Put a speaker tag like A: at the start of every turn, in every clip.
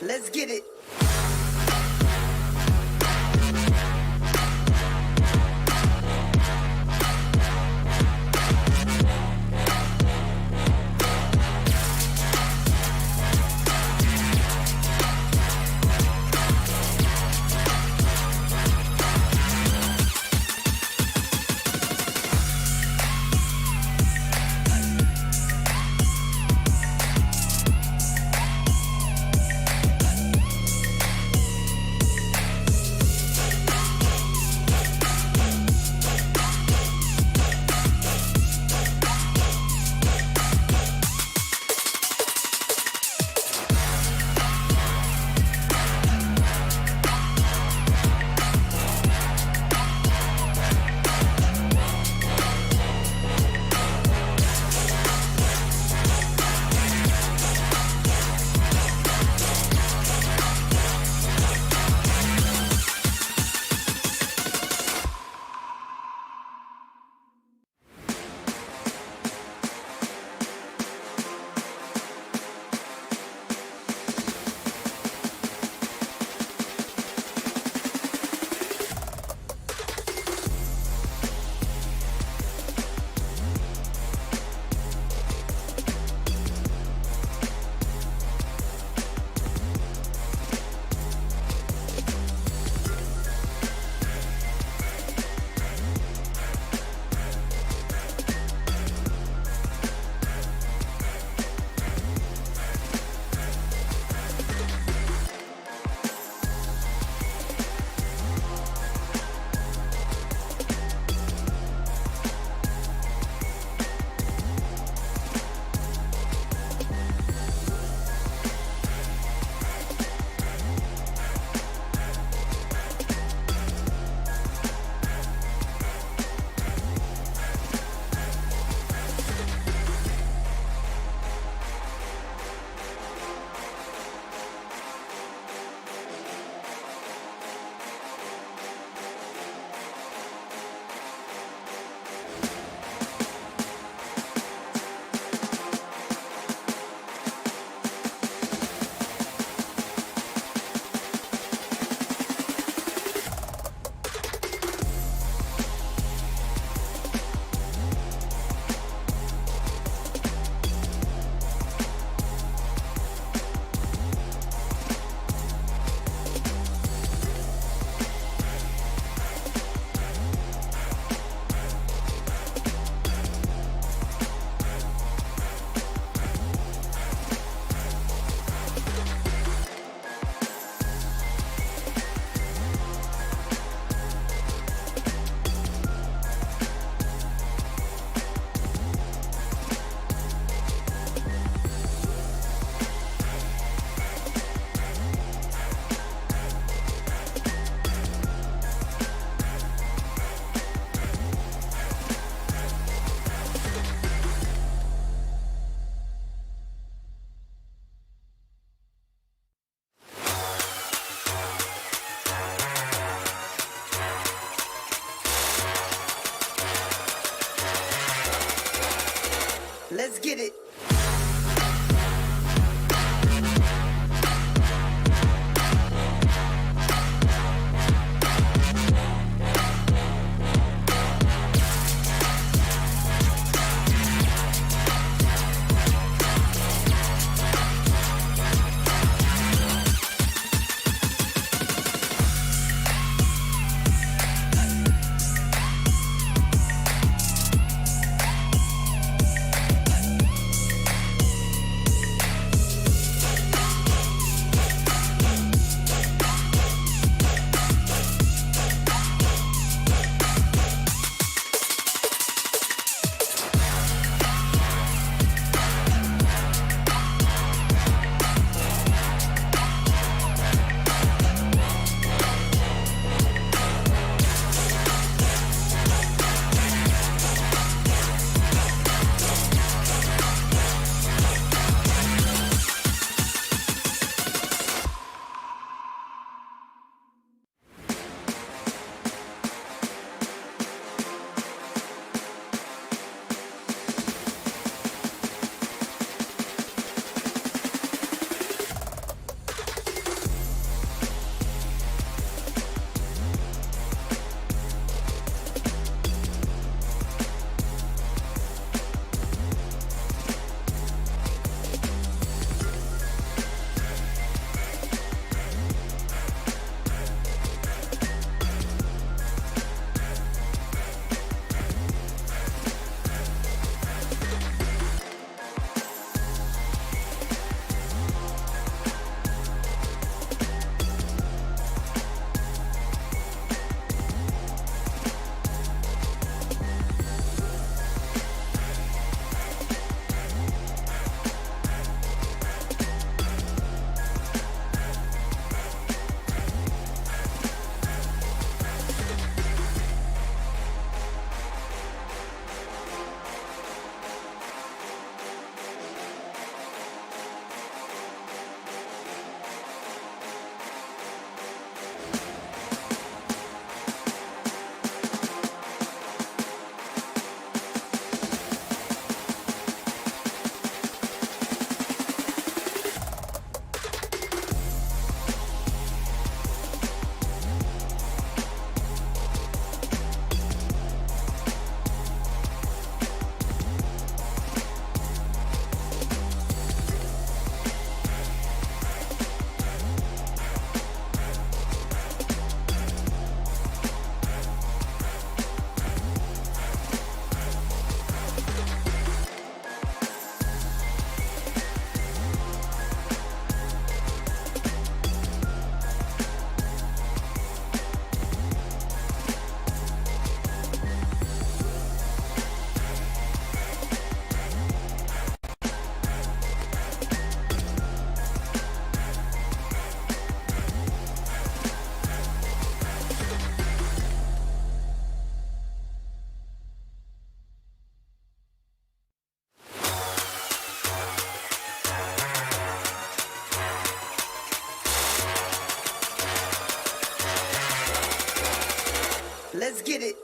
A: Let's get it. Let's get it.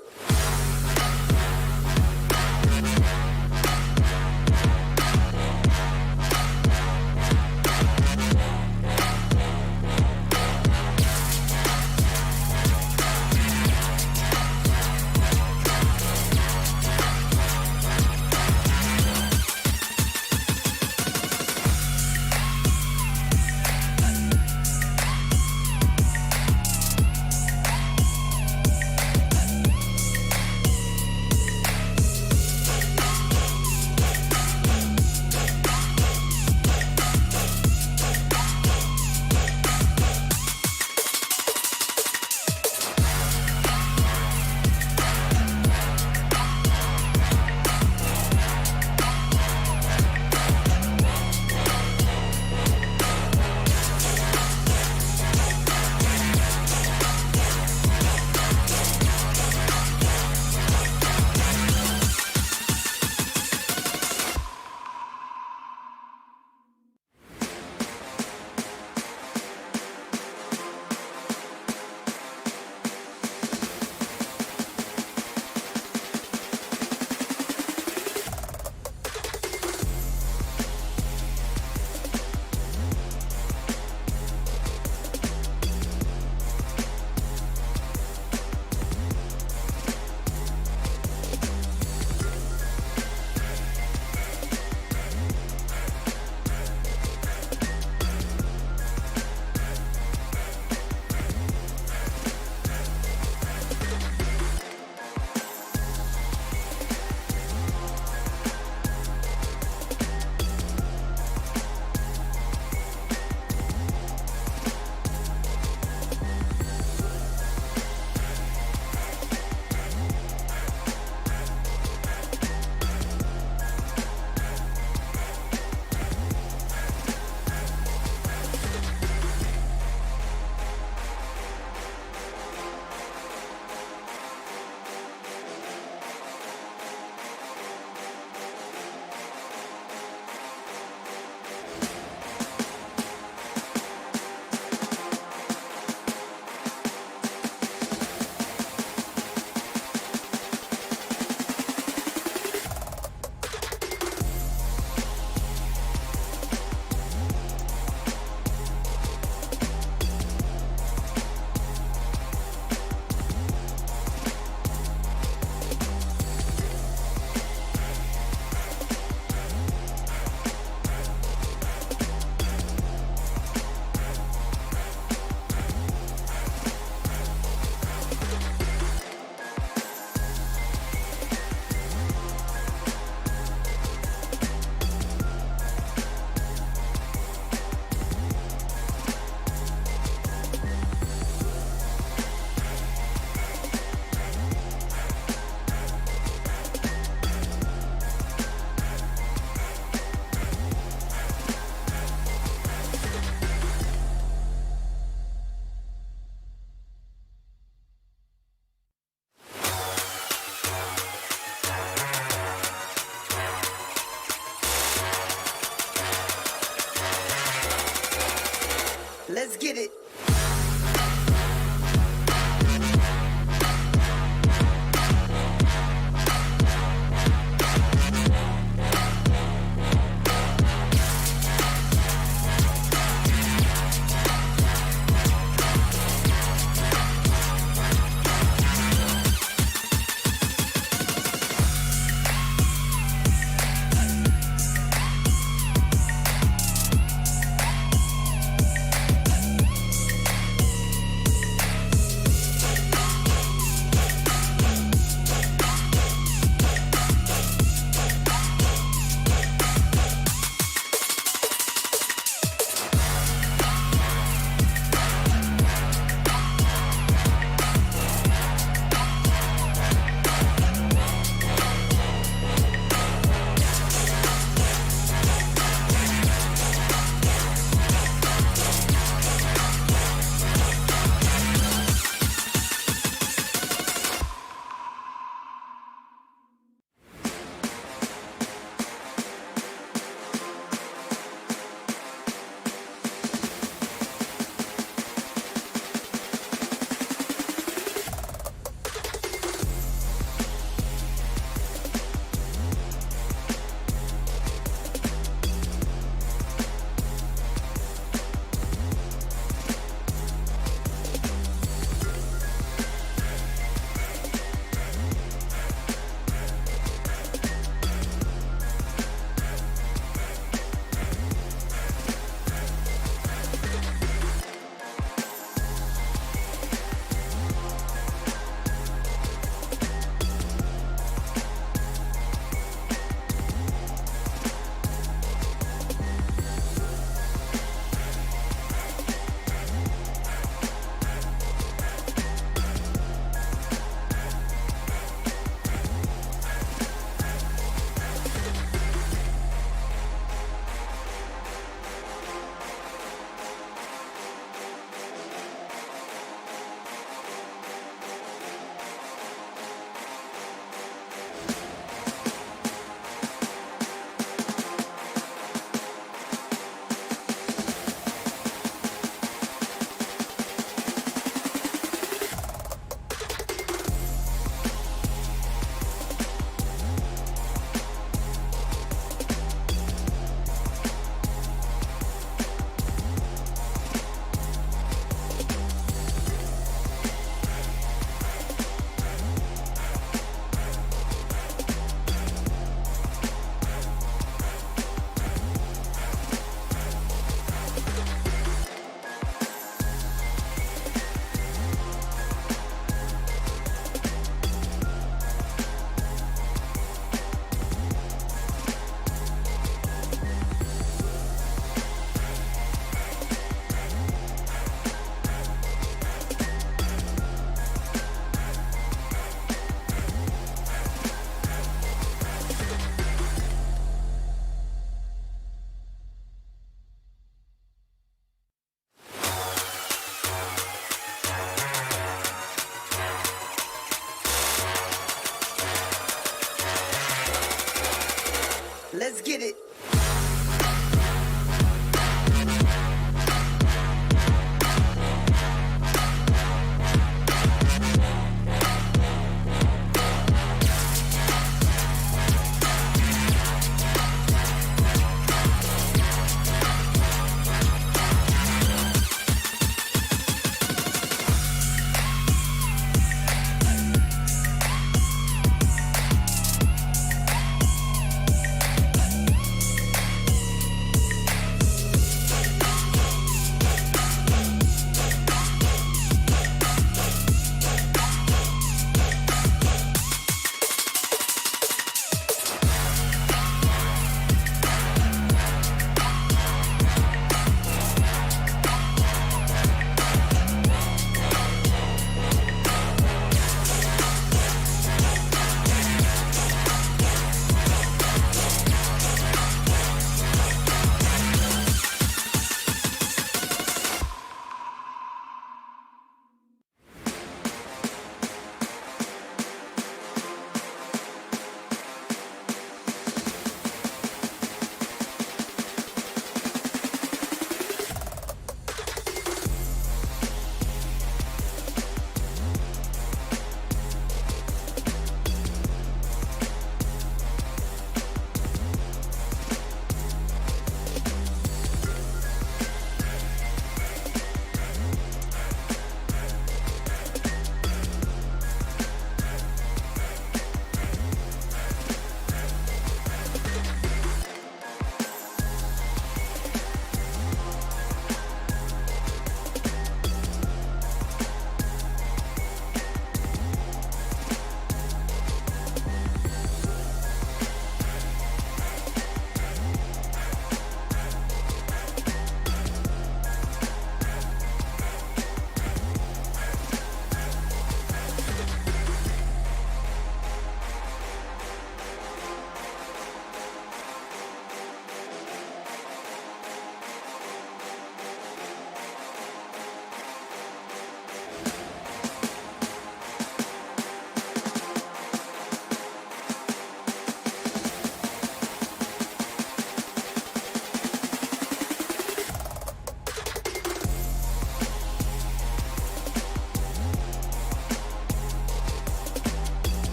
A: Let's get it.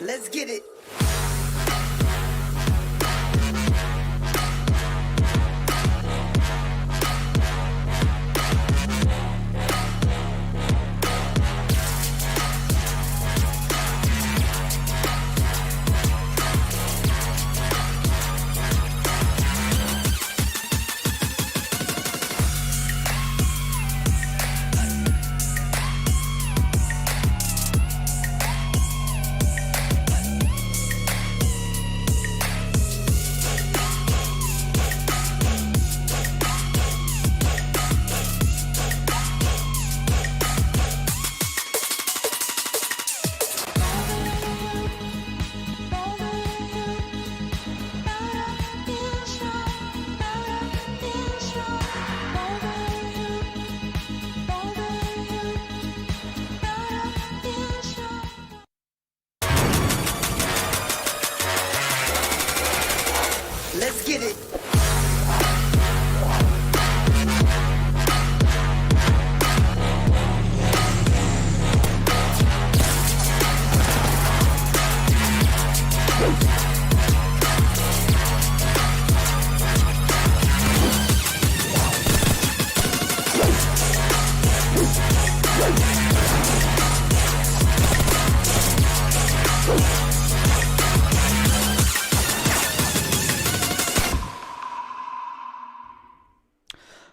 A: Let's get it. Let's get it.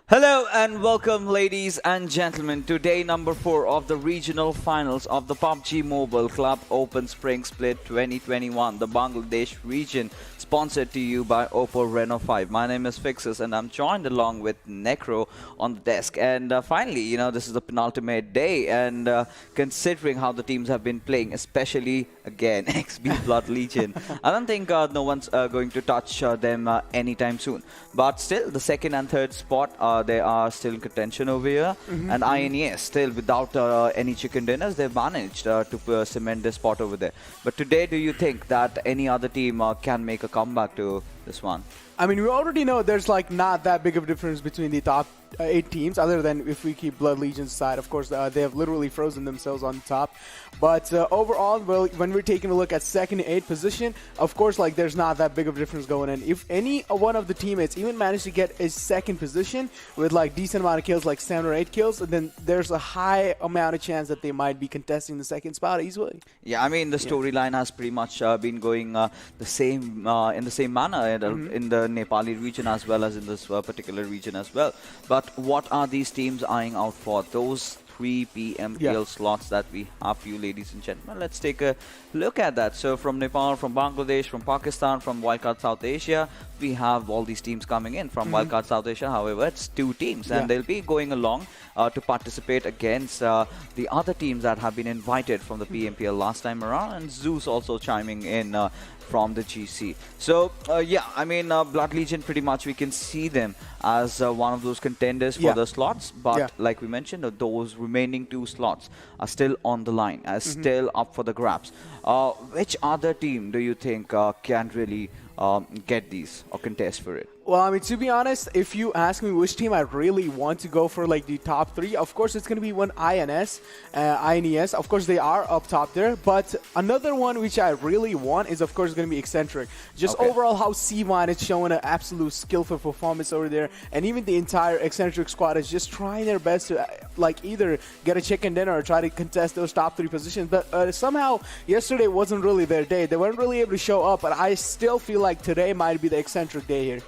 B: Hello and welcome, ladies and gentlemen, to day number 4 of the regional finals of the PUBG Mobile Club Open Spring Split 2021, the Bangladesh region, sponsored to you by Oppo Reno 5. My name is Fixus and I'm joined along with Necro on the desk. And finally, you know, this is the penultimate day, and considering how the teams have been playing, especially again XB Blood Legion, I don't think no one's going to touch them anytime soon. But still, the second and third spot, they are still in contention over here. And INES, still without any chicken dinners, they've managed to cement their spot over there. But today, do you think that any other team can make a comeback to this one?
C: I mean, we already know there's like not that big of a difference between the top 8 teams, other than if we keep Blood Legion's side. Of course, they have literally frozen themselves on the top. But overall, well, when we're taking a look at second and 8th position, of course, like there's not that big of a difference going in. If any one of the teammates even managed to get a second position with like decent amount of kills, like 7 or 8 kills, then there's a high amount of chance that they might be contesting the second spot easily.
B: Yeah, I mean, the storyline has pretty much been going the same in the same manner in the Nepali region as well as in this particular region as well. But what are these teams eyeing out for? Those 3 PMPL slots that we have for you, ladies and gentlemen. Let's take a look at that. So from Nepal, from Bangladesh, from Pakistan, from Wildcard South Asia, we have all these teams coming in. From Wildcard South Asia, however, it's 2 teams, and they'll be going along to participate against the other teams that have been invited from the PMPL last time around, and Zeus also chiming in from the GC. So yeah, I mean, Blood Legion, pretty much we can see them as one of those contenders for the slots, but like we mentioned, those remaining 2 slots are still on the line, are still up for the grabs. Which other team do you think can really get these or contest for it?
C: Well, I mean, to be honest, if you ask me which team I really want to go for, like the top 3, of course it's going to be one INES. Of course they are up top there, but another one which I really want is, of course, going to be Exentric. Just overall how C1 is showing an absolute skillful performance over there, and even the entire Exentric squad is just trying their best to like either get a chicken dinner or try to contest those top 3 positions. But somehow yesterday wasn't really their day. They weren't really able to show up, but I still feel like today might be the Exentric day here.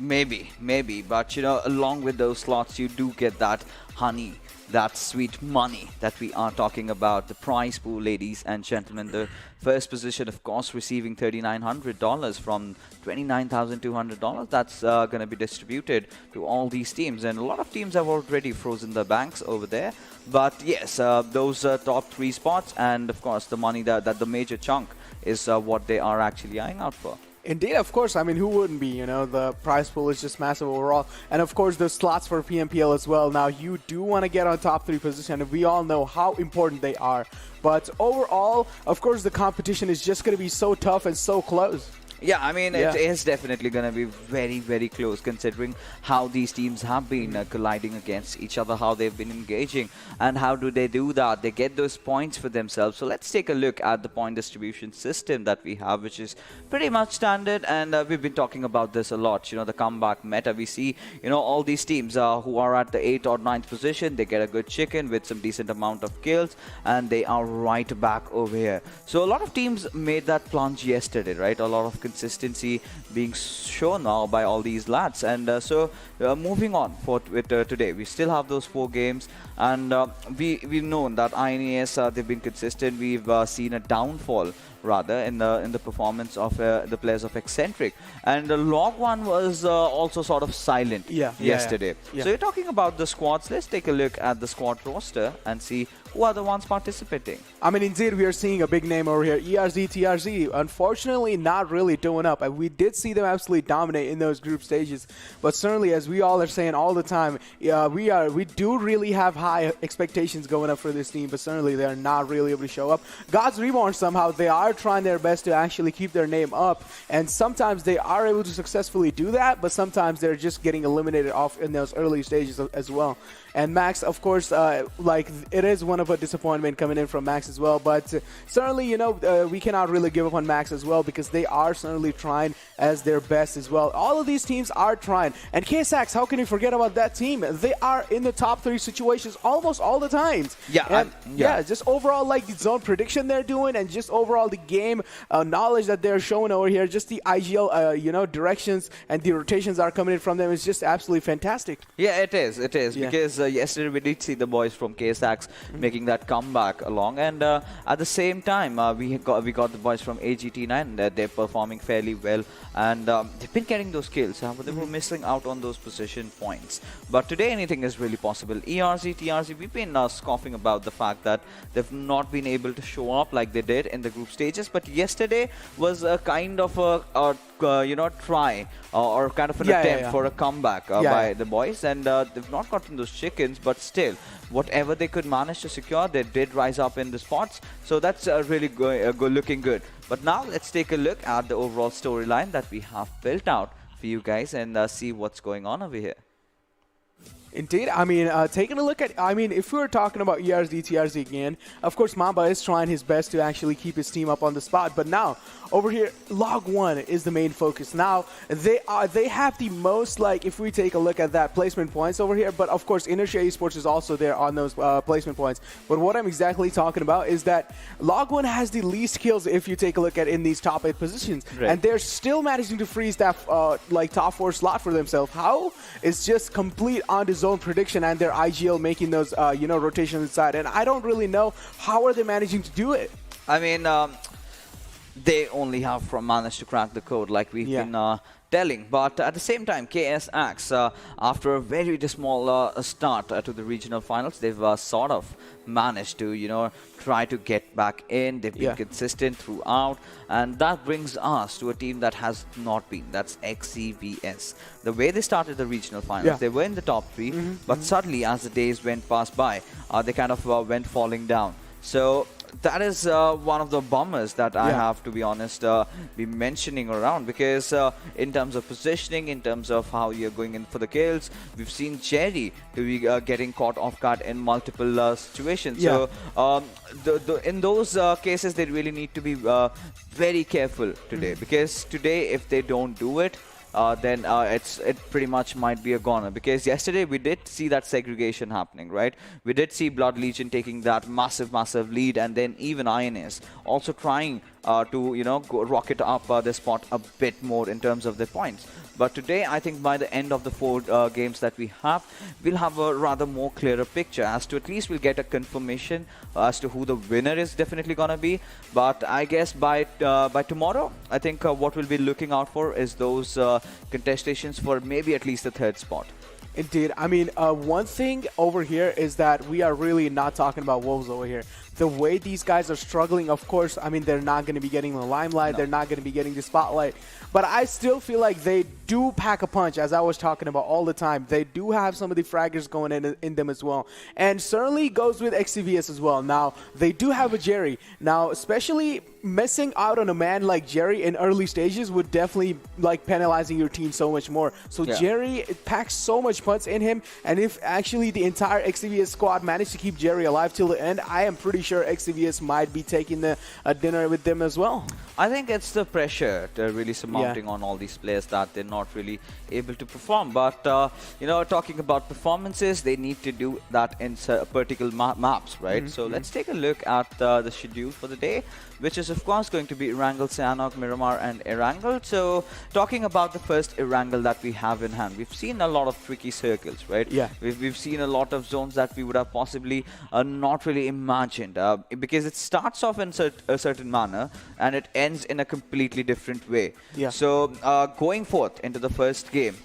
B: Maybe, but you know, along with those slots, you do get that honey, that sweet money that we are talking about, the prize pool, ladies and gentlemen. The first position, of course, receiving $3,900 from $29,200. That's going to be distributed to all these teams, and a lot of teams have already frozen their banks over there. But yes, those top 3 spots, and of course the money that the major chunk is what they are actually eyeing out for.
C: Indeed, of course. I mean, who wouldn't be? You know, the prize pool is just massive overall. And of course, the slots for PMPL as well. Now, you do want to get on top 3 position, and we all know how important they are. But overall, of course, the competition is just going to be so tough and so close.
B: Yeah, I mean, it is definitely going to be very, very close considering how these teams have been colliding against each other, how they've been engaging, and how do they do that? They get those points for themselves. So let's take a look at the point distribution system that we have, which is pretty much standard, and we've been talking about this a lot. You know, the comeback meta. We see, you know, all these teams who are at the 8th or 9th position, they get a good chicken with some decent amount of kills, and they are right back over here. So a lot of teams made that plunge yesterday, right? A lot of consistency being shown now by all these lads, and so moving on with today, we still have those 4 games, and we've known that INES they've been consistent. We've seen a downfall rather in the performance of the players of Exentric, and Log 1 was also sort of silent yesterday. So you're talking about the squads. Let's take a look at the squad roster and see who are the ones participating.
C: I mean, indeed, we are seeing a big name over here. ERZxTRZ, unfortunately, not really doing up. And we did see them absolutely dominate in those group stages. But certainly, as we all are saying all the time, we do really have high expectations going up for this team. But certainly, they are not really able to show up. God's Reborn, somehow, they are trying their best to actually keep their name up. And sometimes they are able to successfully do that. But sometimes they're just getting eliminated off in those early stages as well. And Max, of course, like it is one of a disappointment coming in from Max as well. But certainly, you know, we cannot really give up on Max as well because they are certainly trying as their best as well. All of these teams are trying. And KSAX, how can you forget about that team? They are in the top 3 situations almost all the times. Yeah, just overall, like the zone prediction they're doing, and just overall the game knowledge that they're showing over here, just the IGL, you know, directions and the rotations are coming in from them is just absolutely fantastic.
B: Yeah, it is. It is because yesterday we did see the boys from KSAX making that comeback along, and at the same time we got the boys from AGT9. They're performing fairly well, and they've been getting those kills, but they were missing out on those position points. But today anything is really possible. ERZxTRZ, we've been scoffing about the fact that they've not been able to show up like they did in the group stages, but yesterday was a kind of a you know, try or kind of an attempt for a comeback by the boys, and they've not gotten those chickens, but still, whatever they could manage to secure, they did rise up in the spots. So that's really looking good. But now let's take a look at the overall storyline that we have built out for you guys and see what's going on over here.
C: Indeed. I mean, taking a look at, I mean, if we were talking about ERZxTRZ again, of course, Mamba is trying his best to actually keep his team up on the spot. But now, over here, Log 1 is the main focus. Now, they have the most, like, if we take a look at that, placement points over here. But, of course, INERTIA Esports is also there on those placement points. But what I'm exactly talking about is that Log 1 has the least kills if you take a look at in these top 8 positions. Right. And they're still managing to freeze that, like, top 4 slot for themselves. How? It's just complete on the zone prediction and their IGL making those, you know, rotations inside. And I don't really know how are they managing to do it.
B: I mean, they only have managed to crack the code like we've been telling. But at the same time, KSAX, after a very small start to the regional finals, they've sort of managed to, you know, try to get back in. They've been consistent throughout, and that brings us to a team that has not been. That's XCvS. The way they started the regional finals, they were in the top 3, but suddenly as the days went past by, they kind of went falling down. So that is one of the bummers that I have, to be honest, be mentioning around, because in terms of positioning, in terms of how you're going in for the kills, we've seen Jerry to be getting caught off guard in multiple situations. So in those cases, they really need to be very careful today, because today, if they don't do it, then it pretty much might be a goner, because yesterday we did see that segregation happening, right? We did see Blood Legion taking that massive lead, and then even INS also trying to, you know, rocket up the spot a bit more in terms of their points. But today, I think by the end of the 4 games that we have, we'll have a rather more clearer picture as to, at least we'll get a confirmation as to who the winner is definitely going to be. But I guess by tomorrow, I think what we'll be looking out for is those contestations for maybe at least the 3rd spot.
C: Indeed. I mean, one thing over here is that we are really not talking about Wolves over here. the way these guys are struggling, of course, I mean, they're not going to be getting the limelight. They're not going to be getting the spotlight. But I still feel like they do pack a punch, as I was talking about all the time. They do have some of the fraggers going in them as well. And certainly goes with XCVS as well. Now, they do have a Jerry. Now, especially missing out on a man like Jerry in early stages would definitely like penalizing your team so much more. So Jerry packs so much punch in him, and if actually the entire XCVS squad managed to keep Jerry alive till the end, I am pretty sure XCVS might be taking a dinner with them as well.
B: I think it's the pressure to really surmounting on all these players that they're not really able to perform. But you know, talking about performances, they need to do that in particular maps, right? So let's take a look at the schedule for the day, which is of course going to be Erangel, Sanhok, Miramar and Erangel. So talking about the first Erangel that we have in hand, we've seen a lot of tricky circles, right?
C: Yeah.
B: We've seen a lot of zones that we would have possibly not really imagined, because it starts off in a certain manner and it ends in a completely different way.
C: Yeah.
B: So going forth into the first game,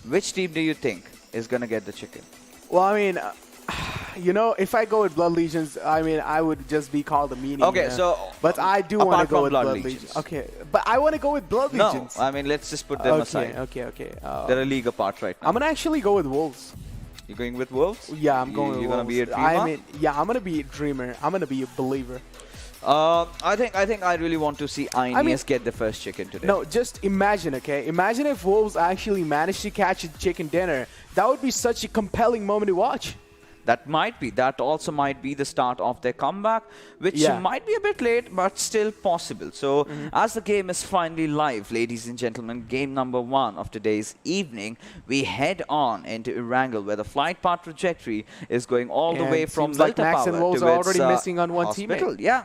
B: which team do you think is going to get the chicken?
C: Well, I mean, you know, if I go with Blood Legions, I mean, I would just be called a meanie.
B: Okay, so
C: but I do want to go with
B: Blood
C: Legions. Okay, but I want to go with Blood Legions.
B: No, I mean, let's just put them aside.
C: Okay.
B: They're a league apart right now.
C: I'm gonna actually go with Wolves.
B: You're going with Wolves?
C: Yeah, I'm going with
B: You're
C: Wolves.
B: gonna be a dreamer?
C: I mean, yeah, I'm gonna be a dreamer. I'm gonna be a believer.
B: I think I really want to see INES get the first chicken today.
C: No, just imagine, okay? Imagine if Wolves actually managed to catch a chicken dinner. That would be such a compelling moment to watch.
B: That also might be the start of their comeback, which might be a bit late, but still possible. So as the game is finally live, ladies and gentlemen, game number 1 of today's evening, we head on into Erangel, where the flight path trajectory is going all the way from
C: like Max
B: Delta
C: and
B: Power
C: Wolves
B: to
C: are
B: its,
C: already missing on one
B: hospital.
C: teammate.
B: Yeah.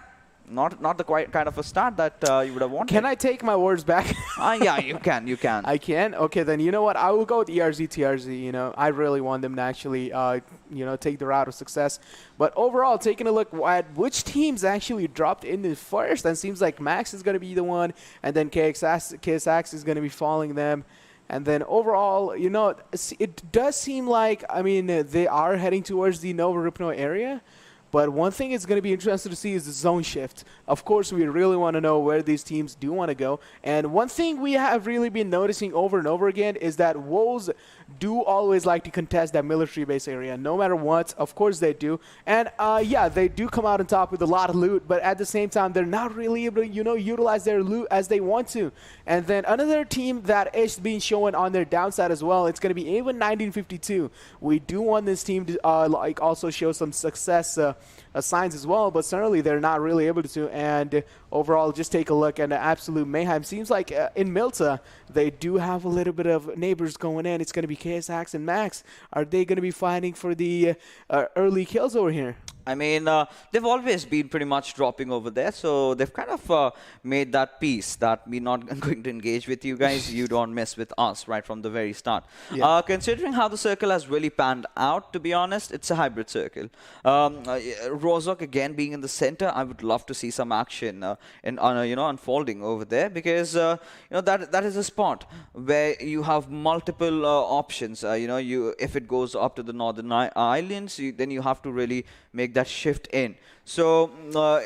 B: Not the quite kind of a start that you would have wanted.
C: Can I take my words back?
B: Yeah, you can. You can.
C: I can? Okay, then you know what? I will go with ERZxTRZ. You know, I really want them to actually, you know, take the route of success. But overall, taking a look at which teams actually dropped in the first, and seems like Max is going to be the one, and then KSX is going to be following them. And then overall, you know, it does seem like, I mean, they are heading towards the Nova Ripno area. But one thing it's going to be interesting to see is the zone shift. Of course, we really want to know where these teams do want to go. And one thing we have really been noticing over and over again is that Wolves do always like to contest that military base area, no matter what. Of course they do. And yeah, they do come out on top with a lot of loot, but at the same time, they're not really able to, you know, utilize their loot as they want to. And then another team that is being shown on their downside as well, it's going to be A1 1952. We do want this team to like also show some success signs as well, but certainly they're not really able to. And overall, just take a look at the absolute mayhem. Seems like in Milta, they do have a little bit of neighbors going in. It's going to be KSX and Max. Are they going to be fighting for the early kills over here?
B: I mean, they've always been pretty much dropping over there, so they've kind of made that peace that we're not going to engage with you guys. You don't mess with us right from the very start. Yeah. Considering how the circle has really panned out, to be honest, it's a hybrid circle. Rozok again being in the center, I would love to see some action you know, unfolding over there, because you know, that is a spot where you have multiple options. You know, if it goes up to the northern islands, then you have to really make that shift in. So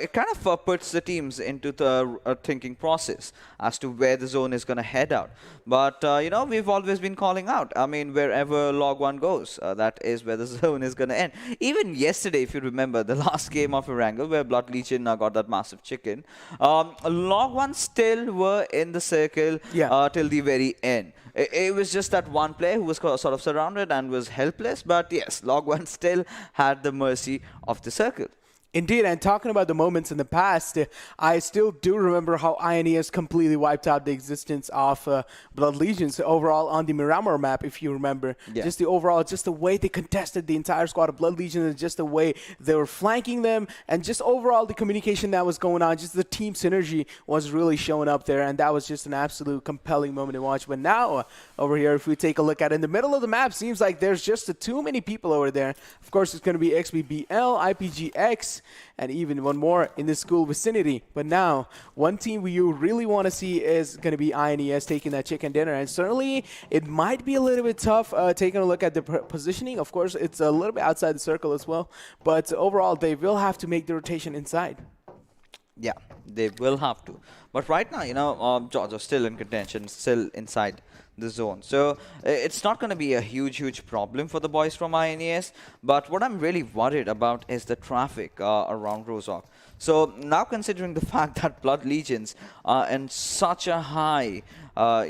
B: it kind of puts the teams into the thinking process as to where the zone is going to head out. But, you know, we've always been calling out. I mean, wherever Log 1 goes, that is where the zone is going to end. Even yesterday, if you remember, the last game of Erangel, where Blood Legion got that massive chicken, Log 1 still were in the circle till the very end. It was just that one player who was sort of surrounded and was helpless. But yes, Log 1 still had the mercy of the circle.
C: Indeed, and talking about the moments in the past, I still do remember how INES completely wiped out the existence of Blood Legions overall on the Miramar map, if you remember. Yeah. Just the overall, just the way they contested the entire squad of Blood Legions, and just the way they were flanking them, and just overall the communication that was going on, just the team synergy was really showing up there, and that was just an absolute compelling moment to watch. But now, over here, if we take a look at it, in the middle of the map, seems like there's just too many people over there. Of course, it's going to be XBBL, IPGX, and even one more in the school vicinity. But now, one team you really want to see is going to be INES taking that chicken dinner, and certainly it might be a little bit tough taking a look at the positioning. Of course, it's a little bit outside the circle as well, but overall, they will have to make the rotation inside.
B: Yeah, they will have to. But right now, you know, Georgia's still in contention, still inside the zone. So it's not going to be a huge problem for the boys from INES. But what I'm really worried about is the traffic around Rozhok. So now considering the fact that Blood Legions are in such a high, are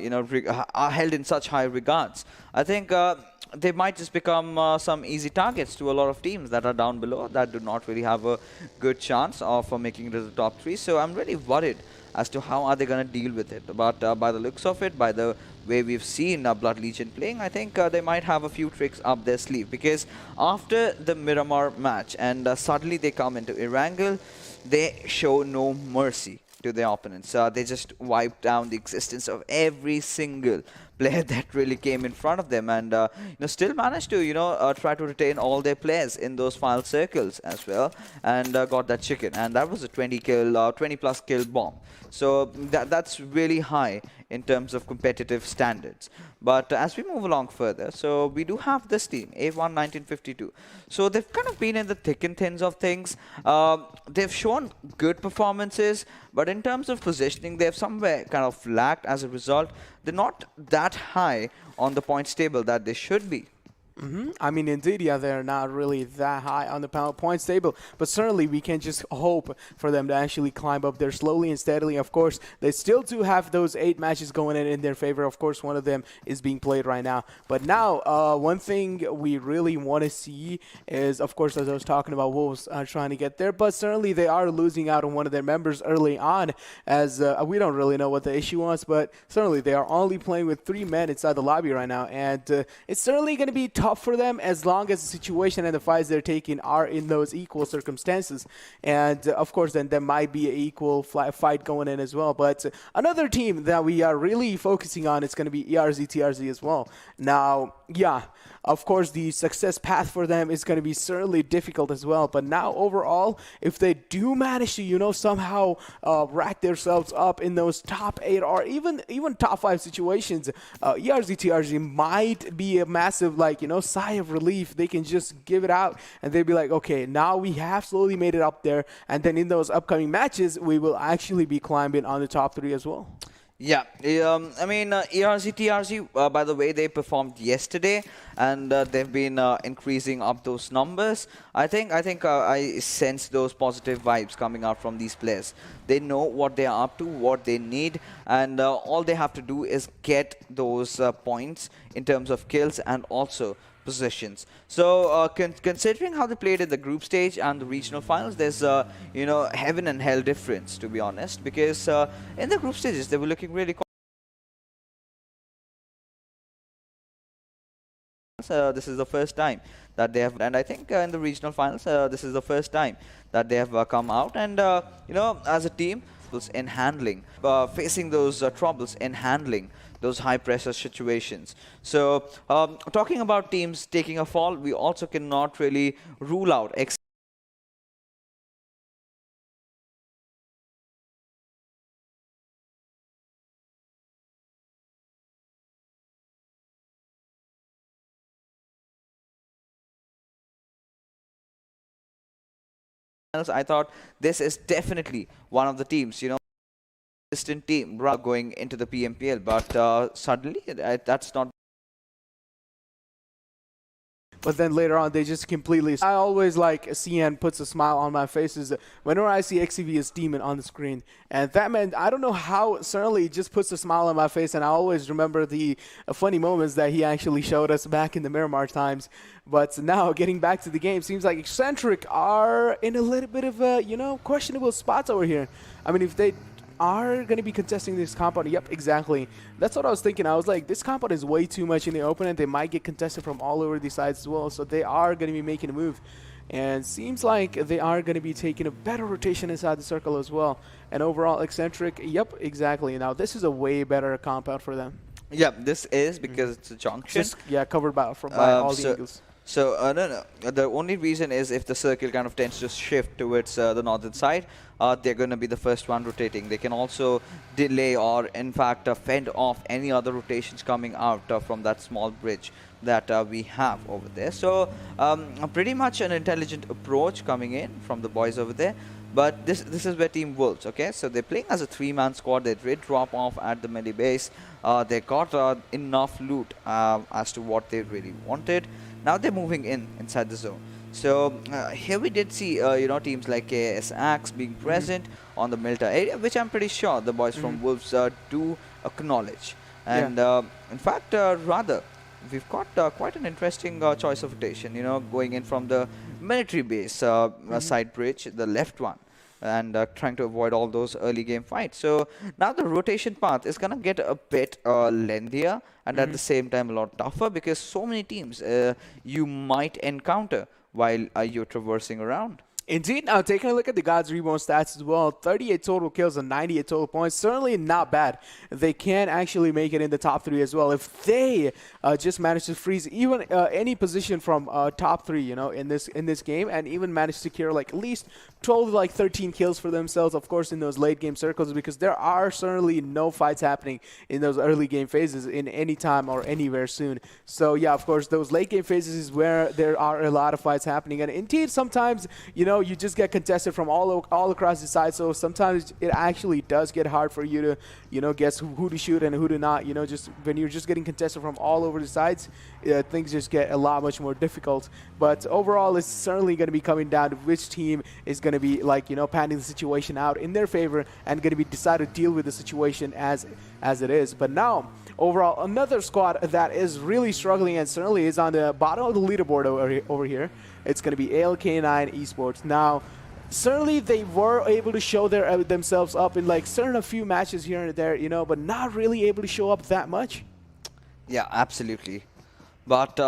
B: held in such high regards, I think they might just become some easy targets to a lot of teams that are down below that do not really have a good chance of making it to the top 3. So I'm really worried as to how are they going to deal with it. But by the looks of it, by the way we've seen Blood Legion playing, I think they might have a few tricks up their sleeve. Because after the Miramar match and suddenly they come into Erangel, they show no mercy to their opponents. They just wipe down the existence of every single player that really came in front of them, and still managed to try to retain all their players in those final circles as well, and got that chicken, and that was a 20 plus kill bomb. So that's really high in terms of competitive standards. But as we move along further, so we do have this team, A1 1952. So they've kind of been in the thick and thins of things. They've shown good performances, but in terms of positioning, they've somewhere kind of lacked. As a result, they're not that high on the points table that they should be.
C: I mean, indeed, yeah, they're not really that high on the points table, but certainly we can just hope for them to actually climb up there slowly and steadily. Of course, they still do have those 8 matches going in their favor. Of course, one of them is being played right now. But now, one thing we really want to see is, of course, as I was talking about, Wolves trying to get there, but certainly they are losing out on one of their members early on, as we don't really know what the issue was, but certainly they are only playing with 3 men inside the lobby right now, and it's certainly going to be tough for them as long as the situation and the fights they're taking are in those equal circumstances. And of course, then there might be an equal fight going in as well. But another team that we are really focusing on is going to be ERZxTRZ as well. Now, yeah, of course, the success path for them is going to be certainly difficult as well. But now, overall, if they do manage to, somehow rack themselves up in those top 8 or even top 5 situations, ERZxTRZ might be a massive, sigh of relief. They can just give it out and they'll be like, okay, now we have slowly made it up there. And then in those upcoming matches, we will actually be climbing on the top 3 as well.
B: Yeah, I mean, ERZxTRZ, by the way, they performed yesterday, and they've been increasing up those numbers. I think I sense those positive vibes coming out from these players. They know what they are up to, what they need, and all they have to do is get those points in terms of kills and also positions. So considering how they played in the group stage and the regional finals, there's heaven and hell difference, to be honest, because in the group stages they were looking really this is the first time that they have, and I think in the regional finals this is the first time that they have come out, and as a team in handling facing those troubles in handling those high pressure situations. So talking about teams taking a fall, we also cannot really rule out I thought this is definitely one of the teams, distant team going into the PMPL, but suddenly that's not.
C: But then later on, they just completely... I always like CN puts a smile on my face is whenever I see XCVS Demon on the screen. And that man, I don't know how, certainly just puts a smile on my face. And I always remember the funny moments that he actually showed us back in the Miramar times. But now, getting back to the game, seems like Exentric are in a little bit of a, questionable spots over here. I mean, if they are going to be contesting this compound. Yep, exactly. That's what I was thinking. I was like, this compound is way too much in the open, and they might get contested from all over the sides as well. So they are going to be making a move. And seems like they are going to be taking a better rotation inside the circle as well. And overall, Exentric, yep, exactly. Now, this is a way better compound for them.
B: Yeah, this is because it's a junction.
C: Just, yeah, covered by all the angles.
B: So, no. The only reason is if the circle kind of tends to shift towards the northern side, they're going to be the first one rotating. They can also delay or, in fact, fend off any other rotations coming out from that small bridge that we have over there. So, pretty much an intelligent approach coming in from the boys over there. But this is where Team Wolves, okay? So they're playing as a 3-man squad. They did drop off at the melee base. They got enough loot as to what they really wanted. Now they're moving inside the zone. So here we did see, teams like ALxK being present on the Milta area, which I'm pretty sure the boys from Wolves do acknowledge. And in fact, rather, we've got quite an interesting choice of rotation, going in from the military base side bridge, the left one, and trying to avoid all those early game fights. So now the rotation path is going to get a bit lengthier and at the same time a lot tougher, because so many teams you might encounter while you're traversing around.
C: Indeed. Now, taking a look at the Gods Reborn stats as well, 38 total kills and 98 total points. Certainly not bad. They can actually make it in the top 3 as well. If they just manage to freeze even any position from top 3, in this game, and even manage to secure like at least 12, like 13 kills for themselves, of course, in those late game circles, because there are certainly no fights happening in those early game phases in any time or anywhere soon. So yeah, of course, those late game phases is where there are a lot of fights happening. And indeed, sometimes, you just get contested from all across the side. So sometimes it actually does get hard for you to, guess who to shoot and who to not. Just when you're just getting contested from all over the sides, things just get a lot much more difficult. But overall, it's certainly going to be coming down to which team is going to be panning the situation out in their favor and going to be decided to deal with the situation as it is. But now, overall, another squad that is really struggling and certainly is on the bottom of the leaderboard over here. It's going to be ALxK9 Esports. Now, certainly they were able to show themselves up in a few matches here and there, but not really able to show up that much.
B: Yeah, absolutely. But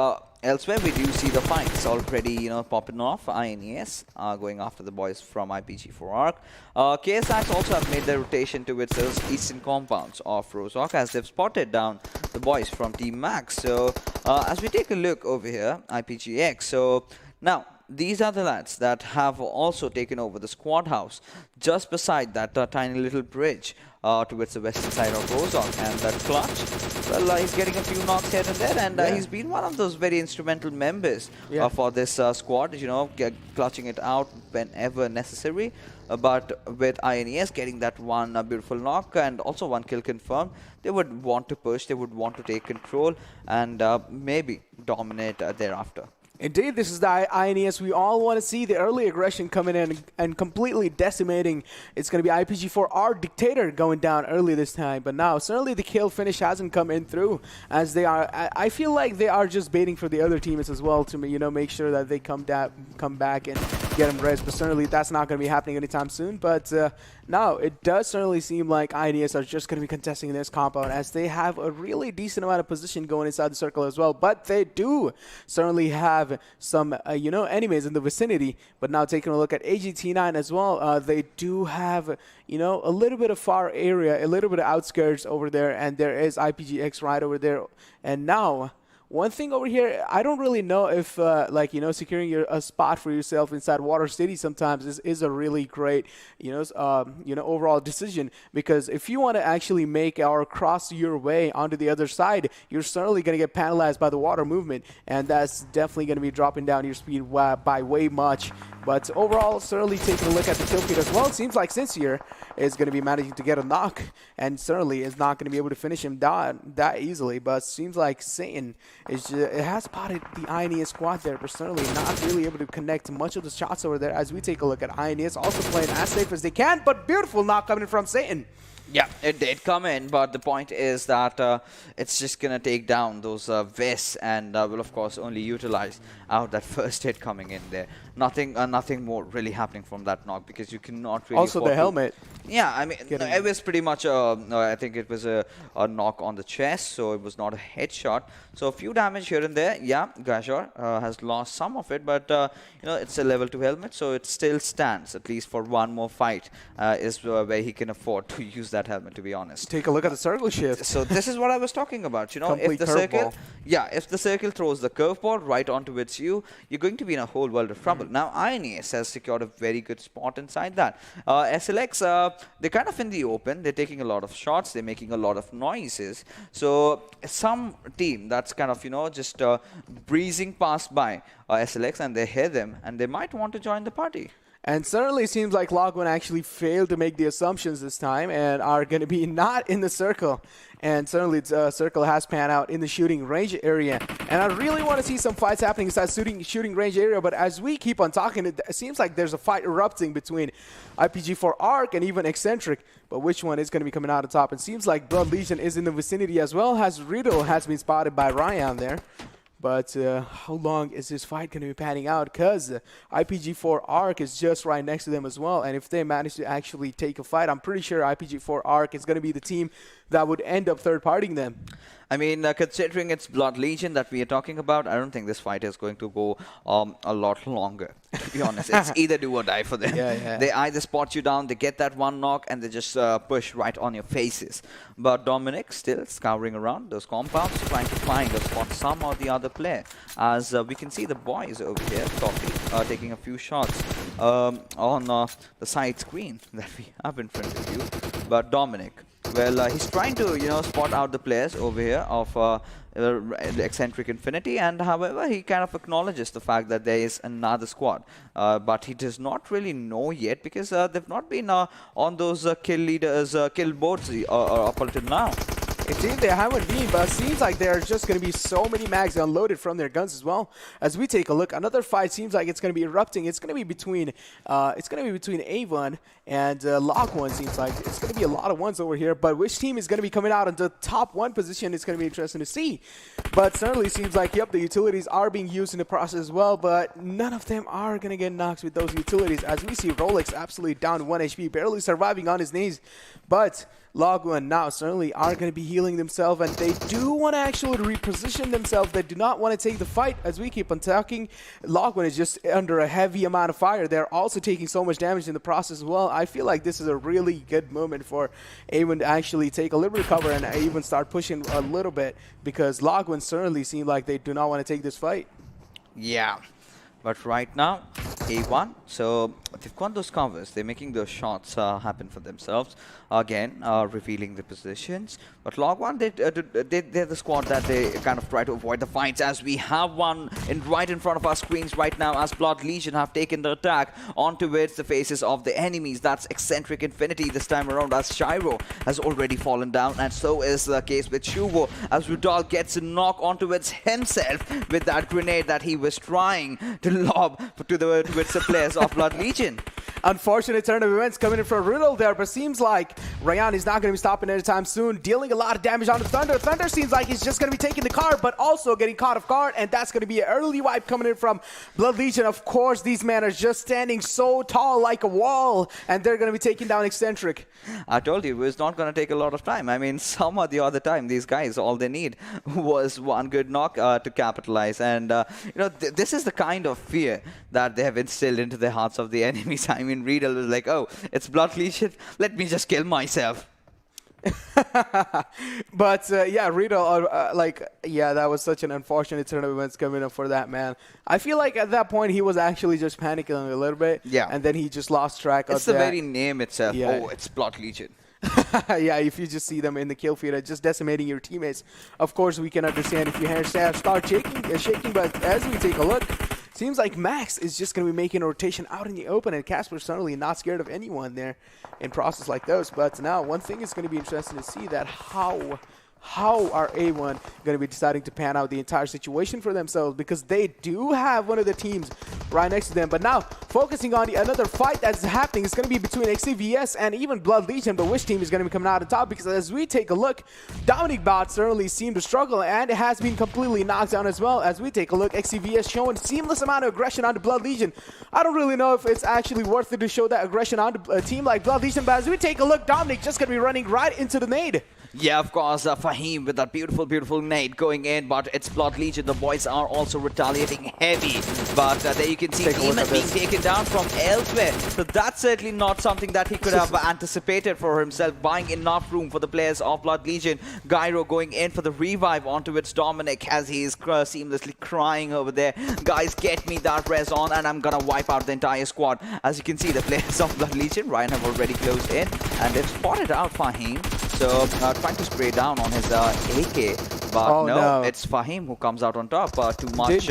B: elsewhere, we do see the fights already, popping off. INES going after the boys from IPG4ARC. KSX also have made their rotation towards those eastern compounds of Rozhok, as they've spotted down the boys from Team Max. So as we take a look over here, IPGX. So now, these are the lads that have also taken over the squad house just beside that tiny little bridge towards the western side of Rozhok. And that Clutch, well, he's getting a few knocks here and there, and he's been one of those very instrumental members for this squad, clutching it out whenever necessary. But with INES getting that one beautiful knock and also one kill confirmed, they would want to push, they would want to take control and maybe dominate thereafter.
C: Indeed, this is the INES we all want to see. The early aggression coming in and completely decimating. It's going to be IPG4ARC Dictator going down early this time. But now, certainly the kill finish hasn't come in through, as they are. I feel like they are just baiting for the other teams as well to, make sure that they come back and get them res. But certainly that's not going to be happening anytime soon. But now, it does certainly seem like INES are just going to be contesting this compound, as they have a really decent amount of position going inside the circle as well. But they do certainly have some, enemies in the vicinity. But now taking a look at AGT9 as well, they do have, a little bit of far area, a little bit of outskirts over there, and there is IPGX right over there. And now, one thing over here, I don't really know if, securing a spot for yourself inside Water City sometimes is a really great, overall decision. Because if you want to actually make or cross your way onto the other side, you're certainly going to get penalized by the water movement. And that's definitely going to be dropping down your speed by way much. But overall, certainly taking a look at the kill feed as well, it seems like Sincere is going to be managing to get a knock, and certainly is not going to be able to finish him down that easily. But it seems like Satan has spotted the INES squad there, but certainly not really able to connect much of the shots over there, as we take a look at INES also playing as safe as they can. But beautiful knock coming from Satan.
B: Yeah, it did come in, but the point is that it's just going to take down those vests and will, of course, only utilize out that first hit coming in there. nothing more really happening from that knock, because you cannot really
C: Also the helmet.
B: Yeah, I mean, no, it was pretty much I think it was a knock on the chest, so it was not a headshot. So a few damage here and there. Yeah, Gajor has lost some of it, but it's a level 2 helmet, so it still stands at least for one more fight. Is where he can afford to use that helmet, to be honest.
C: Take a look at the circle shift.
B: So this is what I was talking about.
C: Complete
B: If the circle,
C: curveball.
B: if the circle throws the curveball right onto its you're going to be in a whole world of trouble. Now INES has secured a very good spot inside that. SLX, they're kind of in the open. They're taking a lot of shots. They're making a lot of noises. So some team that's kind of just breezing past by SLX, and they hear them, and they might want to join the party.
C: And certainly seems like Log1 actually failed to make the assumptions this time and are going to be not in the circle. And certainly the circle has panned out in the shooting range area. And I really want to see some fights happening inside shooting range area. But as we keep on talking, it seems like there's a fight erupting between IPG4 ARC and even Exentric. But which one is going to be coming out on top? It seems like Blood Legion is in the vicinity as well, as Riddle has been spotted by Ryan there. But how long is this fight going to be panning out? Because IPG4 ARC is just right next to them as well. And if they manage to actually take a fight, I'm pretty sure IPG4 ARC is going to be the team that would end up third-partying them.
B: I mean, considering it's Blood Legion that we are talking about, I don't think this fight is going to go a lot longer, to be honest. It's either do or die for them. They either spot you down, they get that one knock, and they just push right on your faces. But Dominic still scouring around those compounds, trying to find or spot some or the other player. As we can see the boys over here, Toffee, taking a few shots on the side screen that we have in front of you. But Dominic, well, he's trying to, spot out the players over here of Exentric Infinity, and however, he kind of acknowledges the fact that there is another squad. But he does not really know yet, because they've not been on those kill leaders, kill boards up until now.
C: Indeed, they haven't been, but it seems like there's just going to be so many mags unloaded from their guns as well. As we take a look, another fight seems like it's going to be erupting. It's going to be between Avon and Log1. Seems like it's going to be a lot of ones over here. But which team is going to be coming out in the top 1 position? It's going to be interesting to see. But certainly seems like, yep, the utilities are being used in the process as well. But none of them are going to get knocked with those utilities. As we see Rolex absolutely down 1 HP, barely surviving on his knees. But Log1 now certainly are going to be healing themselves, and they do want to actually reposition themselves. They do not want to take the fight. As we keep on talking, Log1 is just under a heavy amount of fire. They're also taking so much damage in the process as well. I feel like this is a really good moment for Avon to actually take a little bit of cover and even start pushing a little bit, because Log1 certainly seem like they do not want to take this fight.
B: Yeah. But right now, A1, so they've got those covers. They're making those shots happen for themselves. Again, revealing the positions. But Log1, they're the squad that they kind of try to avoid the fights, as we have one right in front of our screens right now, as Blood Legion have taken the attack onto the faces of the enemies. That's Exentric Infinity this time around, as Shiro has already fallen down, and so is the case with Shuvo, as Rudal gets a knock onto it himself with that grenade that he was trying to lob towards the players of Blood Legion.
C: Unfortunate turn of events coming in for Riddle there, but seems like Ryan is not going to be stopping anytime soon, dealing a lot of damage on the Thunder. Thunder seems like he's just going to be taking the card, but also getting caught off guard, and that's going to be an early wipe coming in from Blood Legion. Of course, these men are just standing so tall like a wall, and they're going to be taking down Exentric.
B: I told you, it was not going to take a lot of time. I mean, some or the other time, these guys, all they need was one good knock to capitalize. And, this is the kind of fear that they have instilled into the hearts of the enemies. I mean, Riedel was like, oh, it's Blood Legion, let me just kill myself.
C: But yeah, Riedel, that was such an unfortunate turn of events coming up for that man. I feel like at that point he was actually just panicking a little bit, and then he just lost track of that.
B: It's the very name itself. Yeah. Oh, it's Blood Legion.
C: Yeah, if you just see them in the kill feed, just decimating your teammates. Of course, we can understand if you start shaking, but as we take a look, seems like Max is just going to be making a rotation out in the open, and Casper's certainly not scared of anyone there in process like those. But now, one thing is going to be interesting to see that how how are A1 going to be deciding to pan out the entire situation for themselves, because they do have one of the teams right next to them. But now, focusing on another fight that's happening, is going to be between XCVS and even Blood Legion, but which team is going to be coming out on top? Because as we take a look, Dominic Bot certainly seemed to struggle, and it has been completely knocked down as well. As we take a look, XCVS showing seamless amount of aggression onto Blood Legion. I don't really know if it's actually worth it to show that aggression onto a team like Blood Legion, but as we take a look, Dominic just going to be running right into the nade.
B: Yeah, of course, Fahim with that beautiful, beautiful nade going in, but it's Blood Legion. The boys are also retaliating heavy. But there you can see Demon being taken down from elsewhere. So that's certainly not something that he could have anticipated for himself, buying enough room for the players of Blood Legion. Gyro going in for the revive onto its Dominic as he is seamlessly crying over there. Guys, get me that res on and I'm gonna wipe out the entire squad. As you can see, the players of Blood Legion, Ryan, have already closed in and they've spotted out Fahim. So trying to spray down on his AK, but no, it's Fahim who comes out on top. Too much,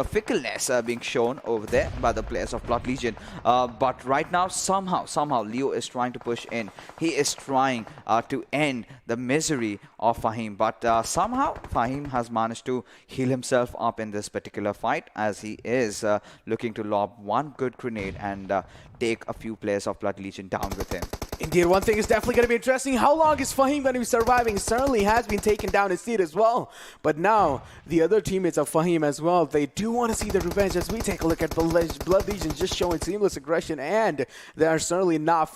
B: fickleness being shown over there by the players of Blood Legion. But right now, somehow, Leo is trying to push in. He is trying to end the misery of Fahim. But somehow, Fahim has managed to heal himself up in this particular fight, as he is looking to lob one good grenade and take a few players of Blood Legion down with him.
C: Indeed, one thing is definitely going to be interesting. How long is Fahim going to be surviving? Certainly has been taken down his seat as well. But now, the other teammates of Fahim as well, they do want to see the revenge. As we take a look at Blood Legion just showing seamless aggression, and they are certainly not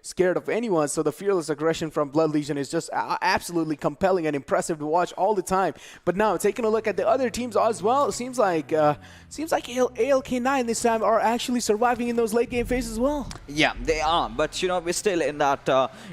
C: scared of anyone. So the fearless aggression from Blood Legion is just absolutely compelling and impressive to watch all the time. But now, taking a look at the other teams as well, it seems like ALxK9 this time are actually surviving in those late game phases as well.
B: Yeah, they are. But, we're still in that,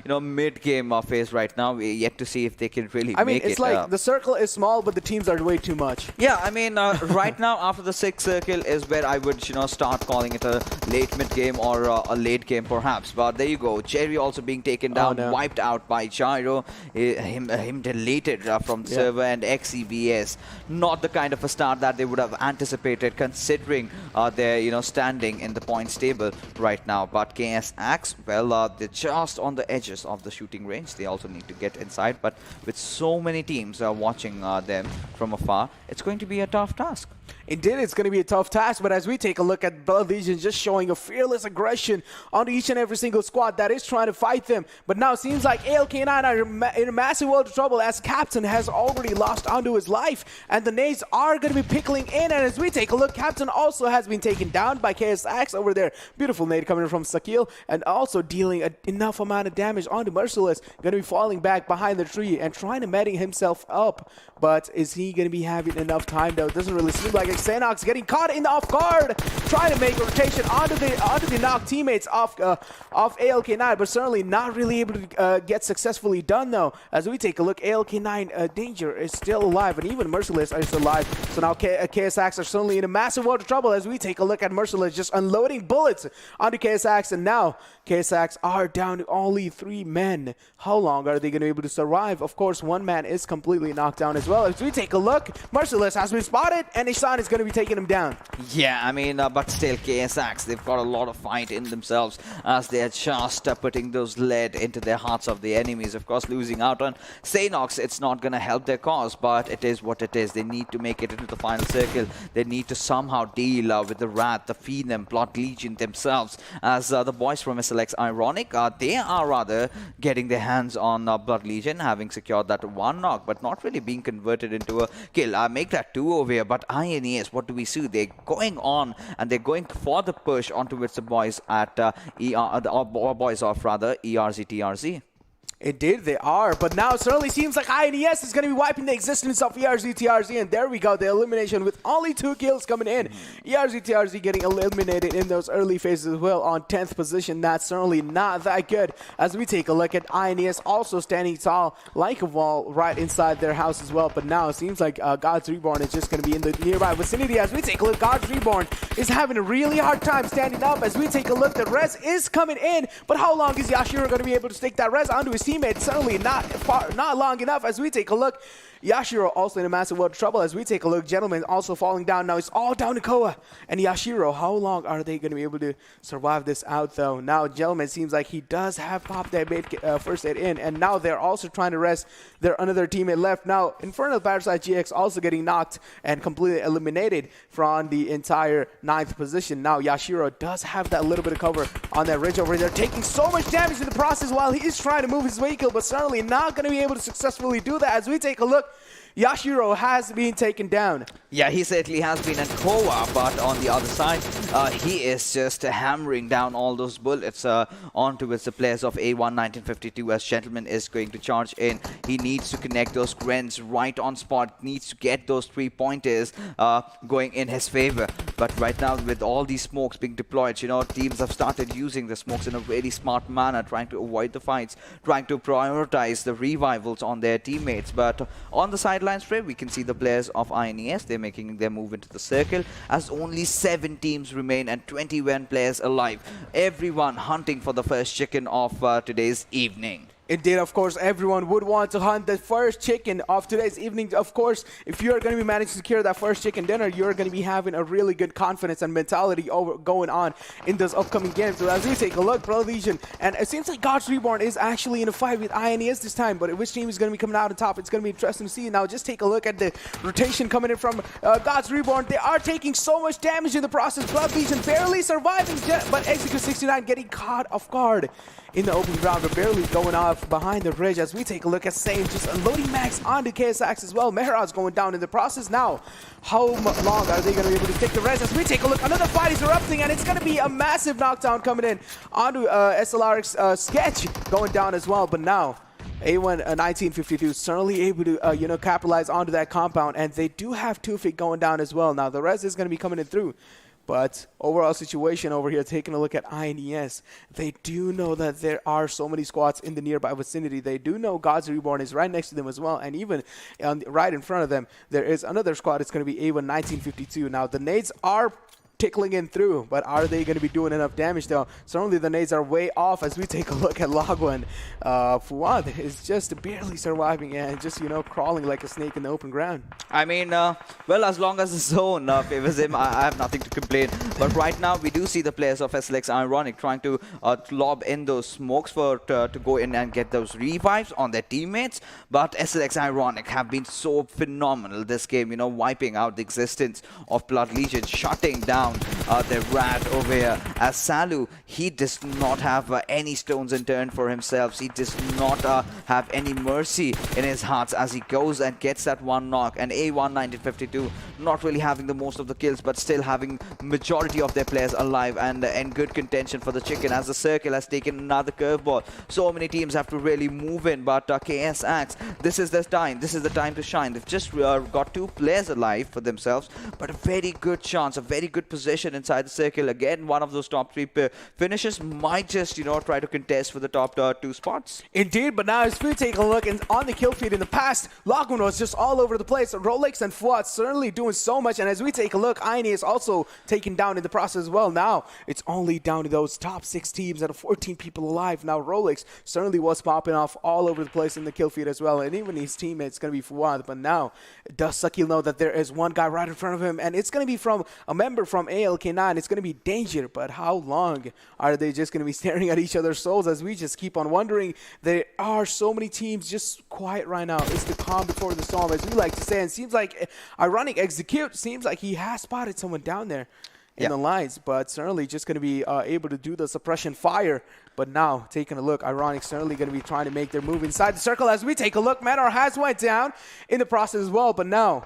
B: mid-game phase right now. We're yet to see if they can really make it.
C: I mean, it's like the circle is small, but the teams are way too much.
B: Yeah, I mean, right now, after the 6th circle is where I would, start calling it a late mid-game or a late game, perhaps. But there you go. Cherry also being taken down, wiped out by Gyro. Him deleted from the server, and XCVS. Not the kind of a start that they would have anticipated, considering their, standing in the points table right now. But KSX, well, they're just on the edges of the shooting range. They also need to get inside, but with so many teams watching them from afar, it's going to be a tough task.
C: Indeed, it's going to be a tough task, but as we take a look at Blood Legion just showing a fearless aggression onto each and every single squad that is trying to fight them. But now it seems like ALxK9 are in a massive world of trouble, as Captain has already lost onto his life, and the nades are going to be pickling in. And as we take a look, Captain also has been taken down by KSX over there. Beautiful nade coming from Sakil, and also dealing enough amount of damage onto Merciless. Going to be falling back behind the tree and trying to medic himself up. But is he going to be having enough time, though? It doesn't really seem like it. Sanhok's getting caught in the off guard, trying to make a rotation onto the knocked teammates of ALxK9, but certainly not really able to get successfully done, though. As we take a look, ALxK9 Danger is still alive, and even Merciless is alive. So now KSX are certainly in a massive world of trouble. As we take a look at Merciless just unloading bullets onto KSX, and now KSX are down to only 3 men. How long are they going to be able to survive? Of course, 1 man is completely knocked down as well. As we take a look, Merciless has been spotted, and Ishan is going to be taking him down.
B: Yeah, I mean, but still, KSX, they've got a lot of fight in themselves as they are just putting those lead into the hearts of the enemies. Of course, losing out on Sanhok, it's not going to help their cause, but it is what it is. They need to make it into the final circle. They need to somehow deal with the Wrath, the Phenom, Blood Legion themselves. As the boys from SLX Ironic, they are rather getting their hands on Blood Legion, having secured that 1 knock, but not really being converted into a kill. Make that 2 over here, but INES, what do we see? They're going on and they're going for the push onto the boys at boys of ERZxTRZ.
C: Indeed, they are. But now it certainly seems like INES is going to be wiping the existence of ERZxTRZ. And there we go, the elimination with only 2 kills coming in. ERZxTRZ getting eliminated in those early phases as well on 10th position. That's certainly not that good. As we take a look at INES also standing tall like a wall right inside their house as well. But now it seems like God's Reborn is just going to be in the nearby vicinity. As we take a look, God's Reborn is having a really hard time standing up. As we take a look, the res is coming in. But how long is Yashiro going to be able to stick that res onto his teammate? Certainly not long enough. As we take a look, Yashiro also in a massive world of trouble as we take a look. Gentleman also falling down. Now it's all down to Koa and Yashiro. How long are they going to be able to survive this out, though? Now, Gentleman seems like he does have popped that first aid in, and now they're also trying to rest their another teammate left. Now, Infernal Parasite GX also getting knocked and completely eliminated from the entire 9th position. Now, Yashiro does have that little bit of cover on that ridge over there, taking so much damage in the process while he is trying to move his vehicle, but certainly not going to be able to successfully do that. As we take a look, Yashiro has been taken down.
B: Yeah, he certainly has been in Koa, but on the other side, he is just hammering down all those bullets onto the players of A1 1952 as Gentleman is going to charge in. He needs to connect those grens right on spot, needs to get those 3-pointers going in his favor. But right now, with all these smokes being deployed, you know, teams have started using the smokes in a very smart manner, trying to avoid the fights, trying to prioritize the revivals on their teammates. But on the sidelines, Fred, we can see the players of INES, they're making their move into the circle as only 7 teams remain and 21 players alive. Everyone hunting for the first chicken of today's evening.
C: Indeed, of course, everyone would want to hunt the first chicken of today's evening. Of course, if you're going to be managing to secure that first chicken dinner, you're going to be having a really good confidence and mentality going on in those upcoming games. So as we take a look, Pro Legion, and it seems like God's Reborn is actually in a fight with INES this time, but which team is going to be coming out on top? It's going to be interesting to see. Now, just take a look at the rotation coming in from God's Reborn. They are taking so much damage in the process. Pro Legion barely surviving, but XCxVSeSports getting caught off guard in the open ground, but barely going off behind the ridge. As we take a look at Same just unloading max onto KSX as well. Mehrab's going down in the process. Now, how long are they going to be able to take the res? As we take a look, another fight is erupting, and it's going to be a massive knockdown coming in onto SLR's Sketch going down as well. But now, A1 1952 certainly able to capitalize onto that compound, and they do have 2 feet going down as well. Now, the res is going to be coming in through. But overall situation over here, taking a look at INES, they do know that there are so many squads in the nearby vicinity. They do know God's Reborn is right next to them as well. And even right in front of them, there is another squad. It's going to be A1 1952. Now, the nades are tickling in through, but are they going to be doing enough damage though? Certainly the nades are way off as we take a look at Lagwan. Fuad is just barely surviving and just, crawling like a snake in the open ground.
B: I mean, well, as long as the zone favors him, I have nothing to complain. But right now, we do see the players of ALxK9 trying to lob in those smokes to go in and get those revives on their teammates. But ALxK9 have been so phenomenal this game, wiping out the existence of Blood Legion, shutting down their rat over here. As Salu, he does not have any stones unturned for himself. He does not have any mercy in his hearts as he goes and gets that one knock. And A1 1952 not really having the most of the kills, but still having majority of their players alive and in good contention for the chicken as the circle has taken another curveball. So many teams have to really move in, but KSX, this is their time. This is the time to shine. They've just got 2 players alive for themselves, but a very good chance, a very good position inside the circle. Again, one of those top 3 finishes might just, try to contest for the top 2 spots.
C: Indeed, but now as we take a look on the kill feed in the past, Laguna was just all over the place. Rolex and Fuad certainly doing so much, and as we take a look, INE is also taken down in the process as well. Now, it's only down to those top 6 teams and 14 people alive. Now, Rolex certainly was popping off all over the place in the kill feed as well, and even his teammates going to be Fuad, but now, does Sakil know that there is one guy right in front of him, and it's going to be from a member from ALxK9. It's going to be Danger, but how long are they just going to be staring at each other's souls as we just keep on wondering? There are so many teams just quiet right now. It's the calm before the storm, as we like to say, and seems like Ironic Execute seems like he has spotted someone down there in the lines, but certainly just going to be able to do the suppression fire. But now, taking a look, Ironic certainly going to be trying to make their move inside the circle. As we take a look, Manor has went down in the process as well, but now,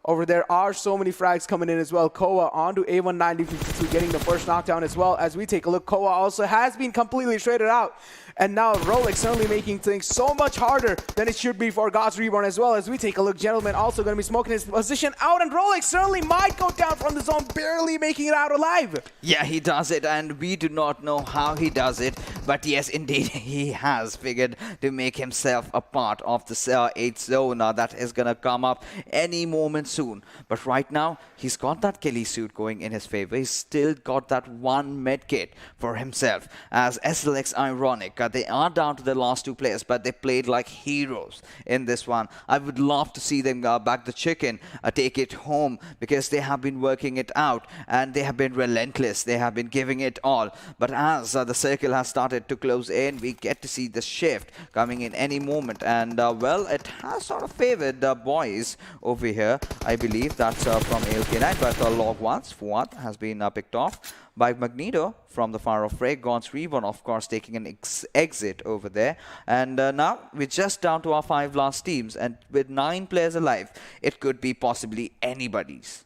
C: over there are so many frags coming in as well. Koa onto A1 1952 getting the first knockdown as well. As we take a look, Koa also has been completely traded out. And now Rolex certainly making things so much harder than it should be for God's Reborn as well. As we take a look, Gentleman also going to be smoking his position out, and Rolex certainly might go down from the zone, barely making it out alive.
B: Yeah, he does it, and we do not know how he does it. But yes, indeed, he has figured to make himself a part of the 8th zone that is going to come up any moment soon. But right now, he's got that Kelly suit going in his favor. He's still got that one med kit for himself as ALxK9. that they are down to their last 2 players, but they played like heroes in this one. I would love to see them back the chicken, take it home, because they have been working it out and they have been relentless. They have been giving it all. But as the circle has started to close in, we get to see the shift coming in any moment. And well, it has sort of favored the boys over here. I believe that's from ALxK9, but log once, Fuad has been picked off by Magneto from the far off Ray. Gaunt's Reborn, of course, taking an exit over there. And now we're just down to our 5 last teams. And with 9 players alive, it could be possibly anybody's.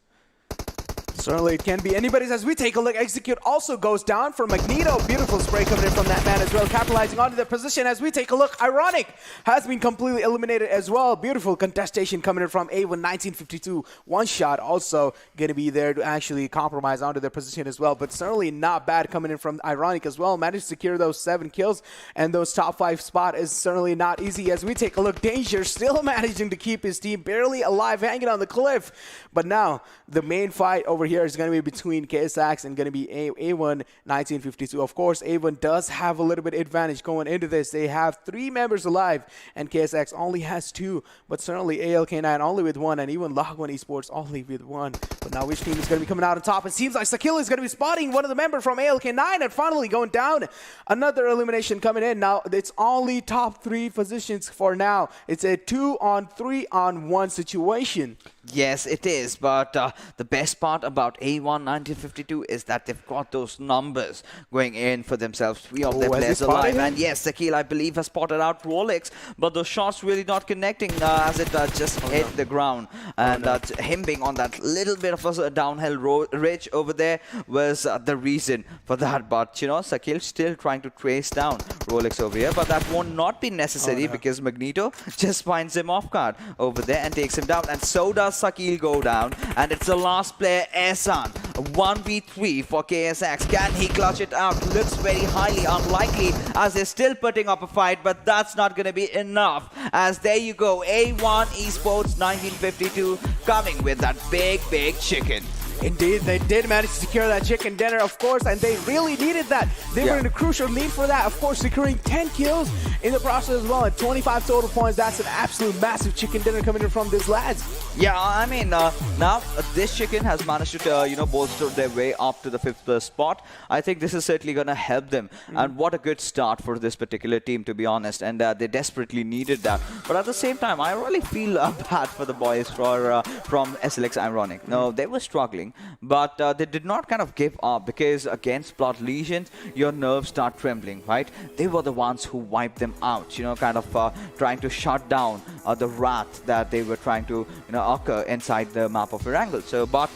C: Certainly it can be anybody's. As we take a look, Execute also goes down for Magneto. Beautiful spray coming in from that man as well, capitalizing onto the position. As we take a look, Ironic has been completely eliminated as well. Beautiful contestation coming in from A1 1952. One shot also going to be there to actually compromise onto their position as well. But certainly not bad coming in from Ironic as well. Managed to secure those 7 kills, and those top 5 spot is certainly not easy. As we take a look, Danger still managing to keep his team barely alive, hanging on the cliff. But now the main fight over here is going to be between XCx and going to be A1 1952. Of course, A1 does have a little bit advantage going into this. They have 3 members alive, and XCx only has 2. But certainly ALxK9 only with 1, and even log1 Esports only with 1. But now which team is going to be coming out on top? It seems like Sakil is going to be spotting one of the members from ALxK9 and finally going down. Another elimination coming in. Now it's only top 3 positions for now. It's a 2-on-3-on-1 situation.
B: Yes, it is, but the best part about A1 1952 is that they've got those numbers going in for themselves. 3 of their players alive, and yes, Sakil, I believe, has spotted out Rolex, but those shots really not connecting as it just hit the ground. And him being on that little bit of a downhill ridge over there was the reason for that. But, you know, Sakil still trying to trace down Rolex over here, but that won't not be necessary because Magneto just finds him off guard over there and takes him down, and so does Sakil go down, and it's the last player, Ehsan. 1v3 for XCx. Can he clutch it out? Looks very highly unlikely as they're still putting up a fight, but that's not going to be enough. As there you go, A1 Esports 1952 coming with that big chicken.
C: Indeed, they did manage to secure that chicken dinner, of course, and they really needed that. They were in a crucial need for that, of course, securing 10 kills in the process as well, and 25 total points. That's an absolute massive chicken dinner coming in from these lads.
B: Yeah, I mean, now this chicken has managed to, you know, bolster their way up to the 5th spot. I think this is certainly going to help them, and what a good start for this particular team, to be honest, and they desperately needed that. But at the same time, I really feel bad for the boys from SLX Ironic. No, they were struggling, but they did not kind of give up, because against Blood Legions, your nerves start trembling, right? They were the ones who wiped them out, you know, kind of trying to shut down the wrath that they were trying to, you know, occur inside the map of Erangel. So, but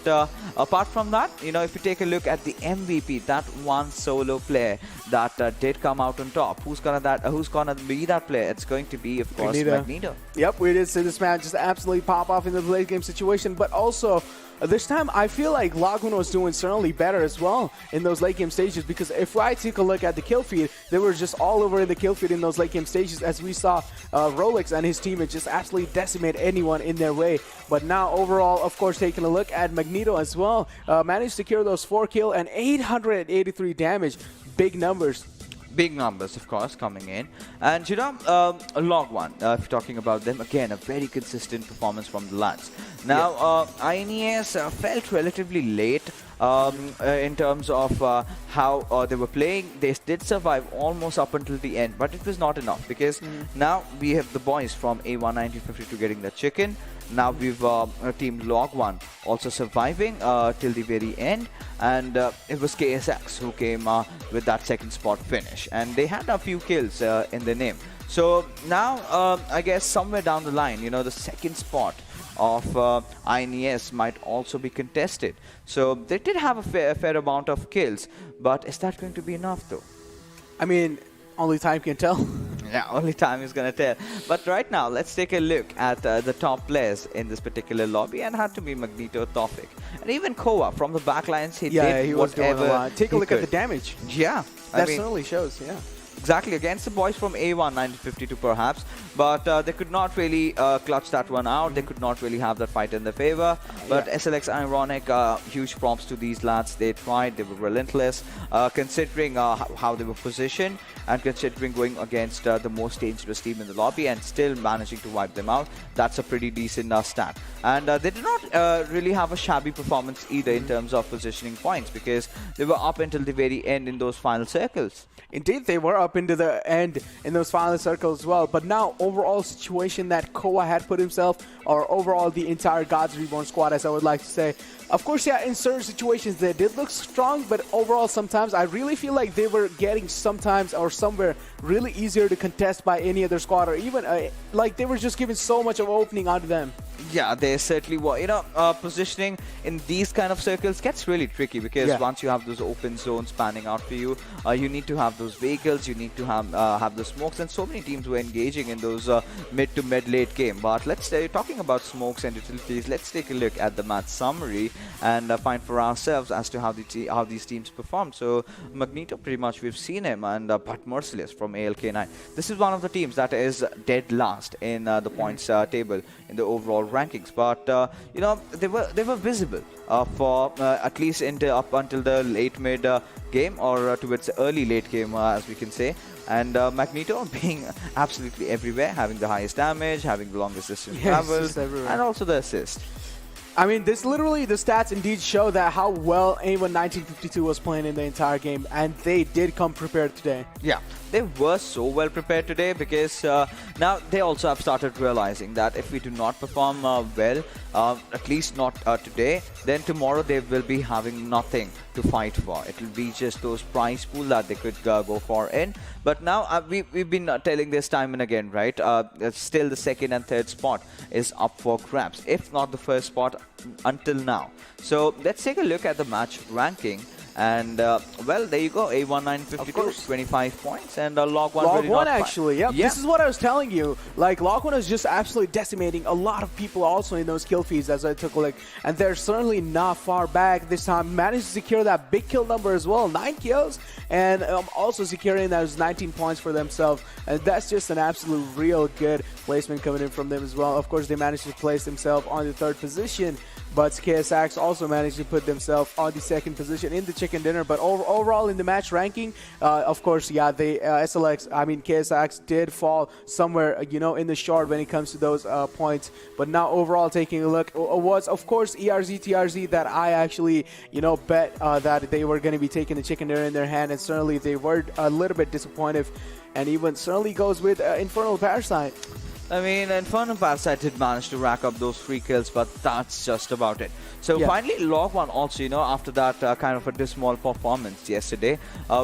B: apart from that, you know, if you take a look at the MVP, that one solo player that did come out on top, who's gonna be that player? It's going to be, of course, Magneto.
C: Yep, we did see this man just absolutely pop off in the late game situation, but also this time I feel like log1 was doing certainly better as well in those late game stages, because if I take a look at the kill feed, they were just all over in the kill feed in those late game stages, as we saw Rolex and his team just absolutely decimate anyone in their way. But now overall, of course, taking a look at Magneto as well, managed to secure those 4 kill and 883 damage. Big numbers.
B: Big numbers, of course, coming in. And, you know, log1, if you're talking about them, again, a very consistent performance from the lads. Now, INES felt relatively late in terms of how they were playing. They did survive almost up until the end, but it was not enough, because now we have the boys from A1 1952 getting the chicken. Now we've team log1 also surviving till the very end, and it was XCx who came with that 2nd spot finish, and they had a few kills in their name. So now I guess somewhere down the line, you know, the 2nd spot of INES might also be contested. So they did have a fair amount of kills, but is that going to be enough though?
C: I mean, only time can tell.
B: Yeah, only time is going to tell. But right now, let's take a look at the top players in this particular lobby, and had to be Magneto, Tawfiq, and even Koa from the backlines. He did
C: he was doing a lot. Take a look at the damage.
B: Yeah,
C: that certainly shows. Yeah.
B: exactly against the boys from A1 1952 perhaps, but they could not really clutch that one out. They could not really have that fight in their favor. But SLX Ironic, huge props to these lads. They tried, they were relentless, considering how they were positioned and considering going against the most dangerous team in the lobby and still managing to wipe them out. That's a pretty decent stat. And they did not really have a shabby performance either in terms of positioning points, because they were up until the very end in those final circles.
C: Indeed, they were up into the end in those final circles as well. But now, overall situation that Koa had put himself, or overall the entire Gods Reborn squad, as I would like to say. Of course, yeah, in certain situations they did look strong, but overall sometimes I really feel like they were getting sometimes or somewhere really easier to contest by any other squad, or even like they were just giving so much of opening onto them.
B: Yeah, they certainly were. You know, positioning in these kind of circles gets really tricky, because once you have those open zones panning out for you, you need to have those vehicles, you need to have the smokes, and so many teams were engaging in those mid to mid-late game. But let's say, talking about smokes and utilities, let's take a look at the match summary and find for ourselves as to how these teams performed. So Magneto, pretty much we've seen him, and but Merciless from ALxK9. This is one of the teams that is dead last in the points table in the overall rankings, but you know, they were visible for at least up until the late mid game, or towards the early late game, as we can say. And Magneto being absolutely everywhere, having the highest damage, having the longest distance travel, and also the assist.
C: I mean, the stats indeed show that how well A1 1952 was playing in the entire game, and they did come prepared today.
B: Yeah, they were so well prepared today, because now they also have started realizing that if we do not perform well, at least not today, then tomorrow they will be having nothing to fight for. It will be just those prize pool that they could go for in. But now we've been telling this time and again, right? Still the second and third spot is up for grabs, if not the first spot until now. So let's take a look at the match ranking. And well, there you go. A1 952, 25 points, and Log1
C: actually. Yep. Yeah. This is what I was telling you. Like, Log1 is just absolutely decimating a lot of people also in those kill feeds, as I took a look. And they're certainly not far back this time. Managed to secure that big kill number as well, 9 kills, and also securing those 19 points for themselves. And that's just an absolute real good placement coming in from them as well. Of course, they managed to place themselves on the 3rd position. But KSX also managed to put themselves on the 2nd position in the chicken dinner. But overall in the match ranking, of course, yeah, they KSX did fall somewhere, you know, in the short when it comes to those points. But now overall, taking a look, was of course ERZxTRZ that I actually, you know, bet that they were going to be taking the chicken dinner in their hand, and certainly they were a little bit disappointed, and even certainly goes with Infernal Parasite.
B: I mean, Infernal Parasite did manage to rack up those 3 kills, but that's just about it. So finally, Log1 also, you know, after that kind of a dismal performance yesterday,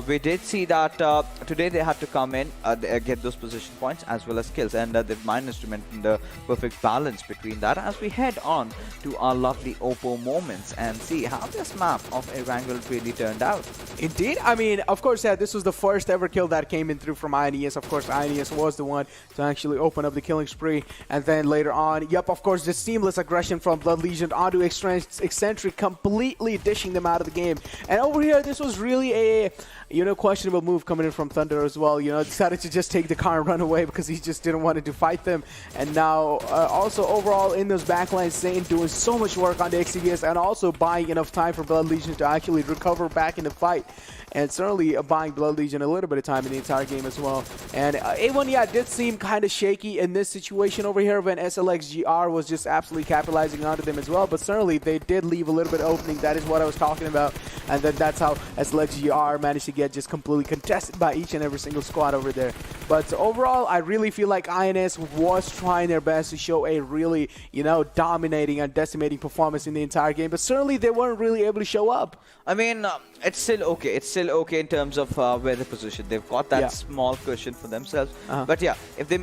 B: we did see that today they had to come in, get those position points as well as kills, and they've managed to maintain the perfect balance between that as we head on to our lovely Oppo moments and see how this map of Erangel really turned out.
C: Indeed. I mean, of course, yeah, this was the first ever kill that came in through from INES. Of course, INES was the one to actually open up the killing spree, and then later on, yep, of course, the seamless aggression from Blood Legion onto Exentric, completely dishing them out of the game. And over here, this was really a, you know, questionable move coming in from Thunder as well. You know, decided to just take the car and run away because he just didn't want to fight them. And now, also overall in those backlines, Zane doing so much work on the XCVS and also buying enough time for Blood Legion to actually recover back in the fight. And certainly buying Blood Legion a little bit of time in the entire game as well. And A1, yeah, did seem kind of shaky in this situation over here when SLXGR was just absolutely capitalizing onto them as well. But certainly they did leave a little bit of opening. That is what I was talking about. And then that's how SLXGR managed to get just completely contested by each and every single squad over there. But overall, I really feel like INS was trying their best to show a really, you know, dominating and decimating performance in the entire game. But certainly they weren't really able to show up.
B: I mean, it's still okay. It's still okay in terms of where they're positioned. They've got that small cushion for themselves. But yeah, if they,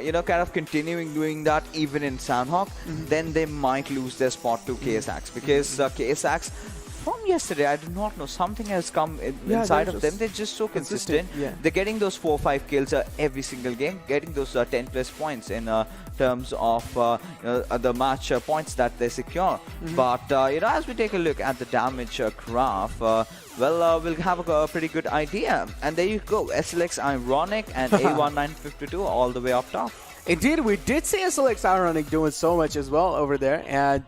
B: you know, kind of continuing doing that even in Sanhok, then they might lose their spot to KSX, because KSX, from yesterday, I do not know. Something has come
C: Yeah,
B: inside
C: they're
B: of them.
C: just
B: They're just so consistent.
C: Yeah.
B: They're getting those 4 or 5 kills every single game, getting those 10 plus points in terms of the match points that they secure. But as we take a look at the damage graph, we'll have a pretty good idea. And there you go, SLX Ironic and A1952 all the way up top.
C: Indeed, we did see SLX Ironic doing so much as well over there. And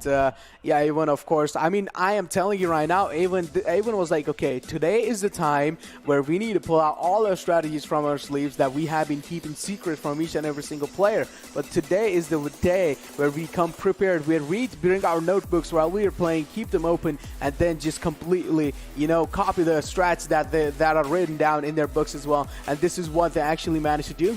C: yeah, Avon, of course. I mean, I am telling you right now, Avon was like, okay, today is the time where we need to pull out all our strategies from our sleeves that we have been keeping secret from each and every single player. But today is the day where we come prepared. We bring our notebooks while we are playing, keep them open, and then just completely, copy the strats that are written down in their books as well. And this is what they actually managed to do.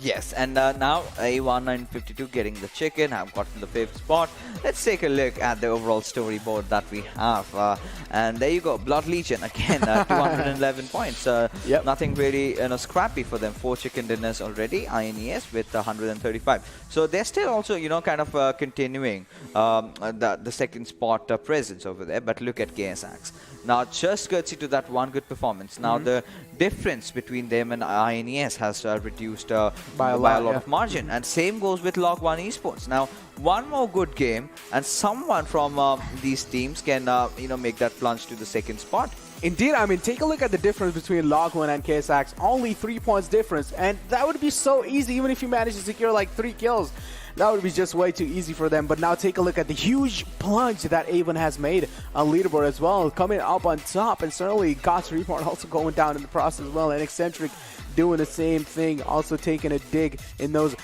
B: Yes, and now A1952 getting the chicken, have gotten the 5th spot. Let's take a look at the overall storyboard that we have. And there you go, Blood Legion again, 211 points.
C: Yep.
B: Nothing really scrappy for them. 4 chicken dinners already, INES with 135. So they're still also, kind of continuing the second spot presence over there. But look at KSX. Now, just courtesy to that one good performance. Now, the difference between them and INES has reduced by a lot of margin. And same goes with Log1 Esports. Now, one more good game, and someone from these teams can, make that plunge to the second spot.
C: Indeed, I mean, take a look at the difference between Log1 and KSX. Only 3 points difference, and that would be so easy even if you manage to secure like 3 kills. That would be just way too easy for them. But now take a look at the huge plunge that Avon has made on leaderboard as well, coming up on top, and certainly God's Reborn also going down in the process as well, and Exentric doing the same thing, also taking a dig in those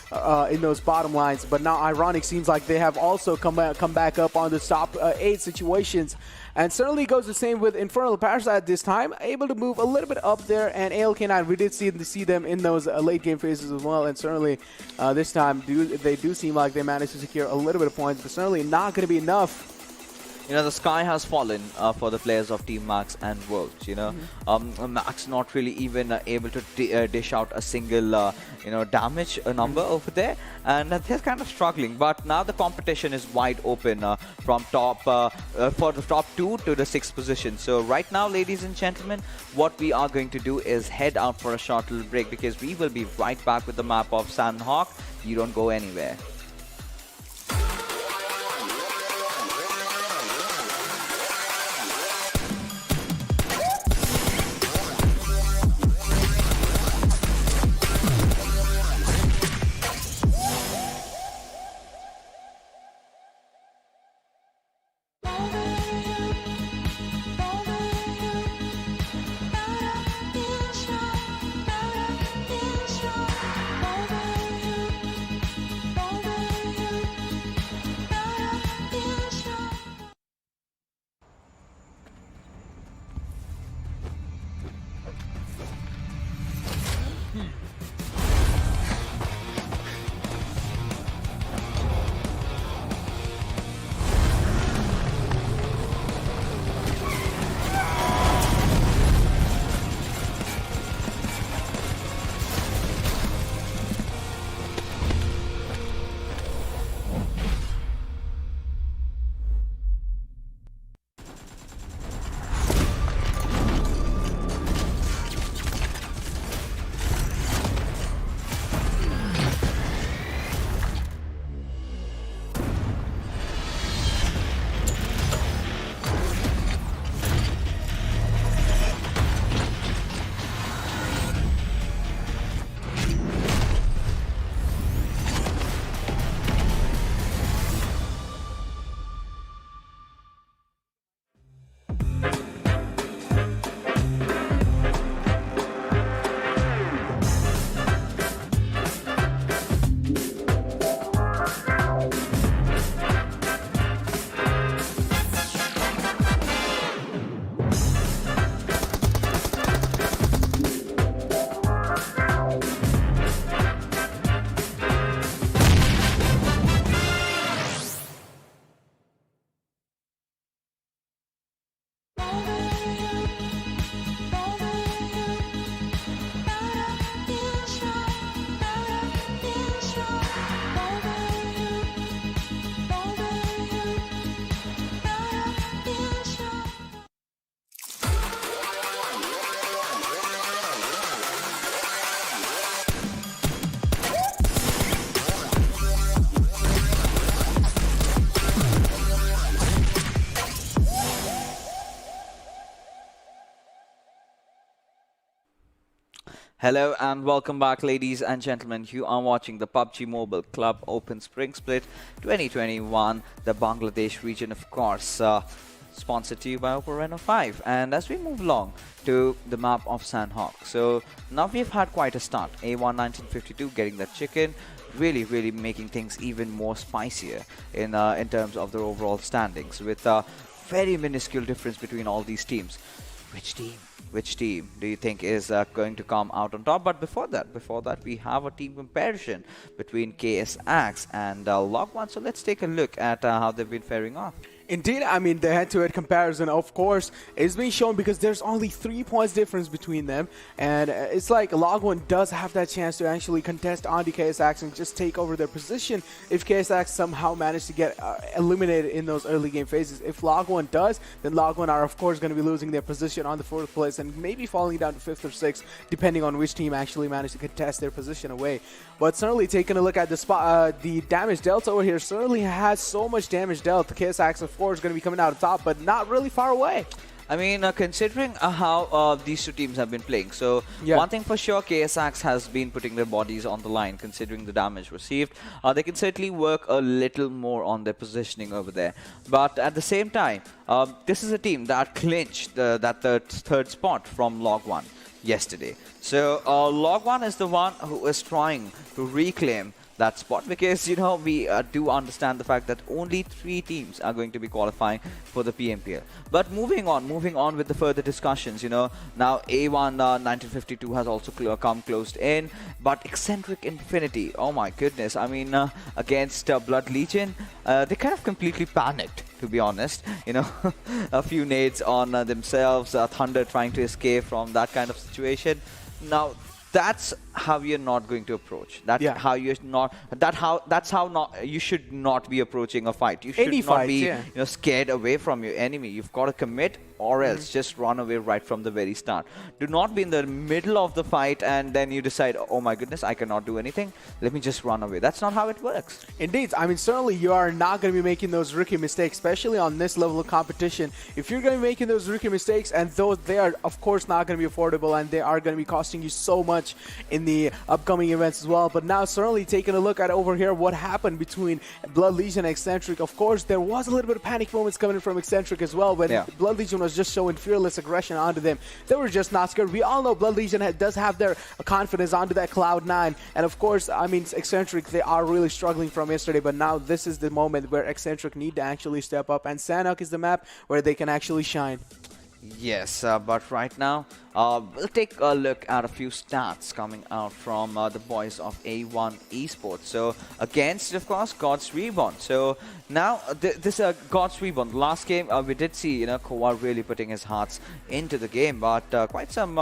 C: bottom lines. But now Ironic seems like they have also come back up on the top 8 situations. And certainly goes the same with Infernal Parasite this time, able to move a little bit up there, and ALxK9, we did see them in those late game phases as well, and certainly this time they do seem like they managed to secure a little bit of points, but certainly not going to be enough.
B: The sky has fallen for the players of Team Max and Worlds. Max not really even able to dish out a single, damage number over there, and they're kind of struggling. But now the competition is wide open from top for the top 2 to the 6th position. So right now, ladies and gentlemen, what we are going to do is head out for a short little break, because we will be right back with the map of Sanhok. You don't go anywhere. Hello and welcome back, ladies and gentlemen. You are watching the PUBG Mobile Club Open Spring Split 2021, the Bangladesh region, of course, sponsored to you by Oppo Reno 5. And as we move along to the map of Sanhok, so now we've had quite a start. A1 1952 getting that chicken, really making things even more spicier in terms of their overall standings, with a very minuscule difference between all these teams. Which team do you think is going to come out on top? But before that, we have a team comparison between ALxK9 and Log1. So let's take a look at how they've been faring off.
C: Indeed, I mean, the head-to-head comparison, of course, is being shown because there's only 3 points difference between them. And it's like Log1 does have that chance to actually contest onto ALxK9 and just take over their position if ALxK9 somehow manage to get eliminated in those early game phases. If Log1 does, then Log1 are, of course, going to be losing their position on the 4th place and maybe falling down to 5th or 6th, depending on which team actually managed to contest their position away. But certainly, taking a look at the damage dealt over here, certainly has so much damage dealt. ALxK9, of course, going to be coming out on top, but not really far away.
B: I mean, considering how these two teams have been playing, so one thing for sure, ALxK9 has been putting their bodies on the line, considering the damage received. They can certainly work a little more on their positioning over there. But at the same time, this is a team that clinched that third spot from Log1 yesterday. So Log1 is the one who is trying to reclaim that spot, because we do understand the fact that only 3 teams are going to be qualifying for the PMPL. But moving on with the further discussions, now A1 1952 has also come closed in, but Exentric Infinity, oh my goodness, I mean, against Blood Legion, they kind of completely panicked, to be honest. A few nades on themselves, Thunder trying to escape from that kind of situation. Now that's how you're not going to approach. That's how you're not. That's how you should not be approaching a fight. You should not be scared away from your enemy. You've got to commit, or else just run away right from the very start. Do not be in the middle of the fight and then you decide, oh my goodness, I cannot do anything. Let me just run away. That's not how it works.
C: Indeed. I mean, certainly you are not going to be making those rookie mistakes, especially on this level of competition. If you're going to be making those rookie mistakes, and those they are, of course, not going to be affordable, and they are going to be costing you so much in the upcoming events as well. But now, certainly taking a look at over here what happened between Blood Legion and Exentric. Of course, there was a little bit of panic moments coming in from Exentric as well, when Blood Legion was just showing fearless aggression onto them. They were just not scared. We all know Blood Legion does have their confidence onto that Cloud9, and of course, I mean, Exentric, they are really struggling from yesterday, but now this is the moment where Exentric need to actually step up, and Sanhok is the map where they can actually shine.
B: Yes, but right now, we'll take a look at a few stats coming out from the boys of A1 Esports. So, against, of course, God's Reborn. So, now, this God's Reborn. Last game, we did see, Koa really putting his hearts into the game, but quite some,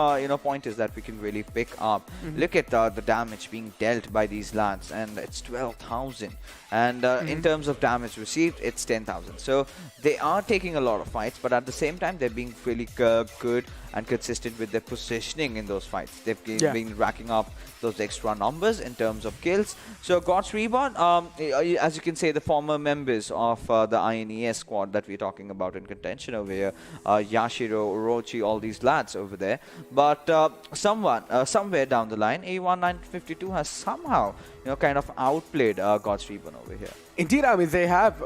B: pointers that we can really pick up. Look at the damage being dealt by these lads, and it's 12,000. And in terms of damage received, it's 10,000. So, they are taking a lot of fights, but at the same time, they're being really good and consistent with their positioning in those fights. They've been racking up those extra numbers in terms of kills. So God's Reborn, as you can say, the former members of the INES squad that we're talking about in contention over here, Yashiro, Orochi, all these lads over there. But somewhere down the line, A1 1952 has somehow kind of outplayed God's Reborn over here.
C: Indeed, I mean, they have,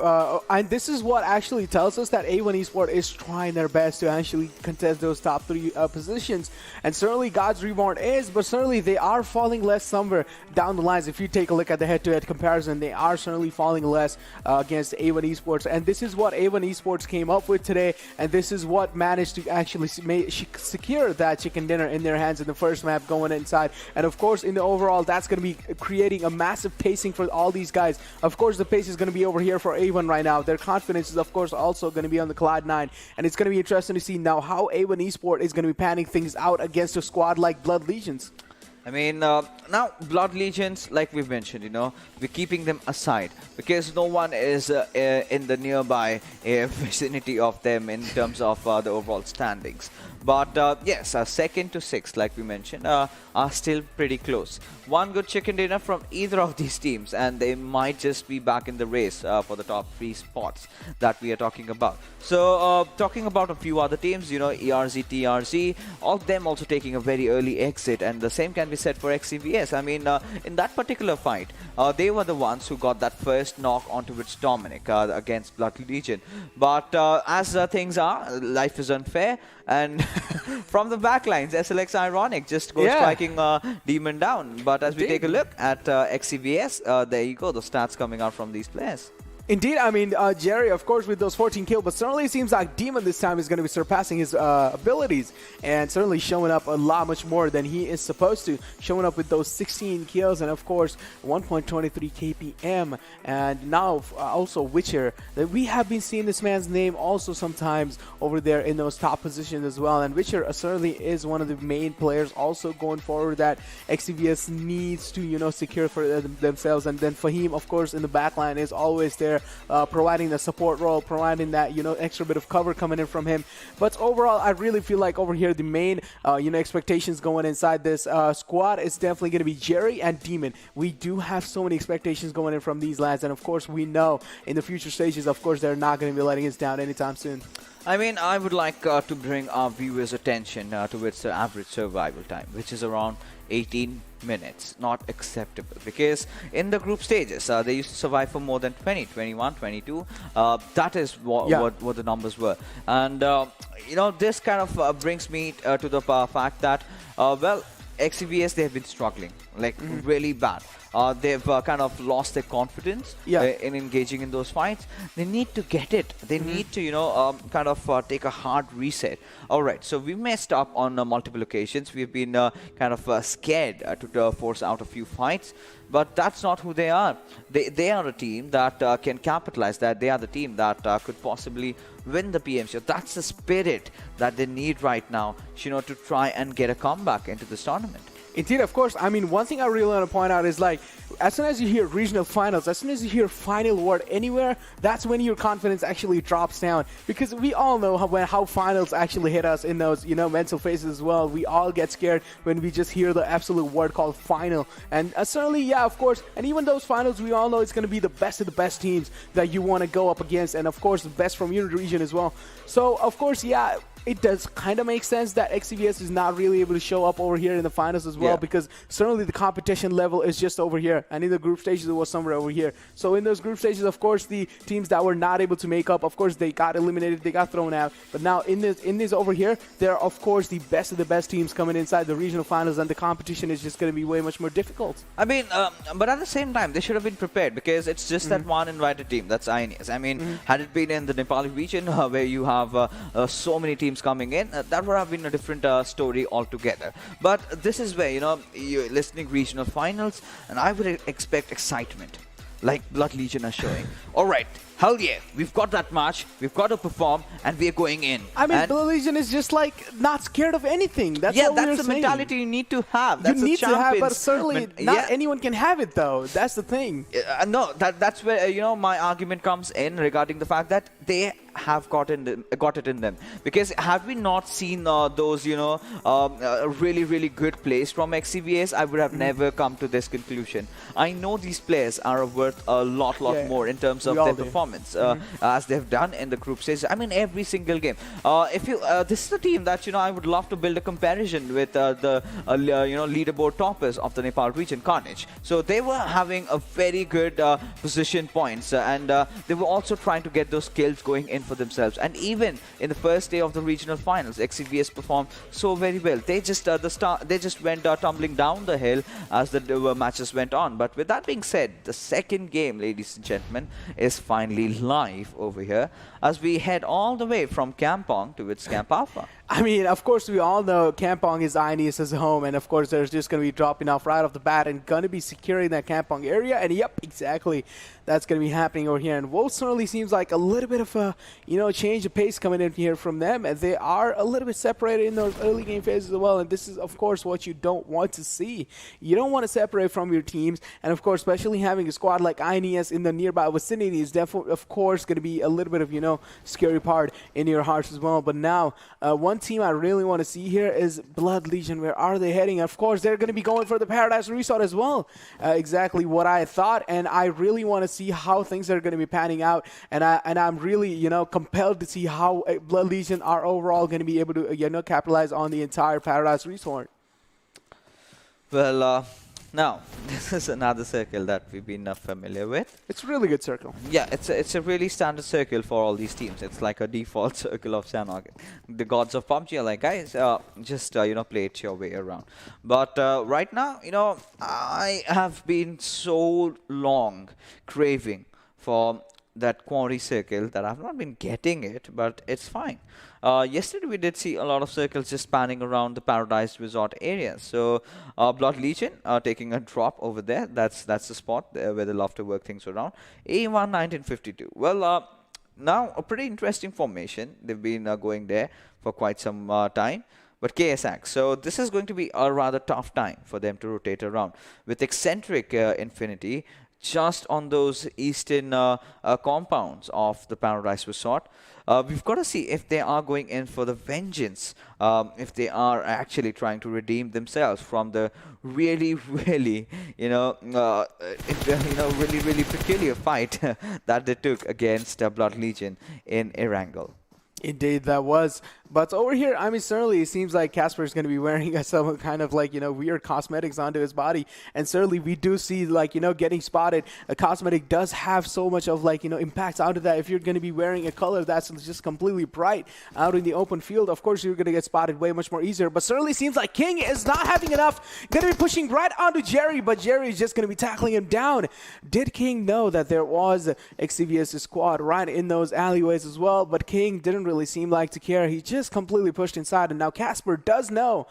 C: and this is what actually tells us that A1 Esports is trying their best to actually contest those top 3 positions, and certainly God's Reborn is, but certainly they are falling less somewhere down the lines. If you take a look at the head-to-head comparison, they are certainly falling less against A1 Esports, and this is what A1 Esports came up with today, and this is what managed to actually secure that chicken dinner in their hands in the first map going inside, and of course, in the overall, that's going to be creating a massive pacing for all these guys. Of course, the pace is going to be over here for A1 right now. Their confidence is, of course, also going to be on the Cloud9, and it's going to be interesting to see now how A1 Esports is going to be panning things out against a squad like Blood Legions.
B: I mean, now Blood Legions, like we've mentioned, we're keeping them aside because no one is in the nearby vicinity of them in terms of the overall standings. But yes, second to sixth, like we mentioned, are still pretty close. One good chicken dinner from either of these teams, and they might just be back in the race for the top 3 spots that we are talking about. So, talking about a few other teams, you know, ERZxTRZ, all of them also taking a very early exit, and the same can be said for XCVS. I mean, in that particular fight, they were the ones who got that first knock onto its Dominic against Blood Legion. But as things are, life is unfair, and from the backlines, SLX Ironic just goes striking Demon down. But as we take a look at XCVS, there you go, the stats coming out from these players.
C: Indeed, I mean, Jerry, of course, with those 14 kills, but certainly it seems like Demon this time is going to be surpassing his abilities and certainly showing up a lot much more than he is supposed to, showing up with those 16 kills and, of course, 1.23 KPM. And now also Witcher. We have been seeing this man's name also sometimes over there in those top positions as well. And Witcher certainly is one of the main players also going forward that XCVS needs to, you know, secure for themselves. And then Fahim, of course, in the backline is always there. Providing the support role, providing that, you know, extra bit of cover coming in from him. But overall, I really feel like over here the main, you know, expectations going inside this squad is definitely going to be Jerry and Demon. We do have so many expectations going in from these lads, and of course we know in the future stages, of course, they're not going to be letting us down anytime soon.
B: I mean, I would like to bring our viewers' attention to its average survival time, which is around 18 minutes. Not acceptable, because in the group stages they used to survive for more than 20, 21, 22. That is what the numbers were. And you know, this kind of brings me to the fact that well, XCVS, they have been struggling like really bad. They've kind of lost their confidence in engaging in those fights. They need to get it. They need to, you know, kind of take a hard reset. All right, so we messed up on multiple occasions. We've been kind of scared to force out a few fights. But that's not who they are. They are a team that can capitalize, that they are the team that could possibly win the PMCO. That's the spirit that they need right now, you know, to try and get a comeback into this tournament.
C: Indeed, of course. I mean, one thing I really want to point out is, like, as soon as you hear regional finals, as soon as you hear final word anywhere, that's when your confidence actually drops down. Because we all know how finals actually hit us in those, you know, mental phases as well. We all get scared when we just hear the absolute word called final. And certainly, yeah, of course. And even those finals, we all know it's going to be the best of the best teams that you want to go up against. And, of course, the best from your region as well. So, of course, yeah, it does kind of make sense that XCVS is not really able to show up over here in the finals as well, because certainly the competition level is just over here, and in the group stages it was somewhere over here. So in those group stages, of course, the teams that were not able to make up, of course, they got eliminated, they got thrown out. But now in this over here, there are, of course, the best of the best teams coming inside the regional finals, and the competition is just going to be way much more difficult.
B: I mean, but at the same time, they should have been prepared, because it's just that one invited team, that's INES. I mean, had it been in the Nepali region where you have so many teams coming in, that would have been a different story altogether. But this is where, you know, you're listening regional finals, and I would expect excitement, like Blood Legion are showing. All right, hell yeah, we've got that match, we've got to perform, and we're going in.
C: I mean, Blood Legion is just like not scared of anything. That's
B: that's the mentality you need to have. That's
C: you need to have, but certainly not anyone can have it, though. That's the thing.
B: No, that's where, you know, my argument comes in regarding the fact that they have got it in them. Because have we not seen those, you know, really good plays from XCVS, I would have never come to this conclusion. I know these players are worth a lot more in terms of their performance, as they've done in the group stage. I mean, every single game. If you, this is the team that, you know, I would love to build a comparison with the you know, leaderboard toppers of the Nepal region, Carnage. So they were having a very good position points, and they were also trying to get those kills going in for themselves. And even in the first day of the regional finals, XCVS performed so very well. They just they just went tumbling down the hill as the matches went on. But with that being said, the second game, ladies and gentlemen, is finally live over here as we head all the way from Kampong to its Camp Alpha.
C: I mean, of course, we all know Kampong is INES's home, and of course, there's just going to be dropping off right off the bat and going to be securing that Kampong area. And yep, exactly, that's going to be happening over here. And Wolf certainly seems like a little bit of a, you know, change of pace coming in here from them, and they are a little bit separated in those early game phases as well. And this is, of course, what you don't want to see. You don't want to separate from your teams, and of course, especially having a squad like INES in the nearby vicinity is of course, going to be a little bit of, scary part in your hearts as well. But now, one team I really want to see here is Blood Legion. Where are they heading? Of course, they're going to be going for the Paradise Resort as well. Exactly what I thought, and I really want to see how things are going to be panning out. And I'm really, compelled to see how Blood Legion are overall going to be able to, capitalize on the entire Paradise Resort.
B: Well, now, this is another circle that we've been familiar with.
C: It's a really good circle.
B: Yeah, it's a really standard circle for all these teams. It's like a default circle of Sanhok. The gods of PUBG are like, guys, just, play it your way around. But right now, I have been so long craving for that quarry circle that I've not been getting it, but it's fine. Yesterday we did see a lot of circles just spanning around the Paradise Resort area. So Blood Legion taking a drop over there. That's the spot where they love to work things around. A1 1952. Well, now a pretty interesting formation. They've been going there for quite some time. But KSAX. So this is going to be a rather tough time for them to rotate around. With Exentric Infinity just on those eastern compounds of the Paradise Resort. We've got to see if they are going in for the vengeance, if they are actually trying to redeem themselves from the really, really, really peculiar fight that they took against Blood Legion in Erangel.
C: Indeed, that was. But over here, I mean, certainly it seems like Casper is going to be wearing some kind of weird cosmetics onto his body. And certainly we do see getting spotted. A cosmetic does have so much of impact onto that. If you're going to be wearing a color that's just completely bright out in the open field, of course you're going to get spotted way much more easier. But certainly seems like King is not having enough. Going to be pushing right onto Jerry, but Jerry is just going to be tackling him down. Did King know that there was XCvs squad right in those alleyways as well? But King didn't really seem like to care. He just completely pushed inside, and now Casper does know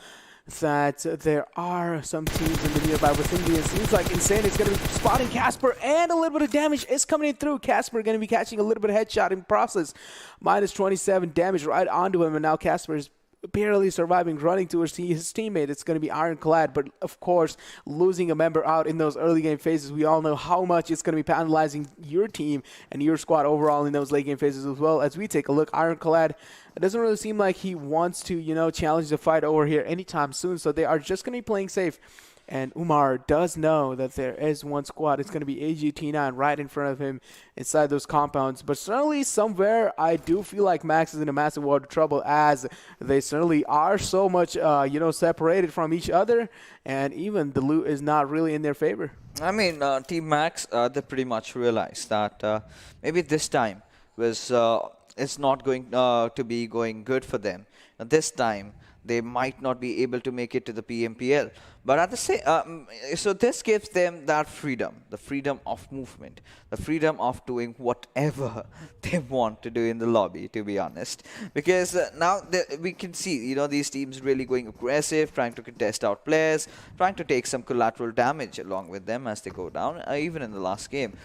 C: that there are some teams in the nearby vicinity. It seems like Insane is going to be spotting Casper, and a little bit of damage is coming in through. Casper going to be catching a little bit of headshot in process. Minus 27 damage right onto him, and now Casper is barely surviving, running towards his teammate. It's going to be Ironclad, but of course, losing a member out in those early game phases, we all know how much it's going to be penalizing your team and your squad overall in those late game phases as well. As we take a look, Ironclad, it doesn't really seem like he wants to, challenge the fight over here anytime soon, so they are just going to be playing safe. And Umar does know that there is one squad. It's going to be ALxK9 right in front of him inside those compounds. But certainly somewhere I do feel like Max is in a massive world of trouble, as they certainly are so much, separated from each other. And even the loot is not really in their favor.
B: I mean, Team Max, they pretty much realized that maybe this time it's not going to be going good for them. This time they might not be able to make it to the PMPL. But at the same, so this gives them that freedom, the freedom of movement, the freedom of doing whatever they want to do in the lobby, to be honest. Because now we can see, these teams really going aggressive, trying to contest out players, trying to take some collateral damage along with them as they go down. Even in the last game,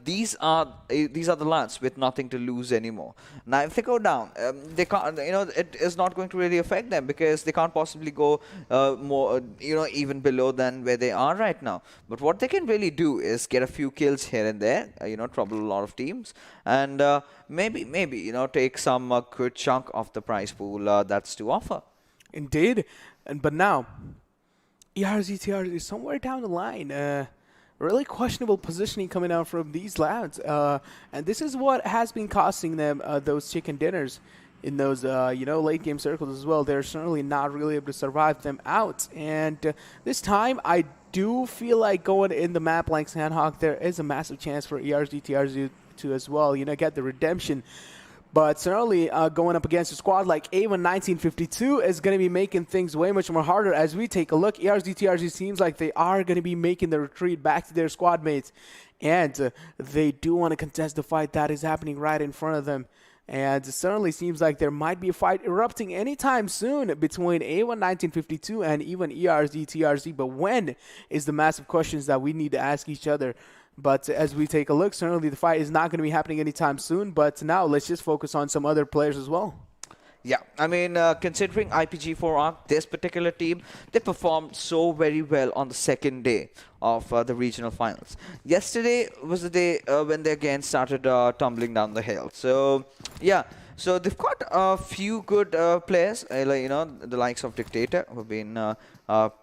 B: these are the lads with nothing to lose anymore. Now, if they go down, they can't. It is not going to really affect them because they can't possibly go more. Even below than where they are right now. But what they can really do is get a few kills here and there, trouble a lot of teams, and maybe, take some good chunk of the prize pool that's to offer.
C: Indeed. But now, ERZxTRZ is somewhere down the line. Really questionable positioning coming out from these lads. And this is what has been costing them those chicken dinners in those, late game circles as well. They're certainly not really able to survive them out. And this time, I do feel like going in the map like Sanhok, there is a massive chance for ERZxTRZ to as well, get the redemption. But certainly going up against a squad like A1 1952 is going to be making things way much more harder. As we take a look, ERZxTRZ seems like they are going to be making the retreat back to their squad mates. And they do want to contest the fight that is happening right in front of them. And it certainly seems like there might be a fight erupting anytime soon between A1 1952 and even ERZxTRZ. But when is the massive questions that we need to ask each other. But as we take a look, certainly the fight is not going to be happening anytime soon. But now let's just focus on some other players as well.
B: Yeah, I mean, considering IPG4 Arc, this particular team, they performed so very well on the second day of the regional finals. Yesterday was the day when they again started tumbling down the hill. So, yeah, so they've got a few good players, like, you know, the likes of Dictator, who've been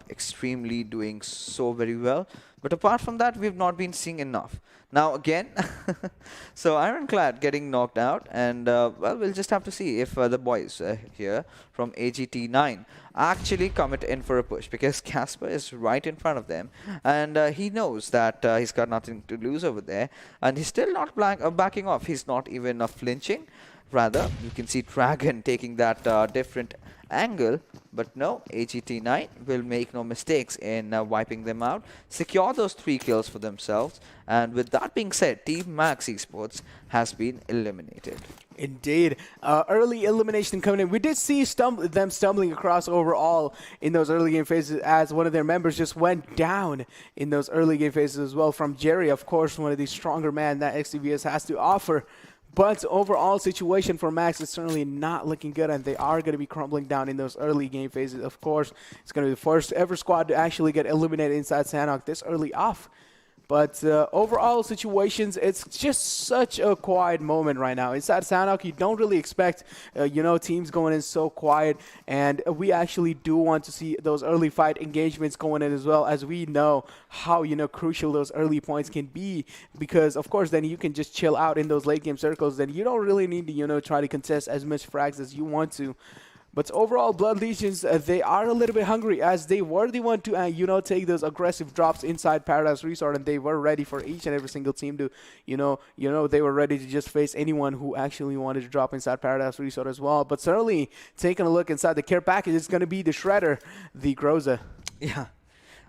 B: extremely doing so very well. But apart from that, we've not been seeing enough. Now again, so Ironclad getting knocked out, and well, we'll just have to see if the boys here from AGT9 actually commit in for a push, because Casper is right in front of them, and he knows that he's got nothing to lose over there, and he's still not backing off. He's not even flinching. Rather, you can see Dragon taking that different angle, but no, AGT9 will make no mistakes in wiping them out, secure those 3 kills for themselves, and with that being said, Team Max Esports has been eliminated.
C: Indeed. Early elimination coming in. We did see them stumbling across overall in those early game phases, as one of their members just went down in those early game phases as well from Jerry, of course, one of the stronger men that XCVS has to offer. But overall situation for Max is certainly not looking good, and they are going to be crumbling down in those early game phases. Of course, it's going to be the first ever squad to actually get eliminated inside Sanhok this early off. But overall situations, it's just such a quiet moment right now. Inside Sanhok, you don't really expect, you know, teams going in so quiet. And we actually do want to see those early fight engagements going in as well, as we know how, you know, crucial those early points can be. Because, of course, then you can just chill out in those late game circles. Then you don't really need to, you know, try to contest as much frags as you want to. But overall, Blood Legions, they are a little bit hungry, as they were the one to, you know, take those aggressive drops inside Paradise Resort, and they were ready for each and every single team to, you know, they were ready to just face anyone who actually wanted to drop inside Paradise Resort as well. But certainly, taking a look inside the care package, it's going to be the Shredder, the Groza.
B: Yeah,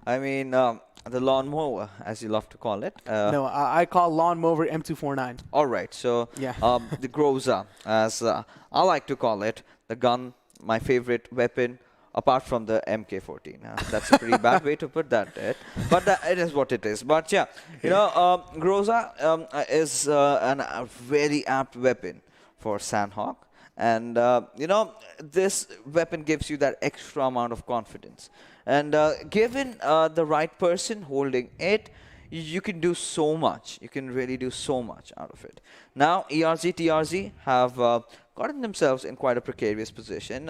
B: I mean, the lawnmower, as you love to call it.
C: No, I call lawnmower M249.
B: All right, so
C: yeah.
B: The Groza, as I like to call it, the gun. My favorite weapon, apart from the MK14. That's a pretty bad way to put that, but it is what it is. But yeah, you know, Groza is a very apt weapon for Sanhok. And, you know, this weapon gives you that extra amount of confidence. And given the right person holding it, you can do so much. You can really do so much out of it. Now, ERZxTRZ have gotten themselves in quite a precarious position.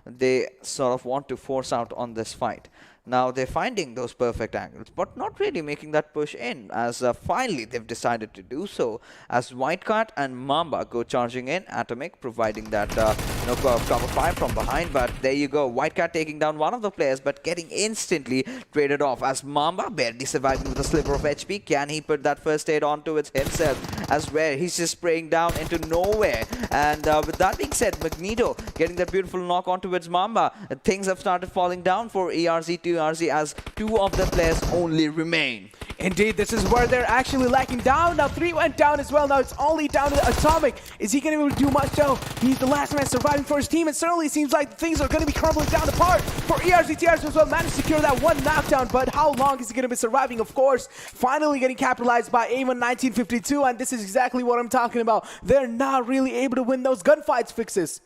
B: They sort of want to force out on this fight. Now they're finding those perfect angles, but not really making that push in, as finally they've decided to do so, as Whitecat and Mamba go charging in, Atomic providing that cover fire from behind. But there you go, Whitecat taking down one of the players, but getting instantly traded off, as Mamba barely surviving with a sliver of HP. Can he put that first aid onto it himself, as where he's just spraying down into nowhere? And with that being said, Magneto getting that beautiful knock onto its Mamba. Things have started falling down for ERZxTRZ, as 2 of the players only remain.
C: Indeed, this is where they're actually lacking down. Now 3 went down as well. Now it's only down to Atomic. Is he going to be able to do much though? He's the last man surviving for his team. It certainly seems like things are going to be crumbling down apart for ERZxTRZ as well. Managed to secure that 1 knockdown, but how long is he going to be surviving? Of course, finally getting capitalized by A1 1952, and this is exactly what I'm talking about. They're not really able to win those gunfights fixes.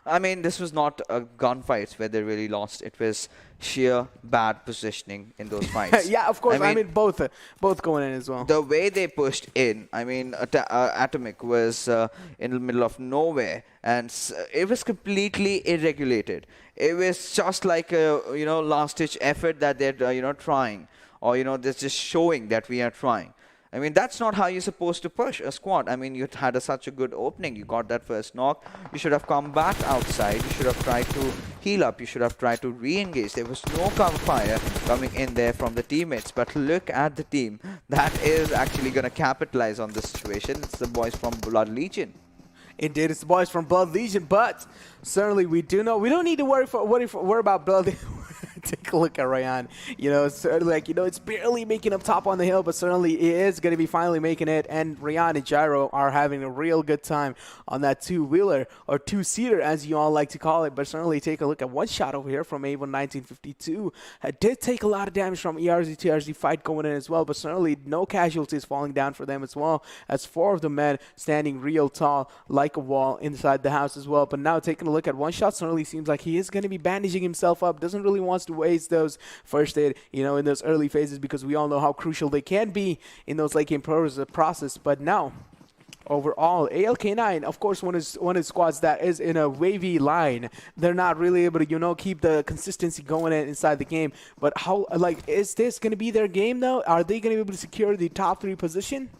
B: I mean, this was not a gunfight where they really lost. It was sheer bad positioning in those fights.
C: Yeah, of course. I mean both going in as well.
B: The way they pushed in, I mean, Atomic was in the middle of nowhere, and it was completely irregulated. It was just like a, last-ditch effort that they're, trying, or, they're just showing that we are trying. I mean, that's not how you're supposed to push a squad. I mean, you had such a good opening. You got that first knock. You should have come back outside. You should have tried to heal up. You should have tried to re-engage. There was no cover fire coming in there from the teammates. But look at the team that is actually going to capitalize on this situation. It's the boys from Blood Legion.
C: Indeed, it's the boys from Blood Legion, but certainly we do know we don't need to worry about Blood take a look at Ryan. You know, it's sort of like, you know, it's barely making up top on the hill, but certainly it is going to be finally making it. And Ryan and Gyro are having a real good time on that two-wheeler, or two-seater, as you all like to call it. But certainly take a look at one shot over here from Avon 1952. Did take a lot of damage from ERZxTRZ fight going in as well, but certainly no casualties falling down for them as well, as 4 of the men standing real tall like a wall inside the house as well. But now taking a look at one shot, certainly seems like he is going to be bandaging himself up, doesn't really want to waste those first aid, you know, in those early phases, because we all know how crucial they can be in those late game process. But now overall, ALxK9, of course, one is squads that is in a wavy line. They're not really able to, you know, keep the consistency going inside the game. But how, like, is this going to be their game, though? Are they going to be able to secure the top 3 position?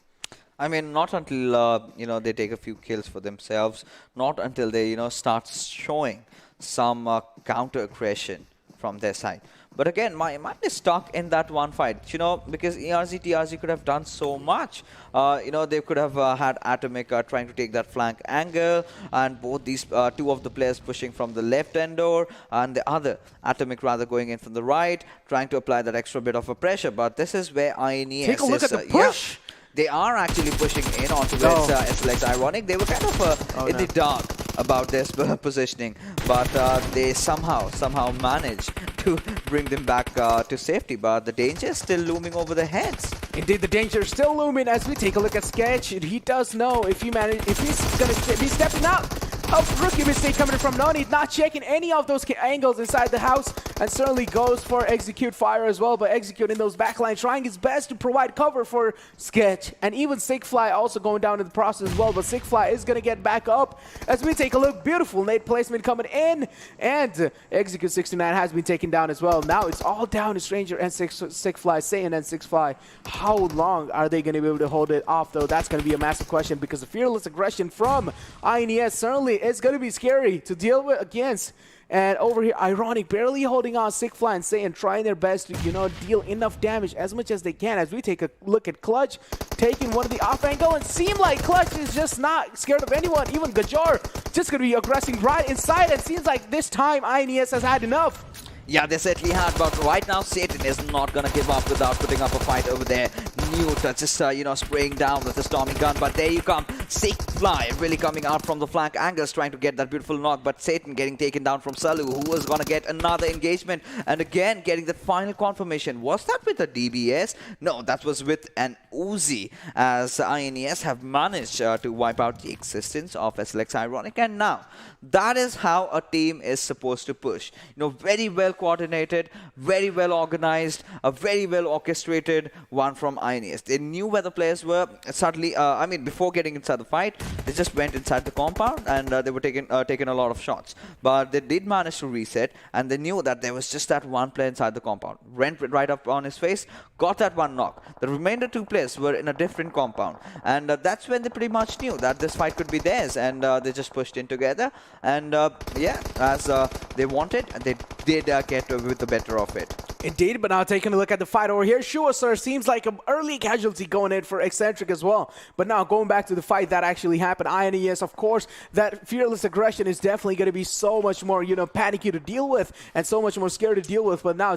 B: I mean, not until, you know, they take a few kills for themselves. Not until they, you know, start showing some counter-aggression from their side. But again, my mind is stuck in that one fight, you know, because ERZxTRZ could have done so much. You know, they could have had Atomic trying to take that flank angle, and both these 2 of the players pushing from the left end door, and the other, Atomic rather going in from the right, trying to apply that extra bit of a pressure. But this is where INES
C: Take a look at the push!
B: Yeah, they are actually pushing in onto SLX Ironic. They were kind of in the dark about this positioning, but they somehow managed to bring them back to safety. But the danger is still looming over their heads.
C: Indeed, the danger is still looming as we take a look at Sketch. He does know if he's going to be stepping out. A rookie mistake coming from Noni, not checking any of those angles inside the house, and certainly goes for execute fire as well, but executing those backlines, trying his best to provide cover for Sketch, and even Sigfly also going down in the process as well, but Sigfly is going to get back up as we take a look. Beautiful nade placement coming in, and Execute 69 has been taken down as well. Now it's all down to Stranger and Sigfly, Satan and Sigfly. How long are they going to be able to hold it off, though? That's going to be a massive question, because the fearless aggression from INES certainly is going to be scary to deal with against. And over here, Ironic barely holding on Sigfly and Satan, trying their best to, you know, deal enough damage as much as they can. As we take a look at Clutch, taking one of the off angle, and seem like Clutch is just not scared of anyone. Even Gajar just going to be aggressing right inside, and seems like this time INES has had enough.
B: Yeah, they certainly had, but right now Satan is not going to give up without putting up a fight over there. Newt just, you know, spraying down with a storming gun, but there you come. Sigfly really coming out from the flank angles, trying to get that beautiful knock, but Satan getting taken down from Salu, who was going to get another engagement, and again getting the final confirmation. Was that with a DBS? No, that was with an Uzi, as INES have managed to wipe out the existence of SLX Ironic, and now that is how a team is supposed to push. You know, very well coordinated, very well organized, a very well orchestrated one from INES. They knew where the players were. Suddenly, I mean, before getting inside the fight, they just went inside the compound, and they were taking a lot of shots. But they did manage to reset, and they knew that there was just that one player inside the compound. Went right up on his face, got that one knock. The remainder 2 players were in a different compound, and that's when they pretty much knew that this fight could be theirs, and they just pushed in together. And yeah, as they wanted, they did get with the better of it.
C: Indeed, but now taking a look at the fight over here, Shuasar seems like an early casualty going in for Exentric as well. But now going back to the fight that actually happened, INES, of course, that fearless aggression is definitely going to be so much more, you know, panicky to deal with, and so much more scary to deal with. But now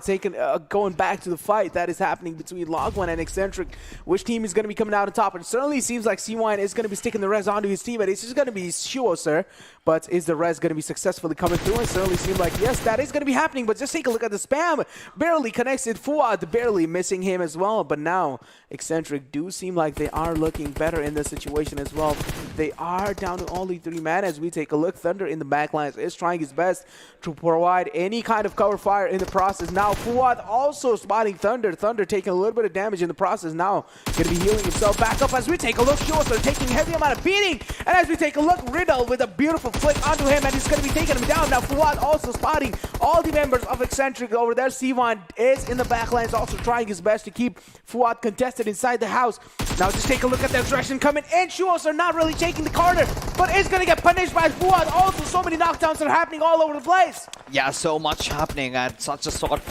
C: going back to the fight that is happening between Log1 and Exentric, which team is going to be coming out on top? It certainly seems like C1 is going to be sticking the res onto his team, and it's just going to be Shuasar. But is the res going to be successfully coming through? It certainly seems like, yes, that is going to be happening. But just take a look at the spam. Barely connects it. Fuad barely missing him as well. But now Exentric do seem like they are looking better in this situation as well. They are down to only 3 men as we take a look. Thunder in the backlines is trying his best to provide any kind of cover fire in the process. Now Fuad also spotting Thunder. Thunder taking a little bit of damage in the process. Now going to be healing himself back up as we take a look. Shores are taking heavy amount of beating. And as we take a look, Riddle with a beautiful flick onto him, and he's going to be taking him down. Now Fuad also spotting all the members of Exentric over there. Sivan is in the backlines, also trying his best to keep Fuad contested inside the house. Now just take a look at the aggression coming in. Shuos are not really taking the corner, but is going to get punished by Fuad, also So many knockdowns are happening all over the place.
B: Yeah, so much happening at such a short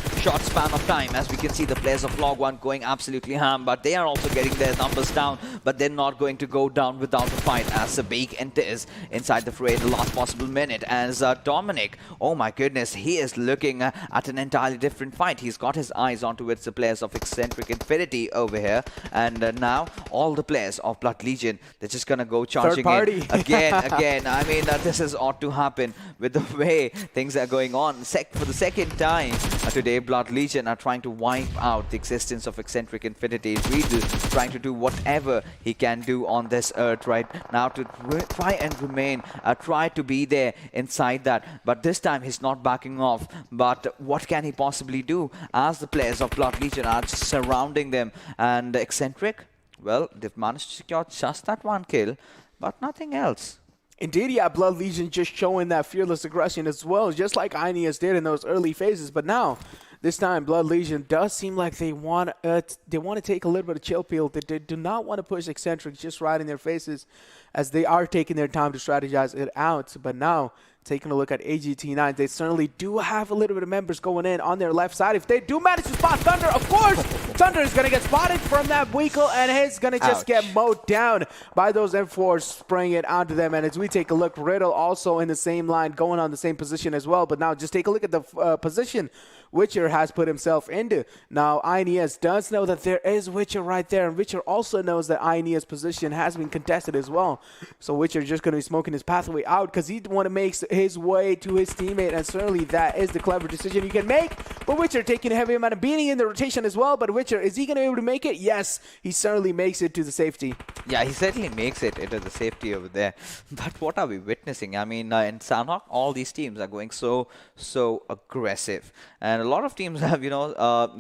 B: span of time. As we can see, the players of Log 1 going absolutely ham, but they are also getting their numbers down, but they're not going to go down without a fight as Sabik enters inside the fray in the last possible minute. As Dominic, oh my goodness, he is looking at an entirely different fight. He's got his eyes onto it, the players of Exentric Infinity over here, and now all the players of Blood Legion, they're just gonna go charging in again. I mean, this is ought to happen with the way things are going on. For the second time today, Blood Legion are trying to wipe out the existence of Exentric Infinity. Riedel trying to do whatever he can do on this earth right now to try and remain, try to be there inside that. But this time he's not backing off. But what can he possibly do as the players of Blood Legion are just surrounding them? And Exentric, well, they've managed to secure just that one kill, but nothing else.
C: Indeed, yeah, Blood Legion just showing that fearless aggression as well, just like INES did in those early phases. But now, this time, Blood Legion does seem like they want to take a little bit of chill pill. They do not want to push Exentric just right in their faces, as they are taking their time to strategize it out. But now, taking a look at ALxK9, they certainly do have a little bit of members going in on their left side. If they do manage to spot Thunder, of course, Thunder is going to get spotted from that vehicle, and he's going to just get mowed down by those M4s spraying it onto them. And as we take a look, Riddle also in the same line, going on the same position as well. But now just take a look at the position Witcher has put himself into. Now, INES does know that there is Witcher right there, and Witcher also knows that INES' position has been contested as well. So Witcher just going to be smoking his pathway out because he want to make his way to his teammate, and certainly that is the clever decision you can make. But Witcher taking a heavy amount of beating in the rotation as well. But Witcher, is he going to be able to make it? Yes, he certainly makes it to the safety.
B: Yeah, he certainly makes it into the safety over there. But what are we witnessing? I mean, in Sanhok, all these teams are going so aggressive. And a lot of teams have,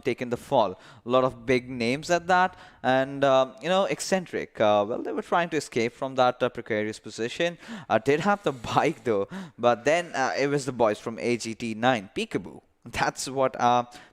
B: taken the fall. A lot of big names at that. And, Exentric, well, they were trying to escape from that precarious position. Did have the bike, though. But then it was the boys from ALxK9, Peekaboo. That's what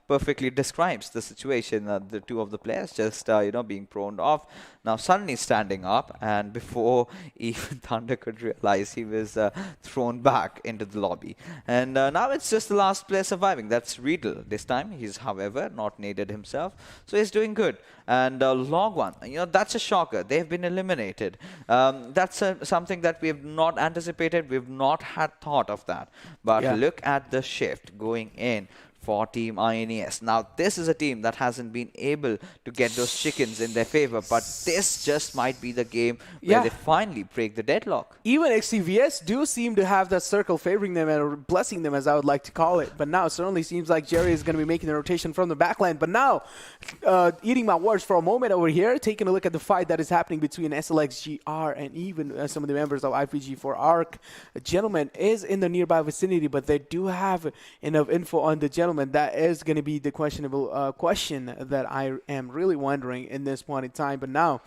B: perfectly describes the situation. The two of the players just, being thrown off. Now, Sunny standing up, and before even Thunder could realize, he was thrown back into the lobby. And now it's just the last player surviving. That's Riedel. This time, he's, however, not needed himself. So he's doing good. And Log 1, that's a shocker. They've been eliminated. That's something that we have not anticipated. We've not had thought of that. But look at the shift going in for Team INES. Now, this is a team that hasn't been able to get those chickens in their favor, but this just might be the game where they finally break the deadlock.
C: Even XCVS do seem to have that circle favoring them and blessing them, as I would like to call it. But now it certainly seems like Jerry is going to be making the rotation from the backline. But now, eating my words for a moment over here, taking a look at the fight that is happening between SLXGR and even some of the members of IPG4 ARC. A gentleman is in the nearby vicinity, but they do have enough info on the gentleman. That is going to be the questionable question that I am really wondering in this point in time. But now,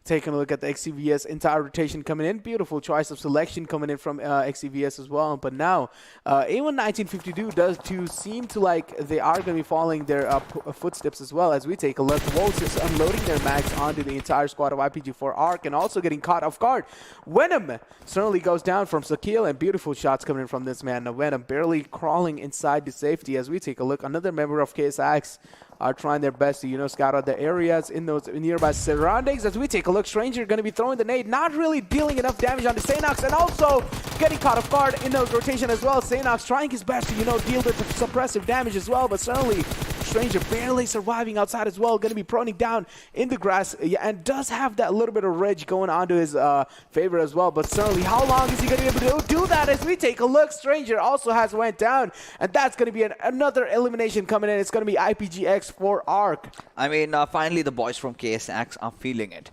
C: taking a look at the XCVS entire rotation coming in. Beautiful choice of selection coming in from XCVS as well. But now, A11952 does too seem to like they are going to be following their footsteps as well. As we take a look, the Wolves is unloading their mags onto the entire squad of IPG4 ARC and also getting caught off guard. Venom certainly goes down from Sakil, and beautiful shots coming in from this man. Now, Venom barely crawling inside the safety. As we take a look, another member of KSX are trying their best to, scout out the areas in those nearby surroundings. As we take a look, Stranger going to be throwing the nade, not really dealing enough damage on the Sanox, and also getting caught off guard in the rotation as well. Sanox trying his best to, deal the suppressive damage as well, but certainly Stranger barely surviving outside as well, going to be proning down in the grass, and does have that little bit of ridge going on to his favor as well. But certainly, how long is he going to be able to do that? As we take a look, Stranger also has went down, and that's going to be another elimination coming in. It's going to be IPGX for ARC.
B: I mean, finally the boys from KSX are feeling it.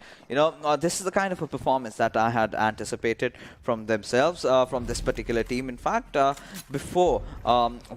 B: This is the kind of a performance that I had anticipated from themselves, from this particular team. In fact, before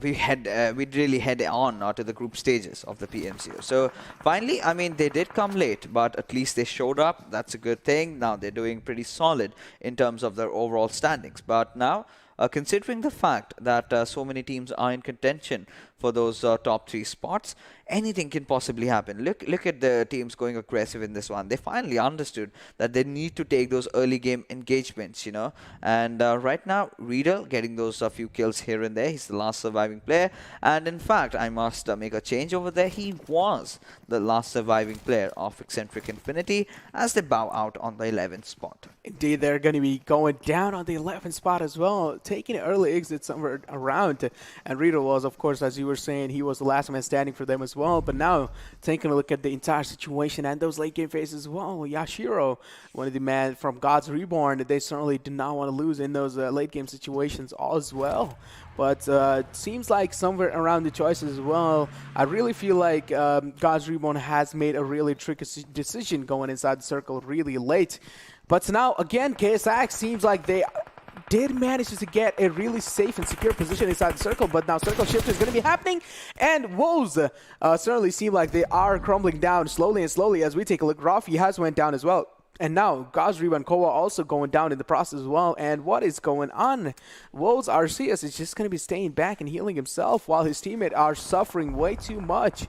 B: we'd really head on to the group stages of the PMCO. So finally, I mean, they did come late, but at least they showed up. That's a good thing. Now they're doing pretty solid in terms of their overall standings. But now, considering the fact that so many teams are in contention for those top 3 spots. Anything can possibly happen. Look at the teams going aggressive in this one. They finally understood that they need to take those early game engagements, you know. And right now, Riedel getting those few kills here and there. He's the last surviving player. And in fact, I must make a change over there. He was the last surviving player of Exentric Infinity as they bow out on the 11th spot.
C: Indeed, they're going to be going down on the 11th spot as well, taking an early exit somewhere around. And Riedel was, of course, as you were saying, he was the last man standing for them as well. But now, taking a look at the entire situation and those late game phases as well, Yashiro, one of the men from God's Reborn, they certainly did not want to lose in those late game situations as well. But it seems like somewhere around the choices as well, I really feel like God's Reborn has made a really tricky decision going inside the circle really late. But now, again, KSX seems like they did manage to get a really safe and secure position inside the circle, but now circle shift is going to be happening, and Wolves certainly seem like they are crumbling down slowly and slowly. As we take a look, Rafi has went down as well. And now, Gazri and Koa also going down in the process as well. And what is going on? Wolves Arceus is just going to be staying back and healing himself while his teammates are suffering way too much.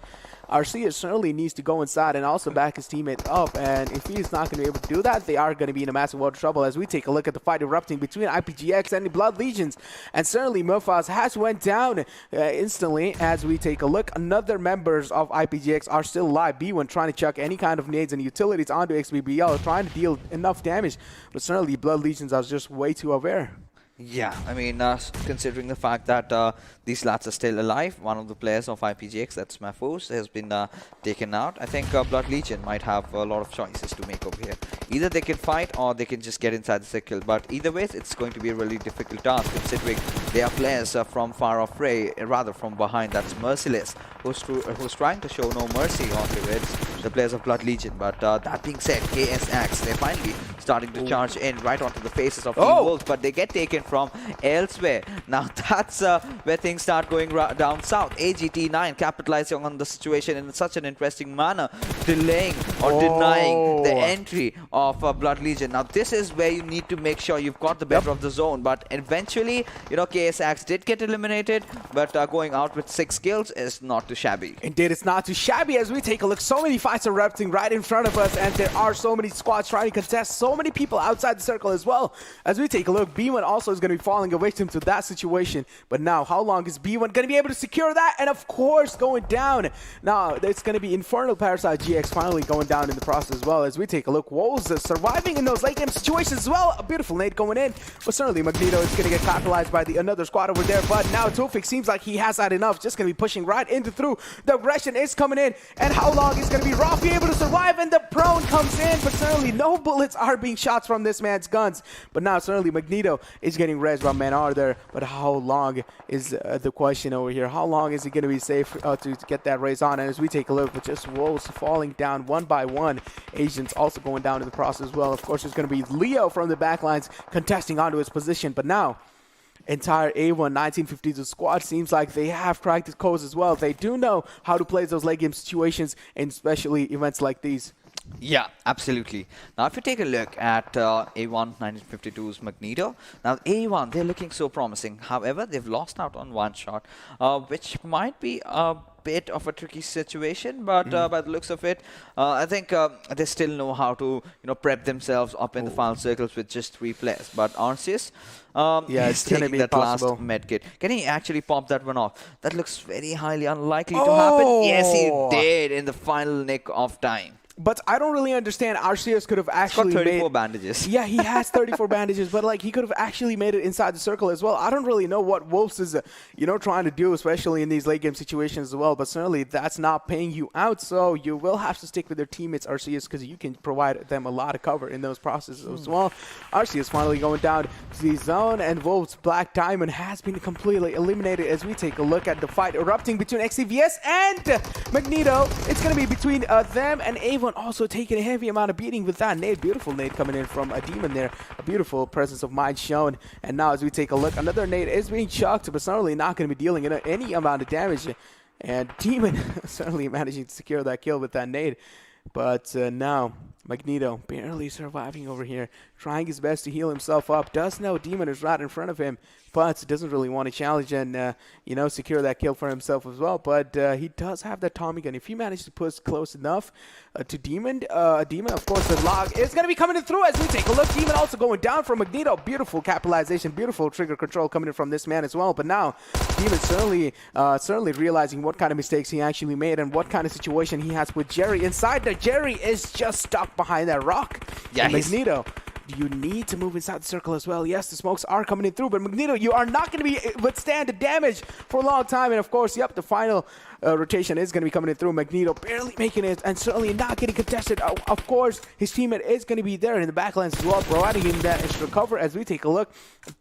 C: Arceus certainly needs to go inside and also back his teammate up. And if he's not going to be able to do that, they are going to be in a massive world of trouble as we take a look at the fight erupting between IPGX and the Blood Legions. And certainly, Mofaz has went down instantly as we take a look. Another members of IPGX are still alive. B1 trying to chuck any kind of nades and utilities onto XBBL, trying to deal enough damage. But certainly, Blood Legions are just way too aware.
B: Yeah, I mean, considering the fact that these lads are still alive, one of the players of IPGX, that's Mafos, has been taken out. I think Blood Legion might have a lot of choices to make over here. Either they can fight or they can just get inside the circle. But either way, it's going to be a really difficult task considering they are players from far off Ray, rather from behind. That's Merciless, who's trying to show no mercy on the players of Blood Legion. But that being said, KSX, they're finally starting to charge in right onto the faces of Team Wolves, but they get taken from elsewhere. Now that's where things start going down south. AGT9 capitalizing on the situation in such an interesting manner, delaying or denying the entry of Blood Legion. Now this is where you need to make sure you've got the better of the zone, but eventually, you know, KSX did get eliminated, but going out with 6 kills is not too shabby.
C: Indeed, it's not too shabby as we take a look. So many fights erupting right in front of us, and there are so many squads trying to contest, so many people outside the circle as well. As we take a look, B1 also is going to be falling a victim to that situation. But now, how long is B1 going to be able to secure that? And of course, going down. Now, it's going to be Infernal Parasite GX finally going down in the process as well. As we take a look, Wolves surviving in those late game situations as well. A beautiful nade going in. But certainly, Magneto is going to get capitalized by the another squad over there. But now, Tofik seems like he has had enough. Just going to be pushing right into through. The aggression is coming in. And how long is going to be Rafi able to survive? And the prone comes in. But certainly, no bullets are being shot from this man's guns. But now, certainly, Magneto is getting res by Manar there. But how long is the question over here? How long is it going to be safe to get that race on? And as we take a look, but just Wolves falling down one by one. Agents also going down in the process as well. Of course, there's going to be Leo from the backlines contesting onto his position. But now, entire A1 1952 squad seems like they have cracked the codes as well. They do know how to play those late game situations, and especially events like these.
B: Yeah, absolutely. Now, if you take a look at A1 1952's Magneto, now A1, they're looking so promising. However, they've lost out on one shot, which might be a bit of a tricky situation, but by the looks of it, I think they still know how to, prep themselves up in the final circles with just 3 players. But Arceus,
C: yeah, it's
B: taking that last medkit. Can he actually pop that one off? That looks very highly unlikely to happen. Yes, he did in the final nick of time.
C: But I don't really understand. Arceus could have actually
B: got 34 bandages.
C: Yeah, he has 34 bandages, but like he could have actually made it inside the circle as well. I don't really know what Wolves is, trying to do, especially in these late game situations as well. But certainly that's not paying you out, so you will have to stick with their teammates, Arceus, because you can provide them a lot of cover in those processes as well. Arceus finally going down to the zone, and Wolves' Black Diamond has been completely eliminated. As we take a look at the fight erupting between XCvs and Magneto, it's going to be between them and Avon. Also taking a heavy amount of beating with that nade. Beautiful nade coming in from a demon there. A beautiful presence of mind shown. And now as we take a look, another nade is being chucked, but certainly not going to be dealing any amount of damage. And Demon certainly managing to secure that kill with that nade. But now Magneto barely surviving over here, trying his best to heal himself up. Does know Demon is right in front of him. but doesn't really want to challenge and, you know, secure that kill for himself as well. But he does have that Tommy gun. If he manages to push close enough to Demon, of course, the log is going to be coming in through as we take a look. Demon also going down from Magneto. Beautiful capitalization, beautiful trigger control coming in from this man as well. But now, Demon certainly realizing what kind of mistakes he actually made and what kind of situation he has with Jerry. Inside there, Jerry is just stuck behind that rock.
B: Yeah,
C: Magneto, you need to move inside the circle as well. Yes, the smokes are coming in through, but Magneto, you are not going to be withstand the damage for a long time. And of course, yep, the final rotation is going to be coming in through. Magneto barely making it and certainly not getting contested. Of course, his teammate is going to be there in the backlands as well, providing him that extra cover as we take a look.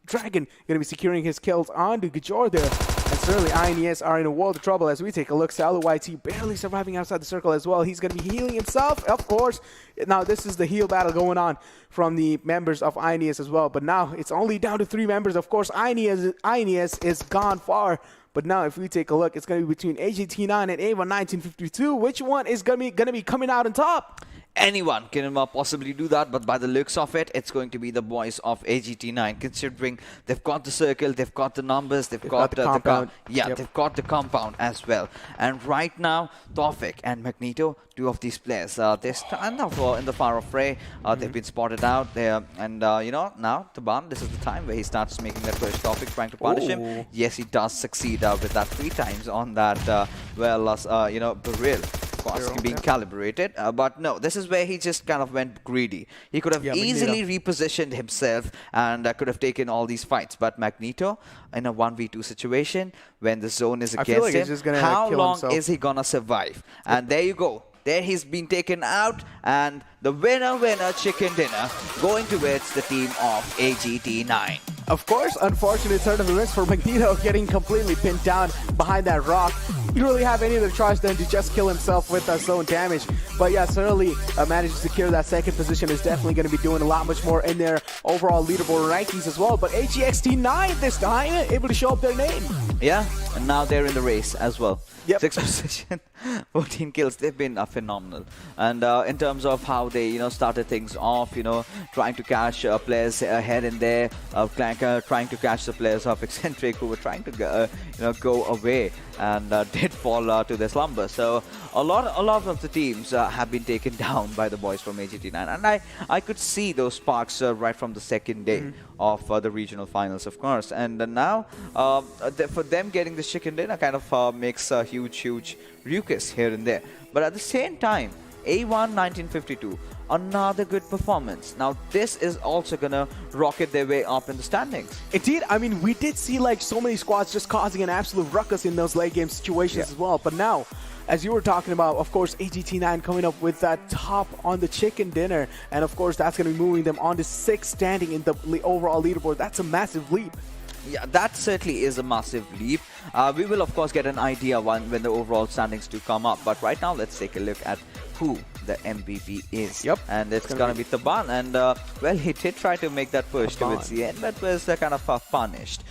C: Dragon going to be securing his kills onto Gajor there. And certainly INES are in a world of trouble as we take a look. Salu YT barely surviving outside the circle as well. He's going to be healing himself, of course. Now this is the heal battle going on from the members of INES as well. But now it's only down to 3 members. Of course, INES is gone far. But now if we take a look, it's going to be between AGT9 and A11952. Which one is going to be coming out on top?
B: Anyone can possibly do that, but by the looks of it, it's going to be the boys of AGT9, considering they've got the circle, they've got the numbers, they've got the compound. They've got the compound as well. And right now, Tawfiq and Magneto, 2 of these players, they stand up in the far off fray. They've been spotted out there, and you know, now Taban, this is the time where he starts making that push. Tawfiq trying to punish him. Yes, he does succeed with that 3 times on that, you know, Baril. Of course, being calibrated, but no, this is where he just kind of went greedy. He could have easily repositioned himself and could have taken all these fights, but Magneto, in a 1v2 situation, when the zone is against him, how long is he gonna survive? And there you go. There he's been taken out, and the winner chicken dinner going towards the team of AGT9.
C: Of course, unfortunate turn of events for Magneto getting completely pinned down behind that rock. He didn't really have any other choice than to just kill himself with zone damage. But yeah, certainly managed to secure that second position is definitely going to be doing a lot much more in their overall leaderboard rankings as well. But AGXT9 this time able to show up their name.
B: Yeah, and now they're in the race as well.
C: Yep.
B: 6th position, 14 kills. They've been phenomenal. And in terms of how they, you know, started things off, you know, trying to catch players ahead in there, trying to catch the players of Exentric who were trying to, you know, go away and did fall to their slumber. So a lot of the teams have been taken down by the boys from AGT9, and I could see those sparks right from the second day of the regional finals, of course. And now for them getting the chicken dinner kind of makes a huge ruckus here and there. But at the same time, A11952, another good performance. Now this is also gonna rocket their way up in the standings.
C: Indeed, I mean, we did see like so many squads just causing an absolute ruckus in those late game situations as well. But now, as you were talking about, of course, AGT9 coming up with that top on the chicken dinner, and of course that's going to be moving them on to 6th standing in the overall leaderboard. That's a massive leap.
B: Yeah, that certainly is a massive leap. We will, of course, get an idea when the overall standings do come up. But right now, let's take a look at who the MVP is.
C: Yep.
B: And it's going to be Taban. And, well, he did try to make that push towards the end, but was kind of punished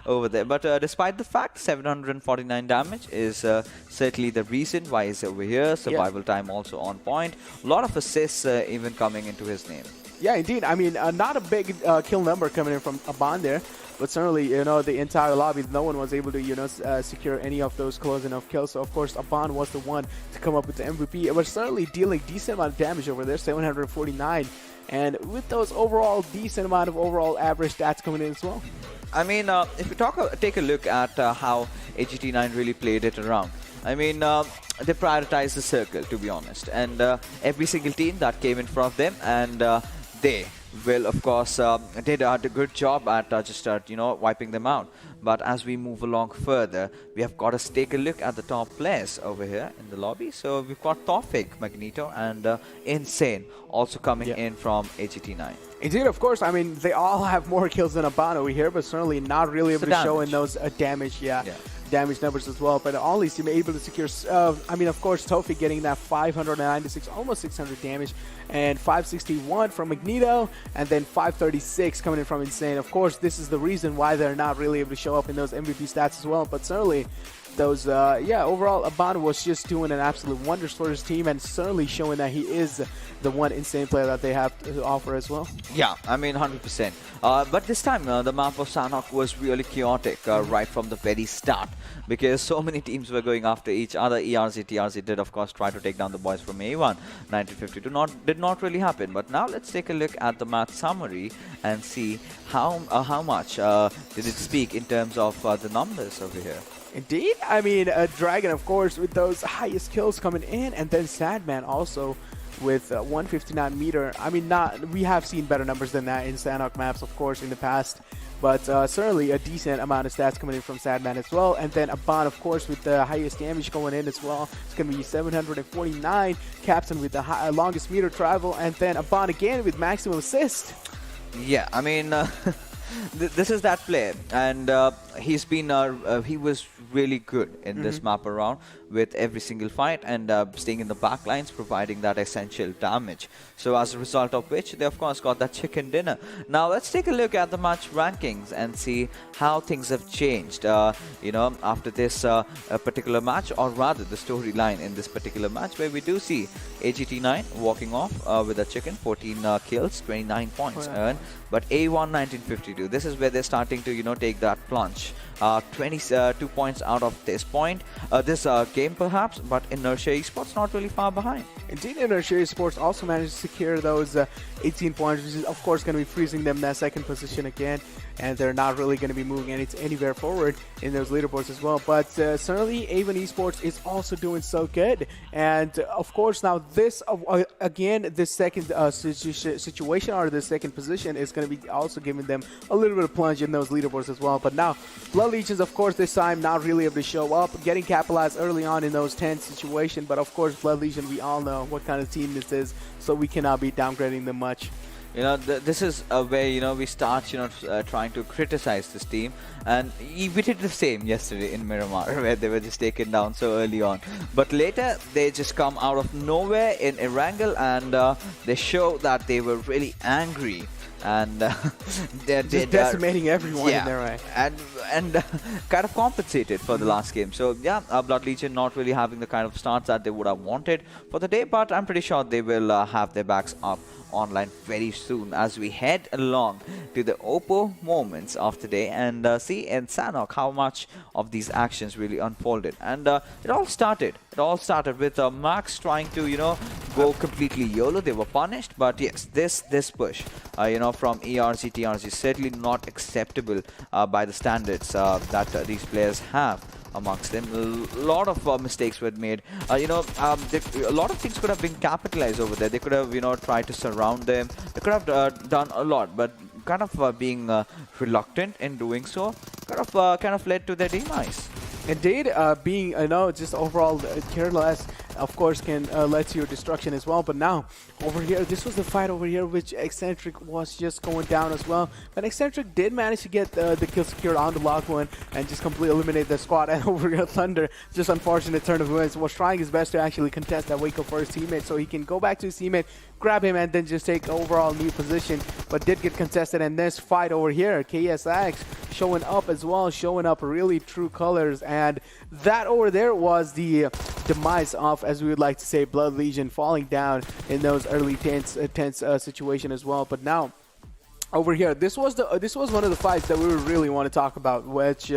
B: over there. But despite the fact, 749 damage is certainly the reason why he's over here. Survival time also on point. A lot of assists even coming into his name.
C: Yeah, indeed. I mean, not a big kill number coming in from Aban there. But certainly, you know, the entire lobby, no one was able to, you know, secure any of those close enough kills. So, of course, Aban was the one to come up with the MVP. It was certainly dealing decent amount of damage over there, 749. And with those overall decent amount of overall average stats coming in as well.
B: I mean, if we take a look at how AGT9 really played it around. I mean, they prioritized the circle, to be honest. And every single team that came in front of them, and they will, of course, did a good job at just, you know, wiping them out. But as we move along further, we have got to take a look at the top players over here in the lobby. So we've got Tawfiq, Magneto, and Insane also coming in from AGT9.
C: Indeed, of course. I mean, they all have more kills than Aban over here, but certainly not really able to show in those damage. Damage numbers as well, but at least you're able to secure, I mean, of course, Tawfiq getting that 596, almost 600 damage, and 561 from Magneto, and then 536 coming in from Insane. Of course, this is the reason why they're not really able to show up in those MVP stats as well, but certainly those, overall, Aban was just doing an absolute wonders for his team and certainly showing that he is the one insane player that they have to offer as well.
B: Yeah, I mean 100%. But this time the map of Sanhok was really chaotic right from the very start because so many teams were going after each other. ERZxTRZ did of course try to take down the boys from A1. 1952 did not really happen. But now let's take a look at the match summary and see how much did it speak in terms of the numbers over here.
C: Indeed. I mean, Dragon, of course, with those highest kills coming in, and then Sadman also with 159 meter. I mean, we have seen better numbers than that in Sanhok maps, of course, in the past. But certainly a decent amount of stats coming in from Sadman as well. And then Aban, of course, with the highest damage going in as well. It's going to be 749. Captain with the longest meter travel. And then Aban again with maximum assist.
B: Yeah, I mean... this is that player, and he was really good in this map around with every single fight and staying in the back lines, providing that essential damage. So as a result of which, they of course got that chicken dinner. Now let's take a look at the match rankings and see how things have changed, after this particular match, or rather the storyline in this particular match, where we do see AGT9 walking off with a chicken, 14 kills, 29 points earned. But A1 1952, this is where they're starting to, take that plunge. 22 points out of this game perhaps, but INERTIA Esports not really far behind.
C: Indeed, INERTIA Esports also managed to secure those 18 points, which is of course going to be freezing them that second position again, and they're not really going to be moving anywhere forward in those leaderboards as well. But certainly A1 Esports is also doing so good, and of course now this again, this second situation or the second position is going to be also giving them a little bit of plunge in those leaderboards as well. But now Blood Legions, of course, this time not really able to show up, getting capitalized early on in those tense situations. But of course, Blood Legion, we all know what kind of team this is, so we cannot be downgrading them much.
B: This is where, we start, trying to criticize this team. And we did the same yesterday in Miramar, where they were just taken down so early on. But later, they just come out of nowhere in Erangel, and they show that they were really angry. And they're
C: decimating everyone in their way.
B: And kind of compensated for the last game. So, yeah, Blood Legion not really having the kind of starts that they would have wanted for the day, but I'm pretty sure they will have their backs up online very soon as we head along to the Oppo moments of the day and see in Sanhok how much of these actions really unfolded. And it all started with Max trying to, go completely YOLO. They were punished, but yes, this push, from ERZxTRZ is certainly not acceptable by the standards that these players have amongst them. A lot of mistakes were made. A lot of things could have been capitalized over there. They could have, tried to surround them. They could have done a lot, but kind of being reluctant in doing so, kind of led to their demise.
C: Indeed, being just overall careless, of course, can lead to your destruction as well. But now, over here, this was the fight over here, which Exentric was just going down as well. But Exentric did manage to get the kill secured on the log one and just completely eliminate the squad. And over here, Thunder, just unfortunate turn of events, was trying his best to actually contest that wake up for his teammate, so he can go back to his teammate, grab him, and then just take overall new position. But did get contested. And this fight over here, KSX showing up as well, showing up really true colors. And that over there was the demise of, as we would like to say, Blood Legion falling down in those early tense situation as well. But now, over here, this was one of the fights that we really want to talk about, which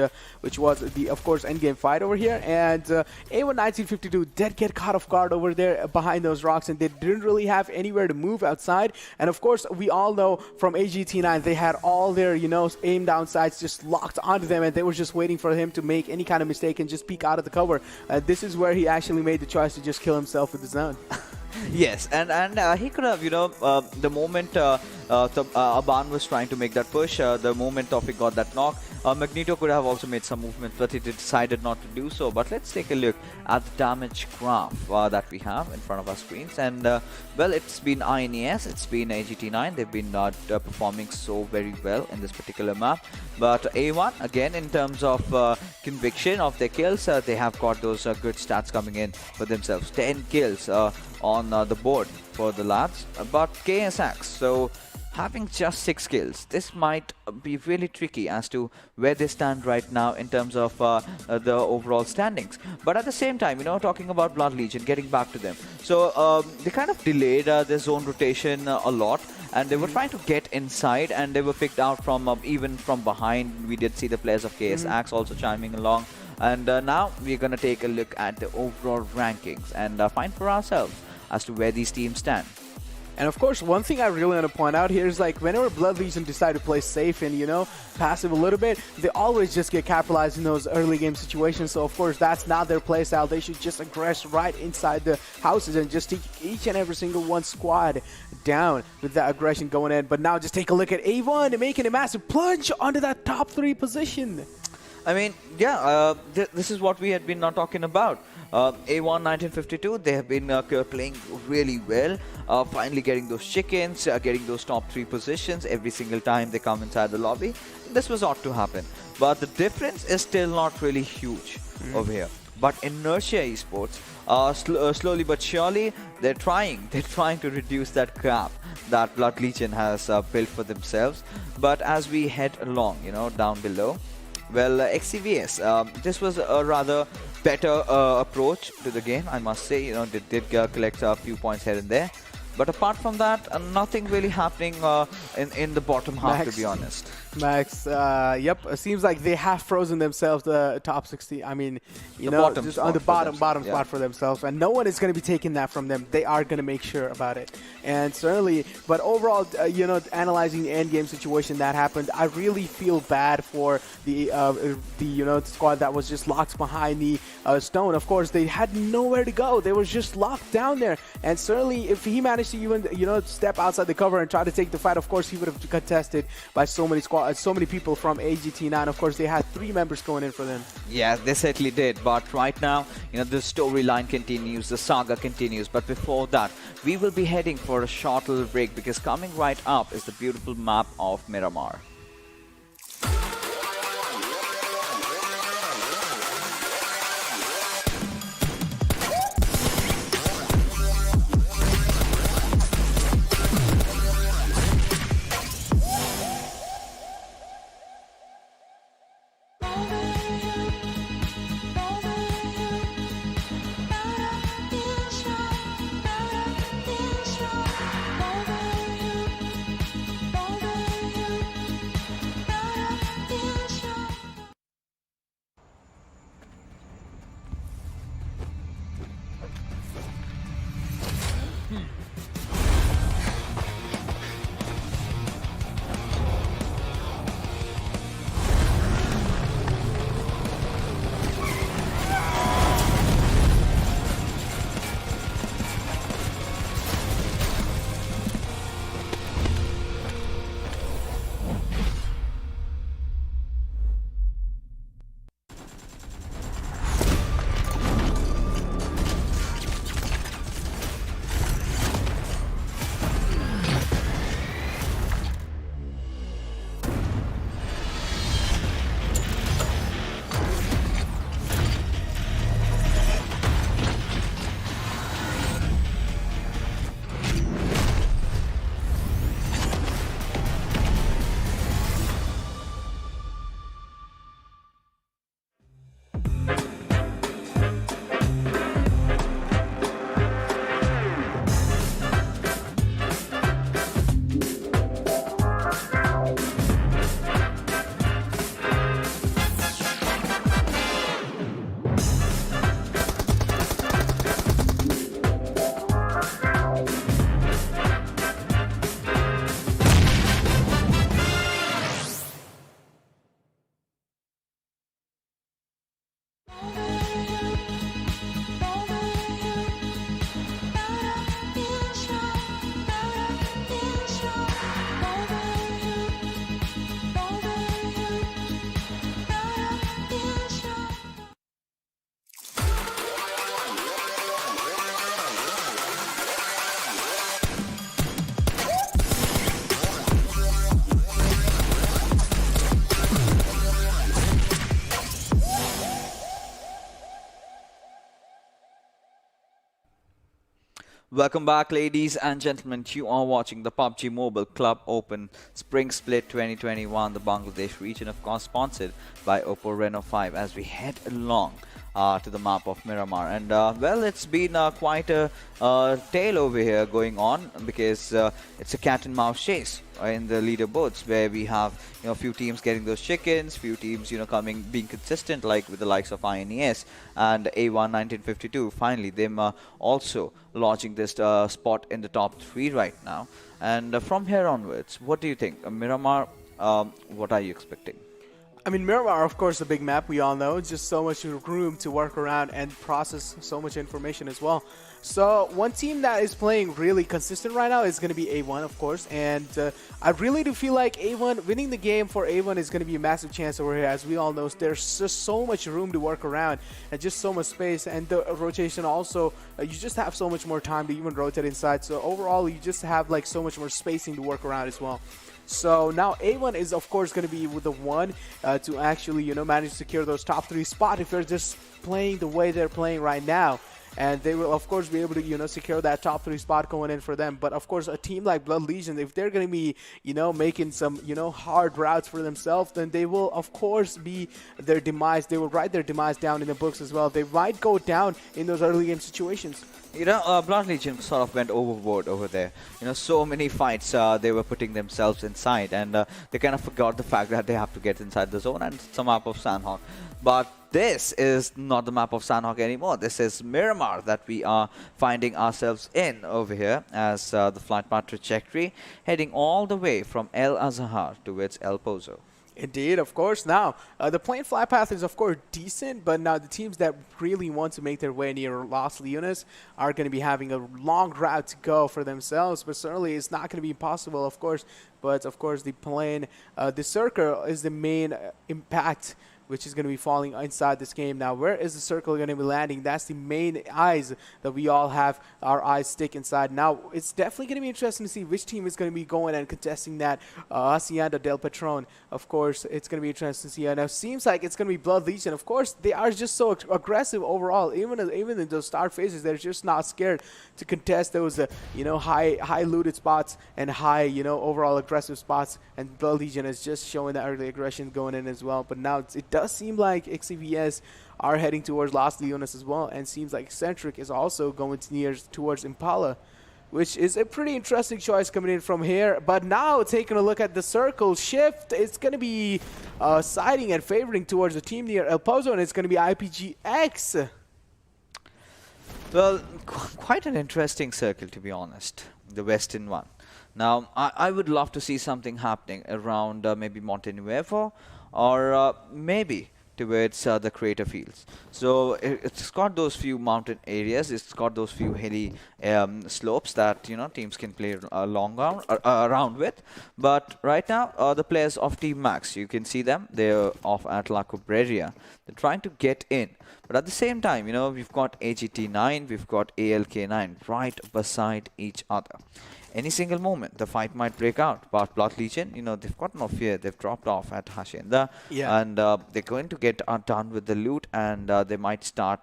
C: was the, of course, endgame fight over here. And A1 1952 did get caught off guard over there behind those rocks, and they didn't really have anywhere to move outside. And of course, we all know from AGT9, they had all their aim down sights just locked onto them, and they were just waiting for him to make any kind of mistake and just peek out of the cover. This is where he actually made the choice to just kill himself with the zone.
B: Yes, and he could have, the moment Aban was trying to make that push, the moment Tawfiq got that knock, Magneto could have also made some movement, but he decided not to do so. But let's take a look at the damage graph that we have in front of our screens. And, well, it's been INES, it's been AGT9. They've been performing so very well in this particular map. But A1, again, in terms of conviction of their kills, they have got those good stats coming in for themselves. 10 kills on the board for the lads. But KSX, so having just 6 kills, this might be really tricky as to where they stand right now in terms of the overall standings. But at the same time, talking about Blood Legion, getting back to them. So they kind of delayed their zone rotation a lot, and they were trying to get inside, and they were picked out from even from behind. We did see the players of ALxK also chiming along. And now we're going to take a look at the overall rankings and find for ourselves as to where these teams stand.
C: And of course, one thing I really want to point out here is like whenever Blood Legion decide to play safe and, passive a little bit, they always just get capitalized in those early game situations. So of course, that's not their play style. They should just aggress right inside the houses and just take each and every single one squad down with that aggression going in. But now just take a look at A1 making a massive plunge onto that top 3 position.
B: I mean, yeah, this is what we had been talking about. A1 1952, they have been playing really well, finally getting those chickens, getting those top 3 positions every single time they come inside the lobby. This was ought to happen. But the difference is still not really huge over here. But INERTIA Esports, slowly but surely, they're trying to reduce that gap that Blood Legion has built for themselves. But as we head along, down below, well, XCvS, this was a rather better approach to the game, I must say. They did collect a few points here and there. But apart from that, nothing really happening in the bottom half, to be honest.
C: Max, yep, it seems like they have frozen themselves the top 60. I mean, just on the bottom spot for themselves, and no one is going to be taking that from them. They are going to make sure about it. And certainly, but overall, analyzing the end game situation that happened, I really feel bad for the squad that was just locked behind the stone. Of course, they had nowhere to go. They were just locked down there. And certainly, if he managed to even step outside the cover and try to take the fight, of course, he would have contested by so many people from AGT9. Of course, they had 3 members going in for them.
B: Yeah, they certainly did. But right now, the storyline continues, the saga continues. But before that, we will be heading for a short little break, because coming right up is the beautiful map of Miramar. Welcome back, ladies and gentlemen. You are watching the PUBG Mobile Club Open Spring Split 2021, the Bangladesh region, of course, sponsored by Oppo Reno 5, as we head along to the map of Miramar. And well, it's been quite a tale over here going on, because it's a cat and mouse chase in the leaderboards, where we have a few teams getting those chickens, few teams being consistent, like with the likes of INES and A1 1952. Finally, them also launching this spot in the top 3 right now. And from here onwards, what do you think? Miramar, what are you expecting?
C: I mean, Miramar, of course, a big map, we all know. Just so much room to work around and process so much information as well. So one team that is playing really consistent right now is going to be A1, of course. And I really do feel like A1, winning the game for A1 is going to be a massive chance over here. As we all know, there's just so much room to work around and just so much space. And the rotation also, you just have so much more time to even rotate inside. So overall, you just have like so much more spacing to work around as well. So now A1 is, of course, going to be with the one to actually, manage to secure those top 3 spots if they're just playing the way they're playing right now. And they will, of course, be able to, secure that top 3 spot going in for them. But, of course, a team like Blood Legion, if they're going to be, making some, hard routes for themselves, then they will, of course, be their demise. They will write their demise down in the books as well. They might go down in those early game situations.
B: Blood Legion sort of went overboard over there. So many fights they were putting themselves inside, and they kind of forgot the fact that they have to get inside the zone, and it's a map of Sanhok. But this is not the map of Sanhok anymore. This is Miramar that we are finding ourselves in over here, as the flight path trajectory heading all the way from El Azhar towards El Pozo.
C: Indeed, of course. Now, the plane flight path is, of course, decent, but now the teams that really want to make their way near Los Leones are going to be having a long route to go for themselves, but certainly it's not going to be impossible, of course. But, of course, the plane, the circle is the main impact which is going to be falling inside this game. Now, where is the circle going to be landing? That's the main eyes that we all have our eyes stick inside. Now, it's definitely going to be interesting to see which team is going to be going and contesting that Hacienda del Patron. Of course, it's going to be interesting to see. Now, it seems like it's going to be Blood Legion. Of course, they are just so aggressive overall. Even in those start phases, they're just not scared to contest those, high looted spots and high, overall aggressive spots. And Blood Legion is just showing that early aggression going in as well. But now it does seem like XCvS are heading towards Los Leones as well, and seems like Exentric is also going towards Impala, which is a pretty interesting choice coming in from here. But now, taking a look at the circle shift, it's going to be siding and favoring towards the team near El Pozo, and it's going to be IPGX.
B: Well, quite an interesting circle, to be honest, the western one. Now, I would love to see something happening around maybe Montenuevo, or maybe towards the crater fields. So it's got those few mountain areas, it's got those few hilly slopes that teams can play around with. But right now, the players of Team Max, you can see them, they're off at La Cobreria. They're trying to get in, but at the same time, we've got AGT9, we've got ALK9 right beside each other. Any single moment, the fight might break out. But Blood Legion, they've got no fear. They've dropped off at Hacienda, and they're going to get done with the loot, and they might start,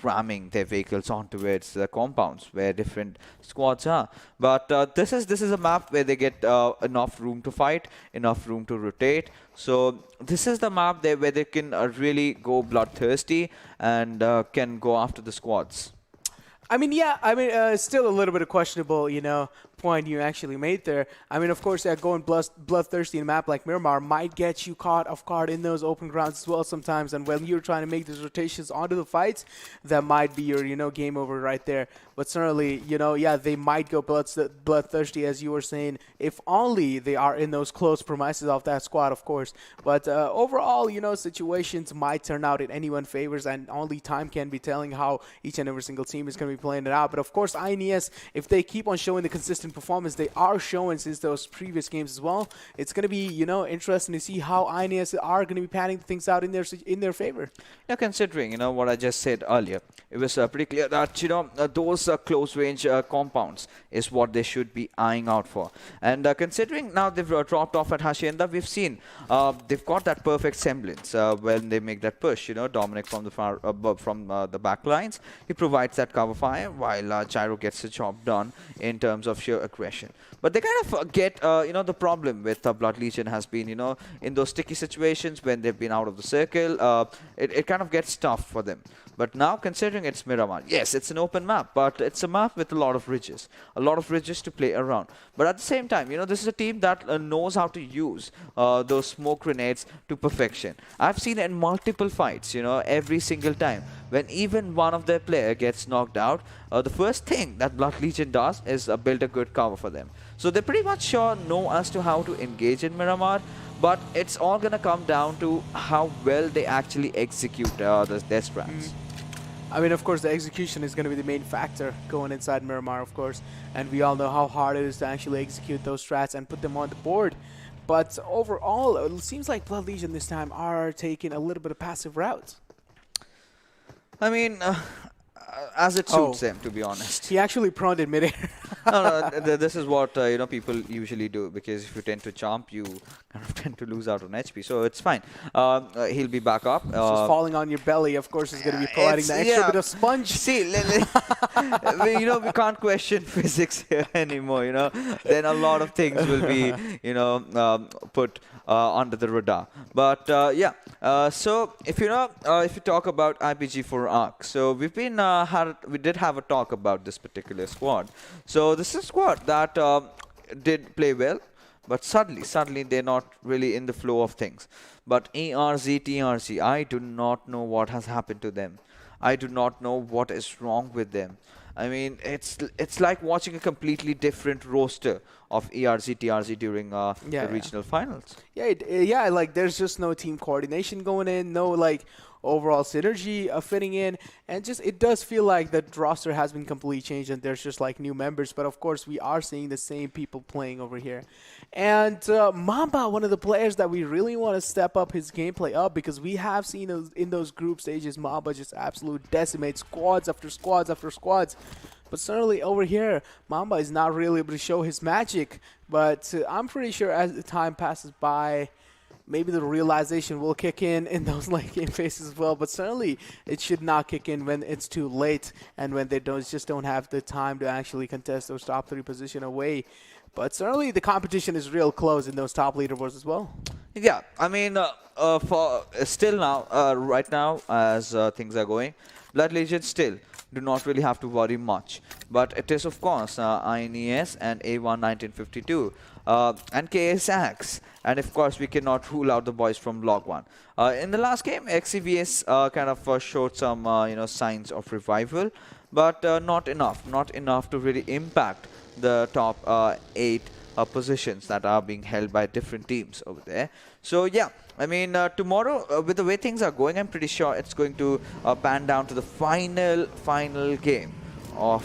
B: ramming their vehicles on towards the compounds where different squads are. But this is a map where they get enough room to fight, enough room to rotate. So this is the map there where they can really go bloodthirsty and can go after the squads.
C: I mean, still a little bit of questionable, point you actually made there. I mean, of course, going bloodthirsty in a map like Miramar might get you caught off guard in those open grounds as well sometimes. And when you're trying to make these rotations onto the fights, that might be your, game over right there. But certainly, they might go bloodthirsty, as you were saying, if only they are in those close premises of that squad, of course. But overall, situations might turn out in anyone's favors, and only time can be telling how each and every single team is going to be playing it out. But of course, INES, if they keep on showing the consistent decent performance they are showing since those previous games as well. It's going to be, you know, interesting to see how INES are going to be panning things out in their favor.
B: Yeah, considering, you know, what I just said earlier, it was pretty clear that, you know, those close range compounds is what they should be eyeing out for. And considering now they've dropped off at Hacienda, we've seen they've got that perfect semblance when they make that push. You know, Dominic from the far from the back lines, he provides that cover fire while Gyro gets the job done in terms of sheer aggression. But they kind of get, you know, the problem with Blood Legion has been, you know, in those sticky situations when they've been out of the circle, it kind of gets tough for them. But now, considering it's Miramar, yes, it's an open map, but it's a map with a lot of ridges to play around. But at the same time, you know, this is a team that knows how to use those smoke grenades to perfection. I've seen it in multiple fights, you know, every single time. When even one of their player gets knocked out, the first thing that Blood Legion does is build a good cover for them. So they pretty much sure know as to how to engage in Miramar, but it's all going to come down to how well they actually execute their strats.
C: I mean, of course, the execution is going to be the main factor going inside Miramar, of course. And we all know how hard it is to actually execute those strats and put them on the board. But overall, it seems like Blood Legion this time are taking a little bit of passive routes.
B: I mean, as it suits them, to be honest.
C: He actually proned in midair.
B: No, this is what you know, people usually do, because if you tend to jump, you kind of tend to lose out on HP. So it's fine. He'll be back up.
C: Just falling on your belly, of course, is going to be providing the extra bit of sponge.
B: See, you know, we can't question physics here anymore. You know, then a lot of things will be, you know, put under the radar. But yeah, so if you know, if you talk about IPG for ARC, so we've been we did have a talk about this particular squad. So this is a squad that did play well, but suddenly they're not really in the flow of things. But ERZxTRZ, I do not know what has happened to them. I do not know what is wrong with them. I mean, it's like watching a completely different roster of ERZxTRZ during the regional finals.
C: Yeah, like there's just no team coordination going in, no like overall synergy fitting in, and just it does feel like the roster has been completely changed and there's just like new members. But of course, we are seeing the same people playing over here. And Mamba, one of the players that we really want to step up his gameplay up, because we have seen in those group stages, Mamba just absolute decimate squads after squads after squads. But certainly over here, Mamba is not really able to show his magic. But I'm pretty sure as the time passes by, maybe the realization will kick in those late game phases as well. But certainly, it should not kick in when it's too late and when they just don't have the time to actually contest those top 3 position away. But certainly, the competition is real close in those top leaderboards as well.
B: Yeah, I mean, for still now, right now, as things are going, Blood Legion still do not really have to worry much. But it is, of course, INES and A1 1952 and KSX. And, of course, we cannot rule out the boys from Log 1. In the last game, XCvS kind of showed some you know, signs of revival, but not enough to really impact the top 8 positions that are being held by different teams over there. So, yeah. I mean, tomorrow, with the way things are going, I'm pretty sure it's going to pan down to the final game of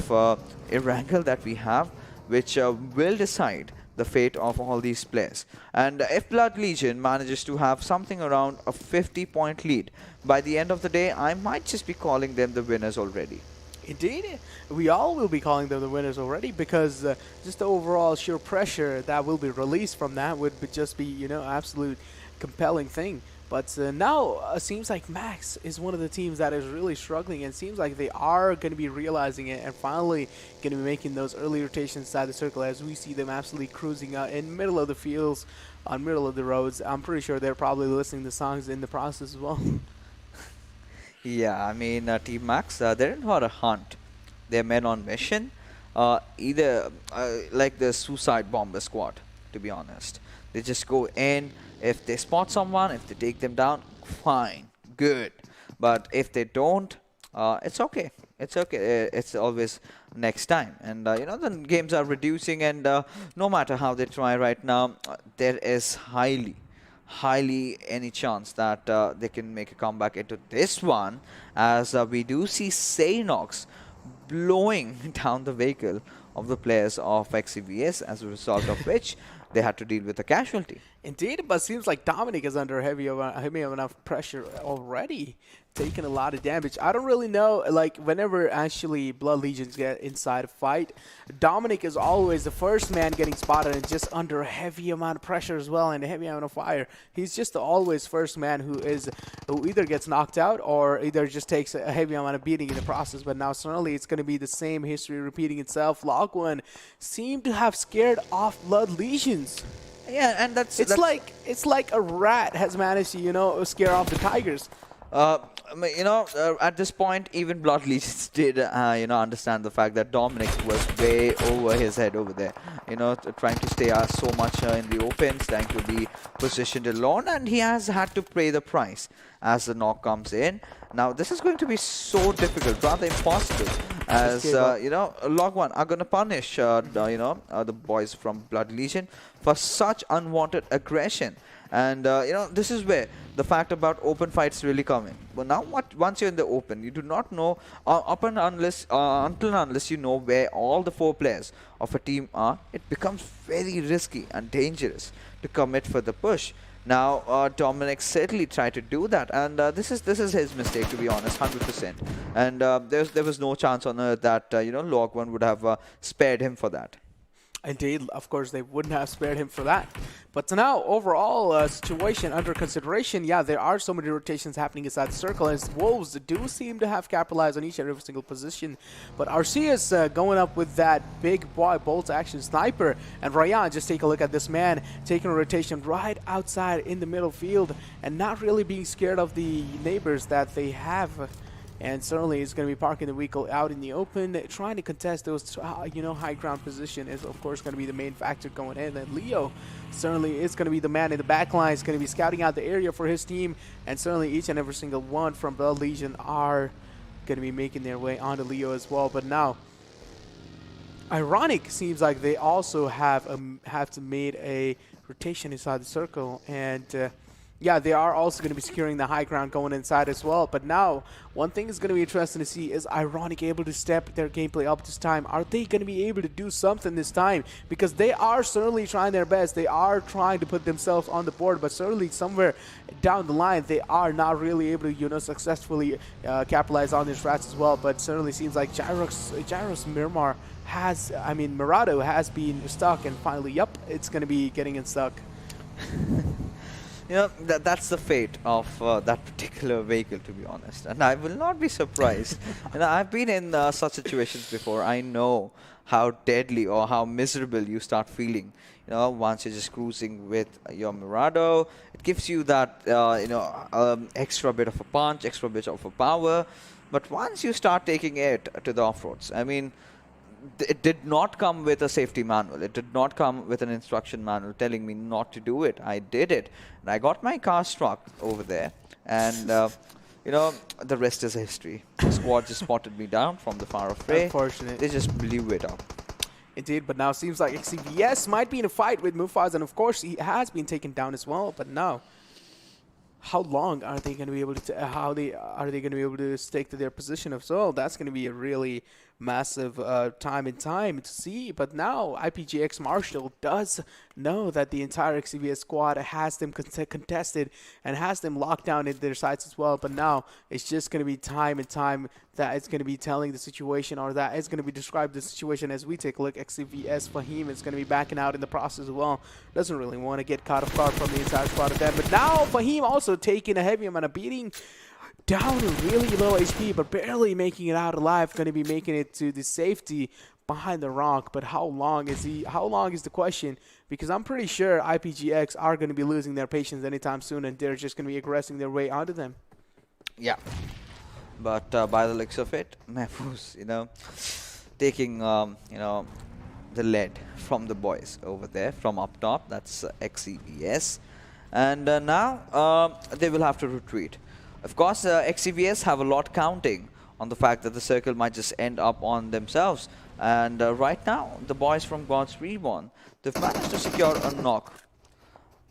B: Erangel that we have, which will decide the fate of all these players. And if Blood Legion manages to have something around a 50-point lead, by the end of the day, I might just be calling them the winners already.
C: Indeed, we all will be calling them the winners already, because just the overall sheer pressure that will be released from that would just be, you know, absolute compelling thing. But now it seems like Max is one of the teams that is really struggling, and it seems like they are going to be realizing it and finally going to be making those early rotations inside the circle, as we see them absolutely cruising out in middle of the fields, on middle of the roads. I'm pretty sure they're probably listening to songs in the process as well.
B: Yeah, I mean, Team Max, they're in for a hunt. They're men on mission, either like the Suicide Bomber squad, to be honest. They just go in. If they spot someone, if they take them down, fine, good. But if they don't, it's okay. It's okay. It's always next time. And, you know, the games are reducing, and no matter how they try right now, there is highly any chance that they can make a comeback into this one, as we do see Sanhok blowing down the vehicle of the players of XCVS, as a result of which they had to deal with a casualty.
C: Indeed, but seems like Dominic is under heavy enough pressure already, taking a lot of damage. I don't really know, like, whenever actually Blood Legions get inside a fight, Dominic is always the first man getting spotted and just under a heavy amount of pressure as well and a heavy amount of fire. He's just the always first man who either gets knocked out or either just takes a heavy amount of beating in the process. But now certainly it's going to be the same history repeating itself. Log1 seemed to have scared off Blood Legions.
B: Yeah, and that's
C: like a rat has managed to scare off the tigers.
B: At this point, even Blood Legions did, understand the fact that Dominic was way over his head over there. Trying to stay so much in the open, trying to be positioned alone, and he has had to pay the price as the knock comes in. Now, this is going to be so difficult, rather impossible, as Log1 are going to punish the boys from Blood Legion for such unwanted aggression. And this is where the fact about open fights really come in. But now, once you're in the open, you do not know until and unless you know where all the 4 players of a team are. It becomes very risky and dangerous to commit for the push. Now, Dominic certainly tried to do that, and this is his mistake, to be honest, 100%. And there was no chance on earth that Log1 would have spared him for that.
C: Indeed, of course, they wouldn't have spared him for that. But now, overall situation under consideration, yeah, there are so many rotations happening inside the circle, as Wolves do seem to have capitalized on each and every single position. But Arceus going up with that big boy bolt action sniper, and Ryan, just take a look at this man taking a rotation right outside in the middle field and not really being scared of the neighbors that they have. And certainly is going to be parking the vehicle out in the open, trying to contest those, high ground position is, of course, going to be the main factor going in. And Leo certainly is going to be the man in the back line. He's going to be scouting out the area for his team. And certainly each and every single one from Blood Legion are going to be making their way onto Leo as well. But now, ironic, seems like they also have to made a rotation inside the circle. And yeah, they are also going to be securing the high ground going inside as well. But now, one thing is going to be interesting to see is Ironic able to step their gameplay up this time. Are they going to be able to do something this time? Because they are certainly trying their best. They are trying to put themselves on the board, but certainly somewhere down the line, they are not really able to, successfully capitalize on their strats as well. But certainly seems like Gyros Miramar has, Murado has been stuck, and finally, yep, it's going to be getting unstuck.
B: That's the fate of that particular vehicle, to be honest. And I will not be surprised. I've been in such situations before. I know how deadly or how miserable you start feeling. Once you're just cruising with your Murado, it gives you that, extra bit of a punch, extra bit of a power. But once you start taking it to the off-roads, it did not come with a safety manual. It did not come with an instruction manual telling me not to do it. I did it. And I got my car struck over there. And, the rest is history. The squad just spotted me down from the far off ray.
C: Unfortunate.
B: They just blew it up.
C: Indeed, but now seems like XCVS might be in a fight with Mufaz, and of course he has been taken down as well. But now, how long are they going to be able to? Are they going to be able to stick to their position of so? That's going to be a really massive time to see. But now IPGX Marshall does know that the entire XCVS squad has them contested and has them locked down in their sites as well. But now it's just going to be time that it's going to be telling the situation, or that it's going to be described the situation as we take a look. XCVS Fahim is going to be backing out in the process as well. Doesn't really want to get caught off guard from the entire squad of them. But now Fahim also taking a heavy amount of beating, down to really low HP, but barely making it out alive. Going to be making it to the safety behind the rock. But how long is he? How long is the question? Because I'm pretty sure IPGX are going to be losing their patience anytime soon, and they're just going to be aggressing their way onto them.
B: Yeah. But by the looks of it, Mehfooz, taking, the lead from the boys over there from up top. That's XCVS. And now they will have to retreat. Of course, XCVS have a lot counting on the fact that the circle might just end up on themselves. And right now, the boys from God's Reborn, they've managed to secure a knock.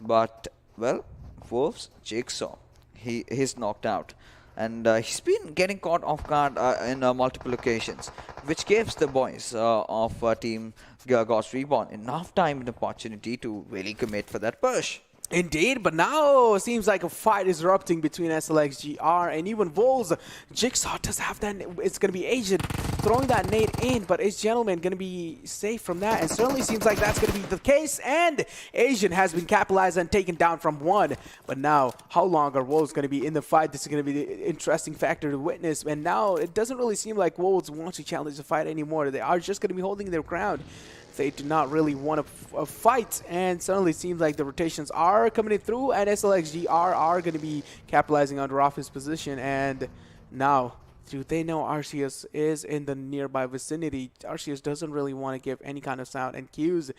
B: But, well, Wolves, Jigsaw, he's knocked out. and he's been getting caught off guard in multiple occasions, which gives the boys of Team God's Reborn enough time and opportunity to really commit for that push.
C: Indeed, but now it seems like a fight is erupting between ALxGR and even Wolves. Jigsaw does have that. It's going to be Asian throwing that nade in, but is Gentleman going to be safe from that? And certainly seems like that's going to be the case. And Asian has been capitalized and taken down from one. But now, how long are Wolves going to be in the fight? This is going to be the interesting factor to witness. And now it doesn't really seem like Wolves want to challenge the fight anymore. They are just going to be holding their ground. They do not really want to fight, and suddenly it seems like the rotations are coming through, and ALxGR are going to be capitalizing on Rafa's position. And now, do they know Arceus is in the nearby vicinity? Arceus doesn't really want to give any kind of sound and cues,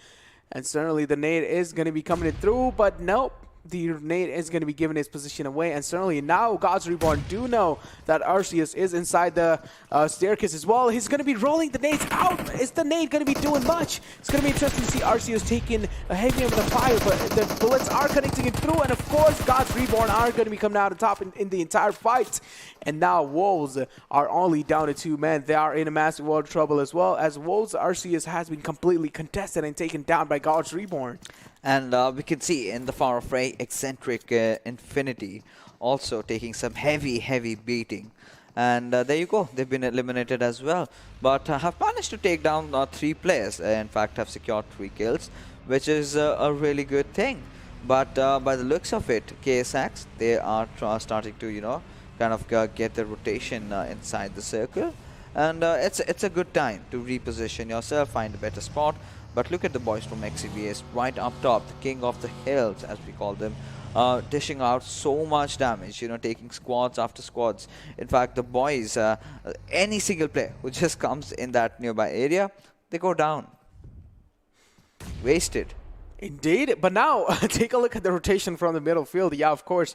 C: and certainly the nade is going to be coming through, but nope. The nade is going to be giving his position away, and certainly now God's Reborn do know that Arceus is inside the staircase as well. He's going to be rolling the nades out. Is the nade going to be doing much? It's going to be interesting to see Arceus taking a heavy amount of fire, but the bullets are connecting it through, and of course God's Reborn are going to be coming out on top in the entire fight. And now Wolves are only down to 2 men. They are in a massive world of trouble as well, as Wolves Arceus has been completely contested and taken down by God's Reborn.
B: And we can see in the far fray, Exentric Infinity also taking some heavy beating. And there you go, they've been eliminated as well. But have managed to take down 3 players. In fact, have secured 3 kills, which is a really good thing. But by the looks of it, KSX, they are starting to, you know, kind of get the rotation inside the circle. And it's a good time to reposition yourself, find a better spot. But look at the boys from XCVS right up top, the king of the hills, as we call them, dishing out so much damage, you know, taking squads after squads. In fact, the boys, any single player who just comes in that nearby area, they go down. Wasted.
C: Indeed, but now take a look at the rotation from the middle field. Yeah, of course,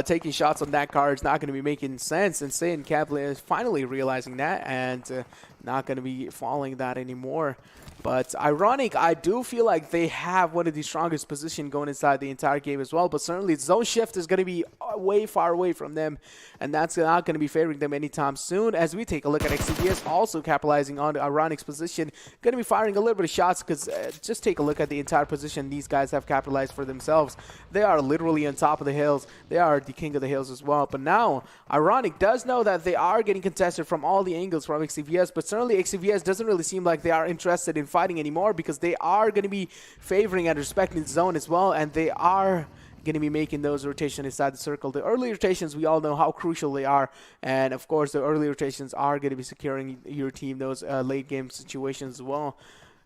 C: taking shots on that card is not going to be making sense. And Saiyan Kaplan is finally realizing that and not going to be following that anymore. But ironic, I do feel like they have one of the strongest positions going inside the entire game as well. But certainly zone shift is going to be way far away from them. And that's not going to be favoring them anytime soon. As we take a look at XCVS also capitalizing on Ironic's position. Going to be firing a little bit of shots because just take a look at the entire position these guys have capitalized for themselves. They are literally on top of the hills. They are the king of the hills as well. But now, Ironic does know that they are getting contested from all the angles from XCVS. But certainly XCVS doesn't really seem like they are interested in fighting anymore because they are going to be favoring and respecting the zone as well, and they are going to be making those rotations inside the circle. The early rotations, we all know how crucial they are, and of course the early rotations are going to be securing your team those late game situations as well.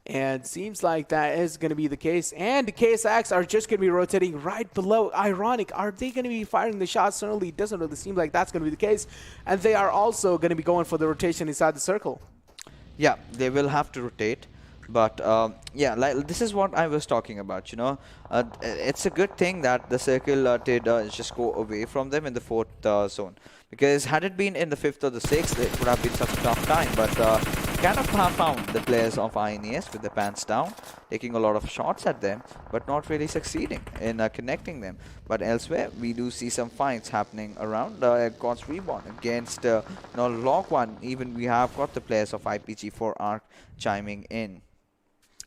C: And seems like that is going to be the case. And the KSX are just going to be rotating right below Ironic. Are they going to be firing the shots? Certainly doesn't really seem like that's going to be the case. And they are also going to be going for the rotation inside the circle.
B: Yeah, they will have to rotate. But yeah, like this is what I was talking about, you know. It's a good thing that the circle did just go away from them in the 4th zone. Because had it been in the 5th or the 6th, it would have been such a tough time. But kind of have found the players of INES with their pants down, taking a lot of shots at them, but not really succeeding in connecting them. But elsewhere, we do see some fights happening around God's Reborn against Log 1. Even we have got the players of IPG4 ARC chiming in.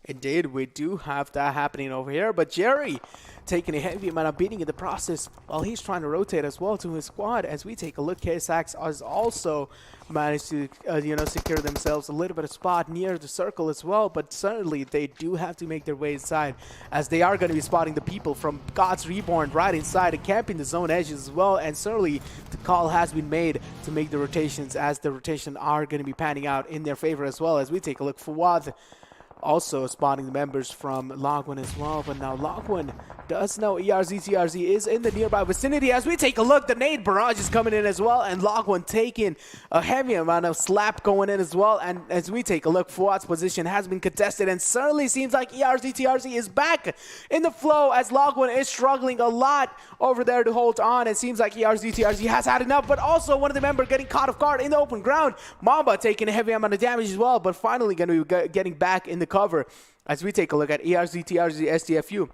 C: Indeed, we do have that happening over here, but Jerry taking a heavy amount of beating in the process while he's trying to rotate as well to his squad. As we take a look, KSX has also managed to secure themselves a little bit of spot near the circle as well, but certainly they do have to make their way inside as they are going to be spotting the people from God's Reborn right inside and camping the zone edges as well. And certainly the call has been made to make the rotations, as the rotation are going to be panning out in their favor as well. As we take a look, Fawad also spotting the members from Log1 as well, but now Log1 does know ERZxTRZ is in the nearby vicinity. As we take a look, the nade barrage is coming in as well, and Log1 taking a heavy amount of slap going in as well. And as we take a look, Fuad's position has been contested, and certainly seems like ERZxTRZ is back in the flow as Log1 is struggling a lot over there to hold on. It seems like ERZxTRZ has had enough, but also one of the members getting caught off guard in the open ground. Mamba taking a heavy amount of damage as well, but finally going to be getting back in the cover. As we take a look at ERZxTRZ STFU,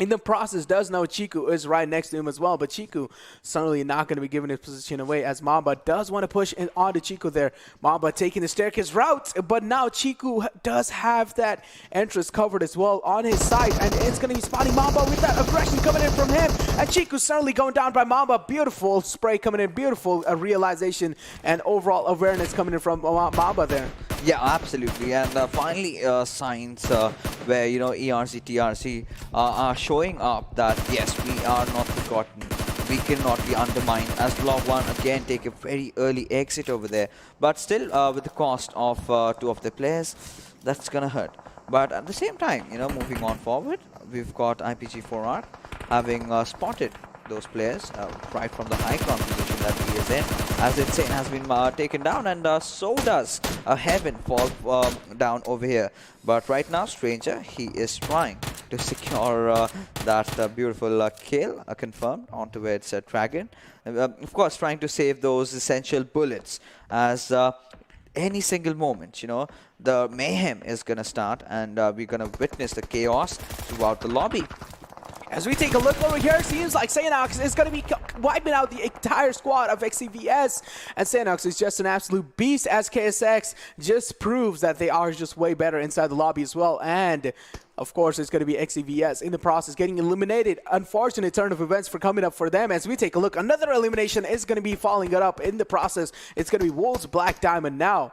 C: In the process, does know Chiku is right next to him as well, but Chiku certainly not going to be giving his position away as Mamba does want to push in onto Chiku there. Mamba taking the staircase route, but now Chiku does have that entrance covered as well on his side, and it's going to be spotting Mamba with that aggression coming in from him, and Chiku certainly going down by Mamba. Beautiful spray coming in, beautiful realization and overall awareness coming in from Mamba there.
B: Yeah, absolutely. And finally, signs where, you know, ERZxTRZ are showing up that, yes, we are not forgotten. We cannot be undermined as Block1 again take a very early exit over there. But still, with the cost of 2 of the players, that's going to hurt. But at the same time, you know, moving on forward, we've got IPG4R having spotted those players right from the high ground position that he is in, as Insane has been taken down, and so does Heaven fall down over here. But right now, Stranger, he is trying to secure that beautiful kill confirmed onto its Dragon. Of course, trying to save those essential bullets, as any single moment, you know, the mayhem is going to start, and we're going to witness the chaos throughout the lobby.
C: As we take a look over here, it seems like Sanhok is going to be wiping out the entire squad of XCvs, and Sanhok is just an absolute beast, as KSX just proves that they are just way better inside the lobby as well. And of course, it's going to be XCvs in the process getting eliminated. Unfortunate turn of events for coming up for them. As we take a look, another elimination is going to be following it up in the process. It's going to be Wolves Black Diamond now.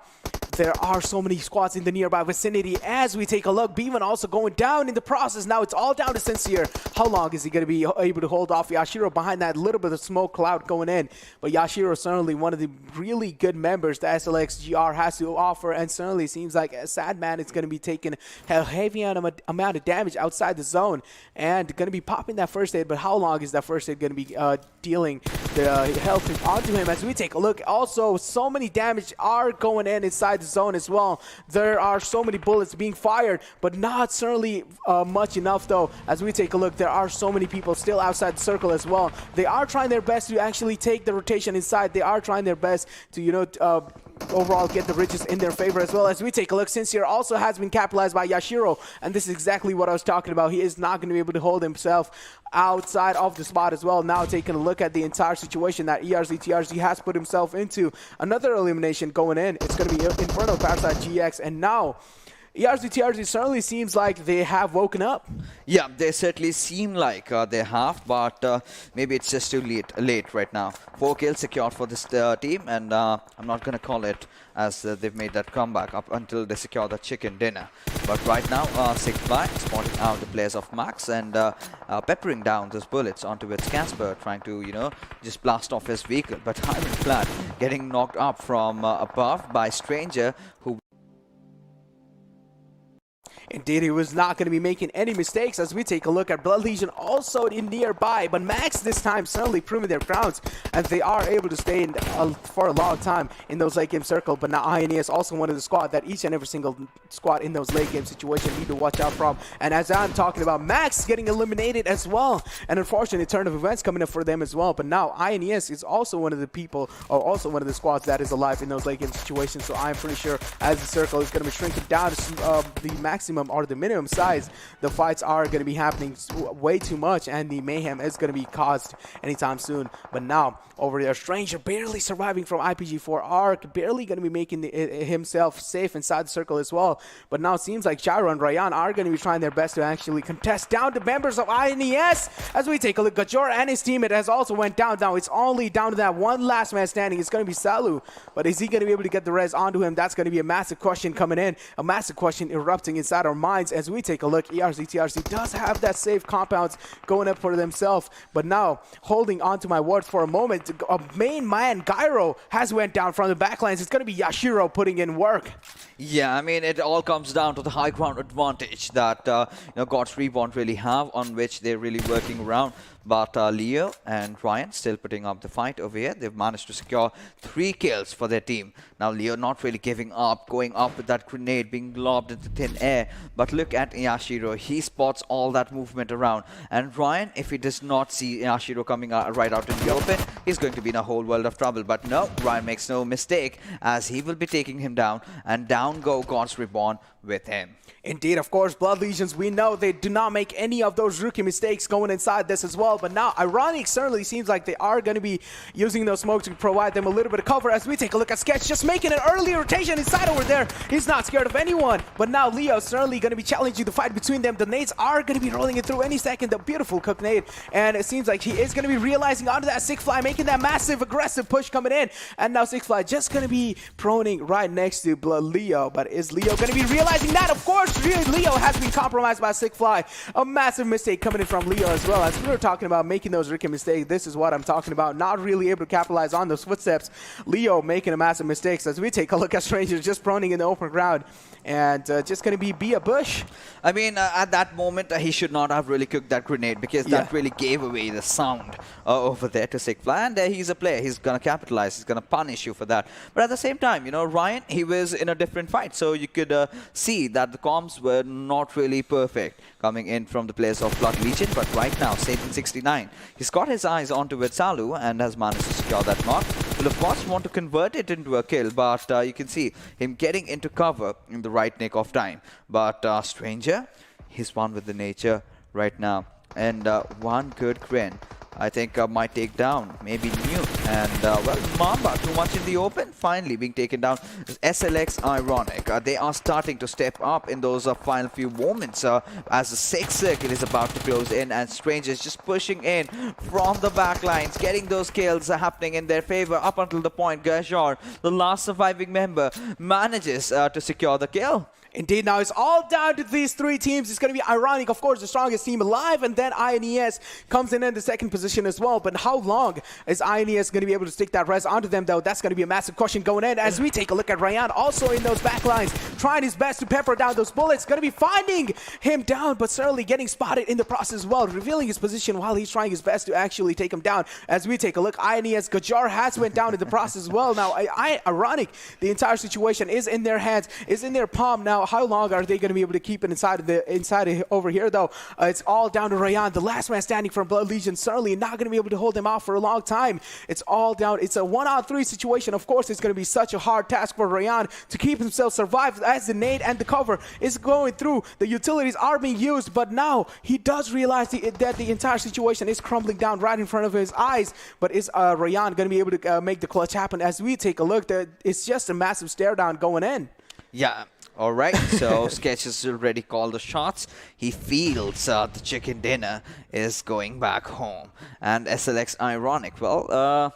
C: There are so many squads in the nearby vicinity. As we take a look, Beeman also going down in the process. Now it's all down to Sincere. How long is he going to be able to hold off Yashiro behind that little bit of smoke cloud going in? But Yashiro is certainly one of the really good members that SLXGR has to offer, and certainly seems like Sadman is going to be taking a heavy amount of damage outside the zone and going to be popping that first aid. But how long is that first aid going to be dealing the health onto him? As we take a look, also so many damage are going in inside the zone as well. There are so many bullets being fired, but not certainly much enough though. As we take a look, there are so many people still outside the circle as well. They are trying their best to actually take the rotation inside. They are trying their best to, you know, overall get the riches in their favor as well. As we take a look, Sincere also has been capitalized by Yashiro, and this is exactly what I was talking about. He is not going to be able to hold himself outside of the spot as well. Now taking a look at the entire situation that ERZxTRZ has put himself into. Another elimination going in. It's going to be Infernal, Parasite, GX, and now ERZxTRZ certainly seems like they have woken up.
B: Yeah, they certainly seem like they have, but maybe it's just too late right now. 4 kills secured for this team, and I'm not going to call it as they've made that comeback up until they secure the chicken dinner. But right now, Sigby spotting out the players of Max and peppering down those bullets onto its Casper, trying to, you know, just blast off his vehicle. But Ironclad getting knocked up from above by Stranger, who...
C: Indeed, he was not going to be making any mistakes. As we take a look at Blood Legion also in nearby, but Max this time certainly proving their grounds, and they are able to stay in for a long time in those late game circle. But now INES also one of the squad that each and every single squad in those late game situations need to watch out from. And as I'm talking about, Max getting eliminated as well, an unfortunate turn of events coming up for them as well. But now INES is also one of the people, or also one of the squads that is alive in those late game situations. So I'm pretty sure as the circle is going to be shrinking down to the maximum or the minimum size, the fights are going to be happening way too much, and the mayhem is going to be caused anytime soon. But now over there, Stranger barely surviving from IPG4R, barely going to be making himself safe inside the circle as well. But now it seems like Gyro and Ryan are going to be trying their best to actually contest down to members of INES. As we take a look, Gajor and his teammate has also went down. Now it's only down to that one last man standing. It's going to be Salu, but is he going to be able to get the res onto him? That's going to be a massive question coming in, a massive question erupting inside our minds. As we take a look, ERZxTRZ does have that safe compounds going up for themselves, but now holding on to my words for a moment, a main man Gyro has went down from the backlines. It's going to be Yashiro putting in work.
B: Yeah, I mean, it all comes down to the high ground advantage that you know, God's Reborn really have, on which they're really working around. But Leo and Ryan still putting up the fight over here. They've managed to secure 3 kills for their team. Now Leo not really giving up, going up with that grenade being lobbed into thin air. But look at Yashiro. He spots all that movement around. And Ryan, if he does not see Yashiro coming right out in the open, he's going to be in a whole world of trouble. But no, Ryan makes no mistake, as he will be taking him down. And down go God's Reborn with him.
C: Indeed, of course, Blood Legions, we know they do not make any of those rookie mistakes going inside this as well. But now, ironic, certainly seems like they are going to be using those smokes to provide them a little bit of cover. As we take a look at Sketch, just making an early rotation inside over there. He's not scared of anyone. But now Leo certainly going to be challenging the fight between them. The nades are going to be rolling it through any second. The beautiful cook nade. And it seems like he is going to be realizing onto that Sixfly, making that massive aggressive push coming in. And now Sixfly just going to be proning right next to Leo. But is Leo going to be realizing that? Of course, Leo has been compromised by Sixfly. A massive mistake coming in from Leo as well. As we were talking about making those rookie mistakes, this is what I'm talking about. Not really able to capitalize on those footsteps. Leo making a massive mistakes. As we take a look at Stranger just proning in the open ground. And just going to be a bush.
B: I mean, at that moment, he should not have really cooked that grenade because that really gave away the sound over there to Sixfly. And he's a player. He's going to capitalize. He's going to punish you for that. But at the same time, you know, Ryan, he was in a different fight. So you could see that the comms were not really perfect coming in from the players of Blood Legion. But right now, Satan69, he's got his eyes onto Vetsalu and has managed to secure that knock. Will of course want to convert it into a kill, but you can see him getting into cover in the right nick of time. But Stranger, he's one with the nature right now. And one good grin, I think might take down maybe New. And well, Mamba too much in the open, finally being taken down. SLX Ironic, they are starting to step up in those final few moments as the 6th circle is about to close in, and Stranger is just pushing in from the back lines, getting those kills happening in their favor up until the point Gajor, the last surviving member, manages to secure the kill.
C: Indeed, now it's all down to these three teams. It's going to be Ironic, of course, the strongest team alive, and then INES comes in the second position as well. But how long is INES going to be able to stick that res onto them, though? That's going to be a massive question going in as we take a look at Ryan, also in those backlines, trying his best to pepper down those bullets. Going to be finding him down, but certainly getting spotted in the process as well, revealing his position while he's trying his best to actually take him down. As we take a look, INES, Gajar has went down in the process as well. Now, Ironic, the entire situation is in their hands, is in their palm now. How long are they going to be able to keep it inside over here, though? It's all down to Ryan, the last man standing from Blood Legion. Certainly not going to be able to hold them off for a long time. It's all down. It's a 1-on-3 situation. Of course, it's going to be such a hard task for Ryan to keep himself survive as the nade and the cover is going through. The utilities are being used, but now he does realize that the entire situation is crumbling down right in front of his eyes. But is Ryan going to be able to make the clutch happen? As we take a look, it's just a massive stare down going in.
B: Yeah. All right, so Sketch has already called the shots. He feels the chicken dinner is going back home. And SLX Ironic, well,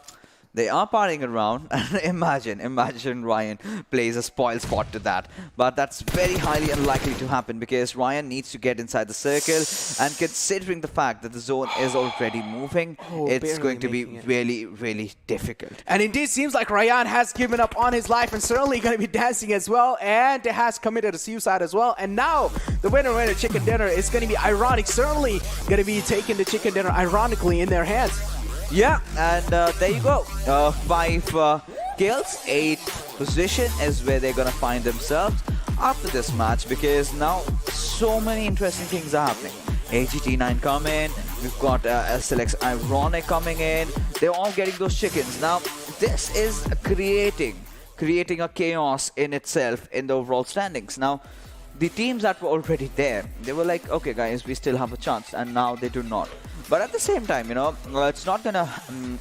B: they are partying around. Imagine Ryan plays a spoil spot to that. But that's very highly unlikely to happen because Ryan needs to get inside the circle. And considering the fact that the zone is already moving, it's going to be really, really difficult.
C: And indeed, seems like Ryan has given up on his life and certainly going to be dancing as well. And has committed a suicide as well. And now, the winner chicken dinner is going to be Ironic. Certainly going to be taking the chicken dinner ironically in their hands.
B: Yeah, and there you go. 5 kills, 8th position is where they're going to find themselves after this match, because now so many interesting things are happening. AGT9 come in, we've got SLX Ironic coming in. They're all getting those chickens. Now, this is creating a chaos in itself in the overall standings. Now, the teams that were already there, they were like, okay guys, we still have a chance, and now they do not. But at the same time, you know, it's not going to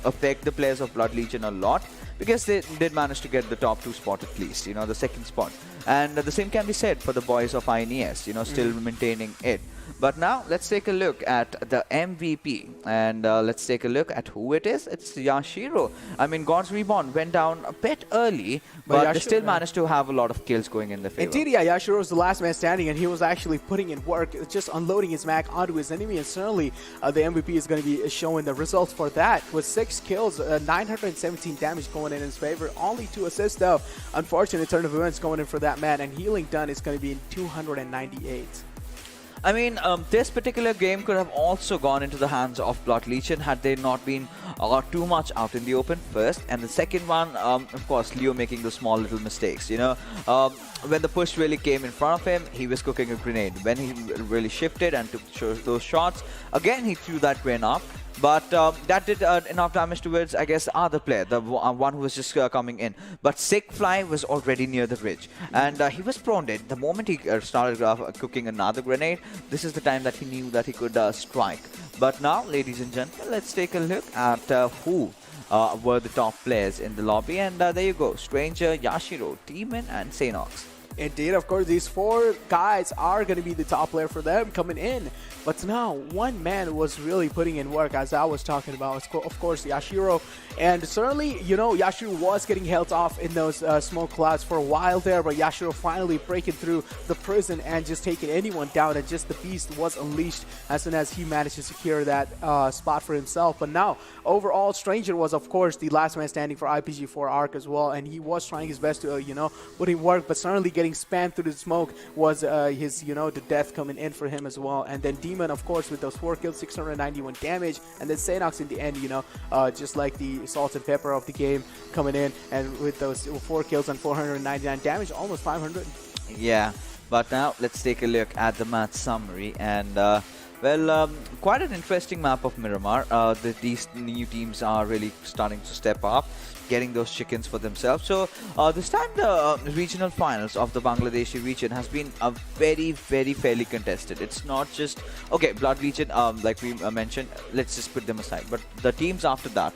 B: affect the players of Blood Legion a lot, because they did manage to get the top 2 spot at least, you know, the 2nd spot. And the same can be said for the boys of INES, you know, still maintaining it. But now, let's take a look at the MVP. And let's take a look at who it is. It's Yashiro. I mean, God's Reborn went down a bit early, but they still managed to have a lot of kills going in their favor.
C: Indeed, yeah, Yashiro was the last man standing, and he was actually putting in work, just unloading his mag onto his enemy. And certainly, the MVP is going to be showing the results for that. With 6 kills, 917 damage going in his favor. Only 2 assists, though. Unfortunate turn of events going in for that man. And healing done is going to be in 298.
B: I mean, this particular game could have also gone into the hands of Blood Legion had they not been too much out in the open first. And the second one, of course, Leo making the small little mistakes. You know, when the push really came in front of him, he was cooking a grenade. When he really shifted and took those shots, again, he threw that grenade up. But that did enough damage towards, I guess, the other player, the one who was just coming in. But XCxFly was already near the ridge, and he was prone dead. The moment he started cooking another grenade, this is the time that he knew that he could strike. But now, ladies and gentlemen, let's take a look at who were the top players in the lobby. And there you go, Stranger, Yashiro, Demon, and Sanhok.
C: Indeed, of course, these 4 guys are going to be the top player for them coming in. But now, one man was really putting in work, as I was talking about, of course, Yashiro. And certainly, you know, Yashiro was getting held off in those smoke clouds for a while there, but Yashiro finally breaking through the prison and just taking anyone down, and just the beast was unleashed as soon as he managed to secure that spot for himself. But now, overall, Stranger was, of course, the last man standing for IPG4 ARC as well, and he was trying his best to, you know, put in work, but certainly getting spammed through the smoke was his, you know, the death coming in for him as well. And then Demon, of course, with those 4 kills, 691 damage, and then Sanhok in the end, you know, just like the salt and pepper of the game coming in, and with those 4 kills and 499 damage, almost 500.
B: Yeah, but now let's take a look at the match summary. And well, quite an interesting map of Miramar. These new teams are really starting to step up, getting those chickens for themselves. So this time the regional finals of the Bangladeshi region has been a very fairly contested. It's not just, okay, Blood Legion, like we mentioned, let's just put them aside. But the teams after that,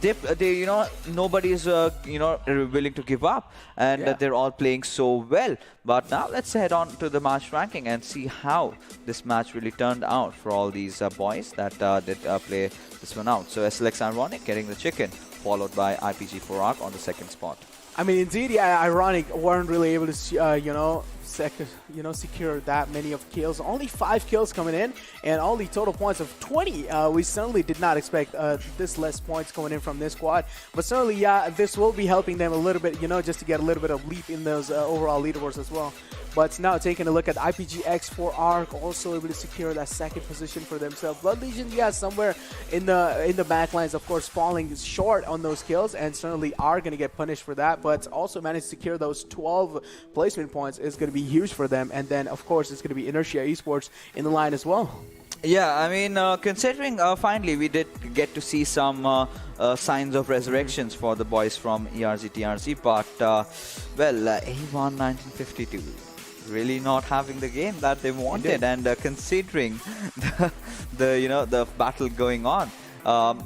B: they you know, nobody is you know, willing to give up, and they're all playing so well. But now let's head on to the match ranking and see how this match really turned out for all these boys that did play this one out. So ALxIRonic getting the chicken, followed by IPG4 ARC on the 2nd spot.
C: I mean, indeed, yeah, Ironic weren't really able to, you know, secure that many of kills. Only 5 kills coming in, and only total points of 20. We certainly did not expect this less points coming in from this squad. But certainly, yeah, this will be helping them a little bit, you know, just to get a little bit of leap in those overall leaderboards as well. But now taking a look at IPGX4 ARC, also able to secure that 2nd position for themselves. Blood Legion, yeah, somewhere in the back lines, of course, falling short on those kills, and certainly are going to get punished for that. But also managed to secure those 12 placement points is going to be huge for them. And then, of course, it's going to be INERTIA Esports in the line as well.
B: Yeah, I mean, considering finally we did get to see some signs of resurrections for the boys from ERZxTRZ, but well, A1 1952 really not having the game that they wanted. And considering the you know, the battle going on,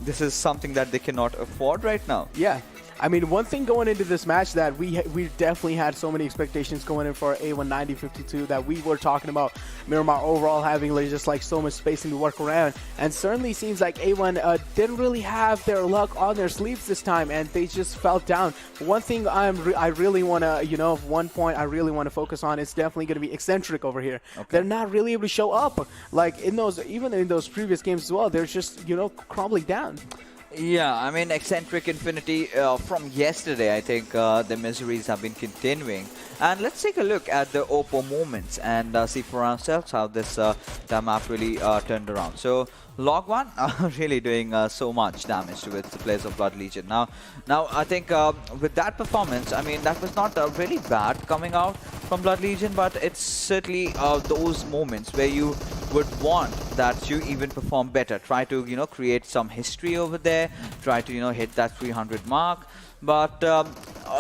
B: this is something that they cannot afford right now.
C: Yeah. I mean, one thing going into this match that we definitely had so many expectations going in for A1 9052, that we were talking about Miramar overall having just like so much spacing to work around, and certainly seems like A1 didn't really have their luck on their sleeves this time, and they just fell down. One thing I really want to, you know, one point I really want to focus on is definitely going to be Exentric over here. Okay. They're not really able to show up like in those, even in those previous games as well. They're just, you know, crumbling down.
B: Yeah, I mean, Exentric Infinity from yesterday, I think the miseries have been continuing. And let's take a look at the Oppo moments and see for ourselves how this the map really turned around. So Log 1 really doing so much damage to the players of Blood Legion. Now I think with that performance, I mean, that was not really bad coming out from Blood Legion, but it's certainly those moments where you would want that you even perform better. Try to, you know, create some history over there. Try to, you know, hit that 300 mark. But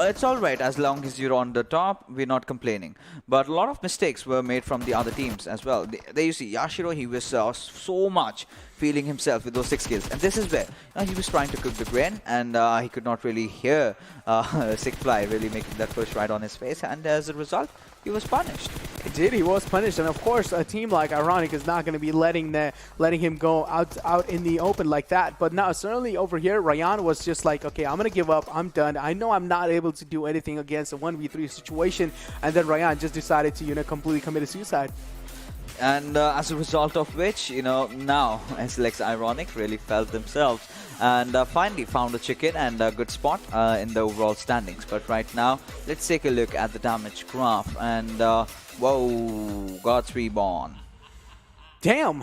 B: it's alright as long as you're on the top, we're not complaining. But a lot of mistakes were made from the other teams as well. There you see, Yashiro, he was so much feeling himself with those 6 kills. And this is where he was trying to cook the grain, and he could not really hear XCxFly really making that push right on his face. And as a result, he was punished.
C: Indeed, he was punished, and of course, a team like Ironic is not going to be letting him go out in the open like that. But now, certainly over here, Ryan was just like, okay, I'm going to give up. I'm done. I know I'm not able to do anything against a 1v3 situation, and then Ryan just decided to, you know, completely commit suicide.
B: And as a result of which, you know, now ALxIRonic really felt themselves and finally found a chicken and a good spot in the overall standings. But right now, let's take a look at the damage graph. And whoa, God's Reborn.
C: Damn.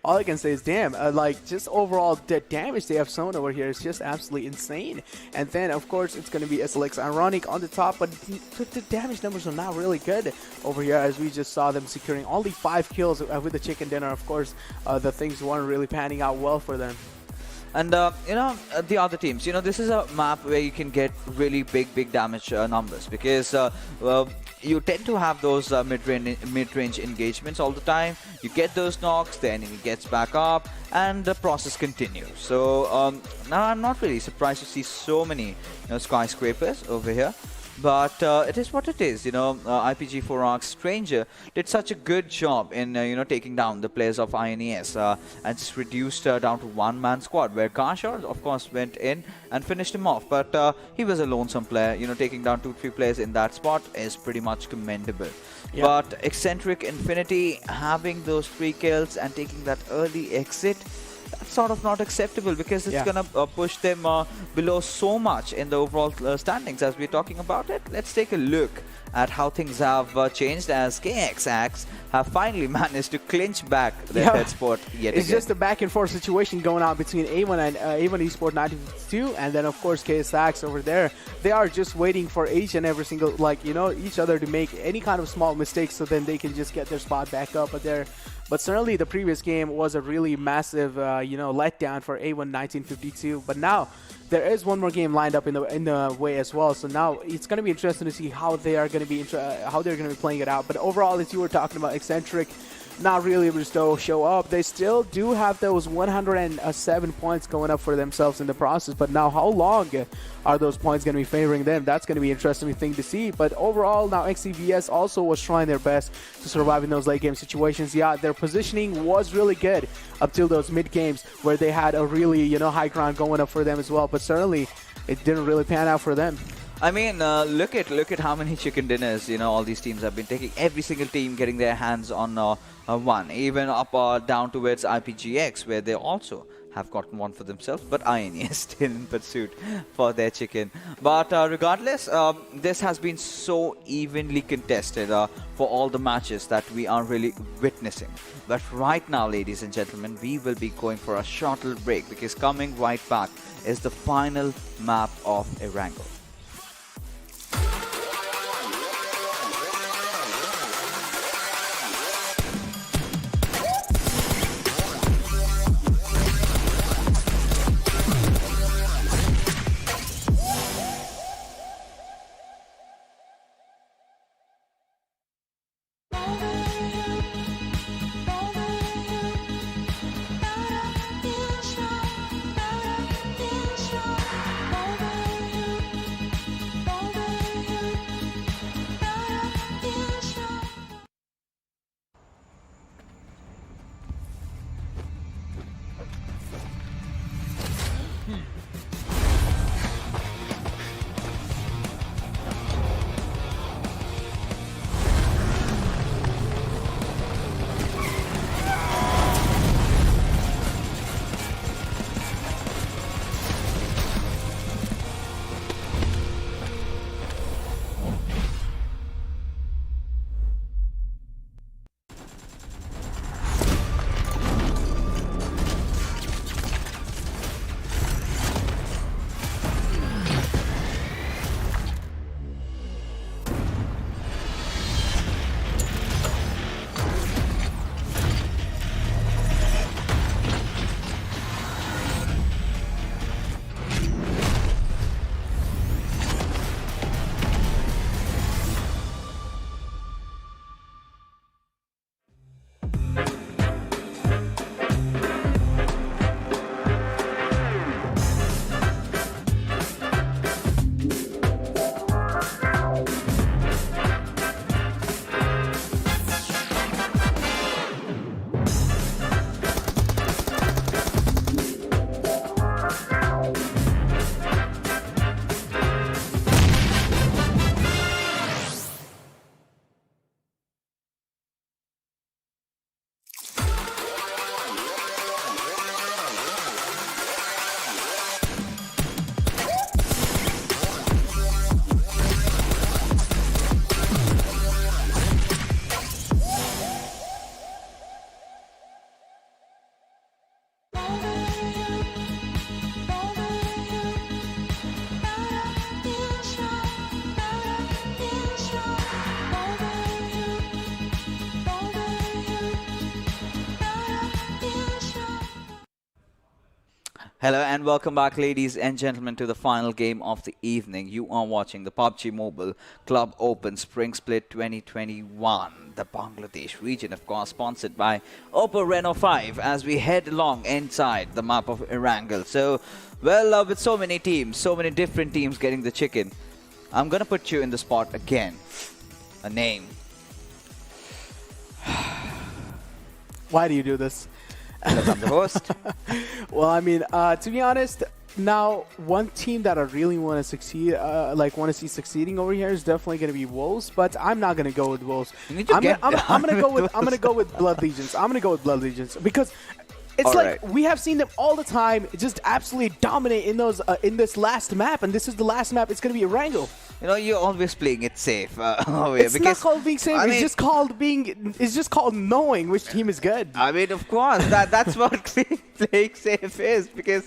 C: All I can say is, damn, like, just overall, the damage they have shown over here is just absolutely insane. And then, of course, it's going to be SLX Ironic on the top, but the damage numbers are not really good over here, as we just saw them securing only 5 kills with the chicken dinner. Of course, the things weren't really panning out well for them.
B: And, the other teams, this is a map where you can get really big damage numbers, because you tend to have those mid-range engagements all the time. You get those knocks, the enemy gets back up, and the process continues. So now I'm not really surprised to see so many skyscrapers over here. But it is what it is, IPG4Arc's Stranger did such a good job in, taking down the players of INES and just reduced down to one-man squad, where Gashar, of course, went in and finished him off. But he was a lonesome player, taking down 2-3 players in that spot is pretty much commendable. Yep. But Exentric Infinity having those 3 kills and taking that early exit, that's sort of not acceptable, because it's going to push them below so much in the overall standings as we're talking about it. Let's take a look at how things have changed, as KXAX have finally managed to clinch back their head spot yet
C: It's
B: again.
C: just a back and forth situation going on between A1 and A1 Esports 1952, and then of course KXAX over there. They are just waiting for each and every single, each other to make any kind of small mistakes, so then they can just get their spot back up. But certainly the previous game was a really massive, letdown for A1 1952. But now there is one more game lined up in the way as well. So now it's going to be interesting to see how they are going to be playing it out. But overall, as you were talking about, Exentric not really able to show up. They still do have those 107 points going up for themselves in the process. But now, how long are those points going to be favoring them? That's going to be an interesting thing to see. But overall, now XCVS also was trying their best to survive in those late game situations. Yeah, their positioning was really good up till those mid games, where they had a really high ground going up for them as well. But certainly, it didn't really pan out for them.
B: I mean, look at how many chicken dinners all these teams have been taking. Every single team getting their hands on one, even up down towards IPGX, where they also have gotten one for themselves. But INE is still in pursuit for their chicken. But regardless, this has been so evenly contested for all the matches that we are really witnessing. But right now, ladies and gentlemen, we will be going for a short little break, because coming right back is the final map of Erangel. Hello and welcome back, ladies and gentlemen, to the final game of the evening. You are watching the PUBG Mobile Club Open Spring Split 2021, the Bangladesh region, of course, sponsored by Oppo Reno 5, as we head along inside the map of Erangel. So, well, with so many teams, so many different teams getting the chicken, I'm going to put you in the spot again. A name.
C: Why do you do this?
B: Because I'm the host.
C: Well, I mean, to be honest, now one team that I really want to succeed, want to see succeeding over here is definitely going to be Wolves. But I'm not going to go with Wolves. I'm going to go with Blood Legions. I'm going to go with Blood Legions because it's we have seen them all the time just absolutely dominate in those in this last map, and this is the last map. It's going to be Erangel.
B: You know, you're always playing it safe.
C: It's not called being safe. It's just called being. It's just called knowing which team is good.
B: I mean, of course, that's what playing safe is. Because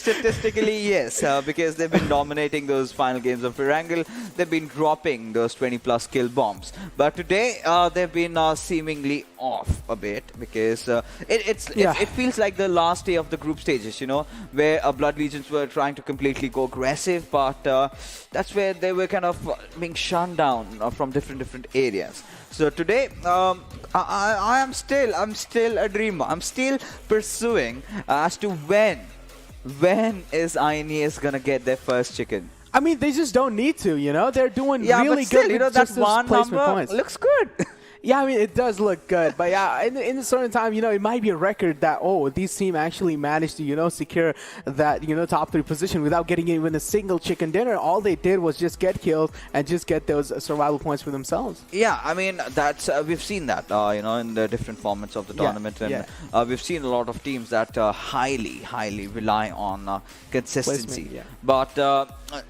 B: statistically, yes, because they've been dominating those final games of Erangel. They've been dropping those 20+ kill bombs. But today, they've been seemingly off a bit because it feels like the last day of the group stages. Where Blood Legions were trying to completely go aggressive, but that's where they were kind of being shunned down from different areas. So today, I'm still a dreamer. I'm still pursuing as to when is INES gonna get their first chicken.
C: I mean, they just don't need to. They're doing really
B: but still,
C: good.
B: That one number
C: points.
B: looks good.
C: Yeah, I mean, it does look good. But yeah, in a certain time, it might be a record that, this team actually managed to, secure that, top 3 position without getting even a single chicken dinner. All they did was just get killed and just get those survival points for themselves.
B: Yeah, I mean, that's we've seen that, in the different formats of the tournament. And we've seen a lot of teams that highly rely on consistency.
C: Placement, yeah.
B: But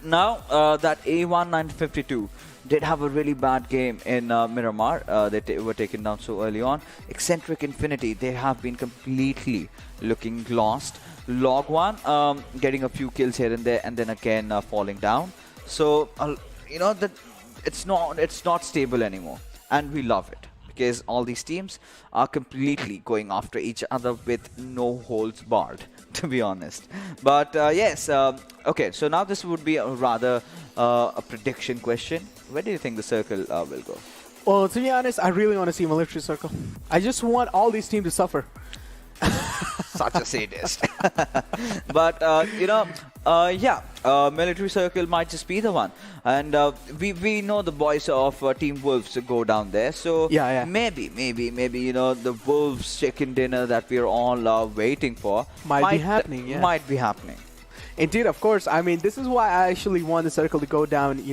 B: now that A1952 did have a really bad game in Miramar. They were taken down so early on. Exentric Infinity, they have been completely looking lost. Log 1 getting a few kills here and there, and then again falling down. So that it's not stable anymore, and we love it because all these teams are completely going after each other with no holds barred, to be honest. But yes, okay, so now this would be a prediction question. Where do you think the circle will go?
C: Well, to be honest, I really want to see Military Circle. I just want all these teams to suffer.
B: Such a sadist. But, Military Circle might just be the one. And we know the boys of Team Wolves to go down there. So maybe, the Wolves chicken dinner that we're all waiting for
C: might be happening.
B: Might be happening.
C: Indeed, of course. I mean, this is why I actually want the circle to go down,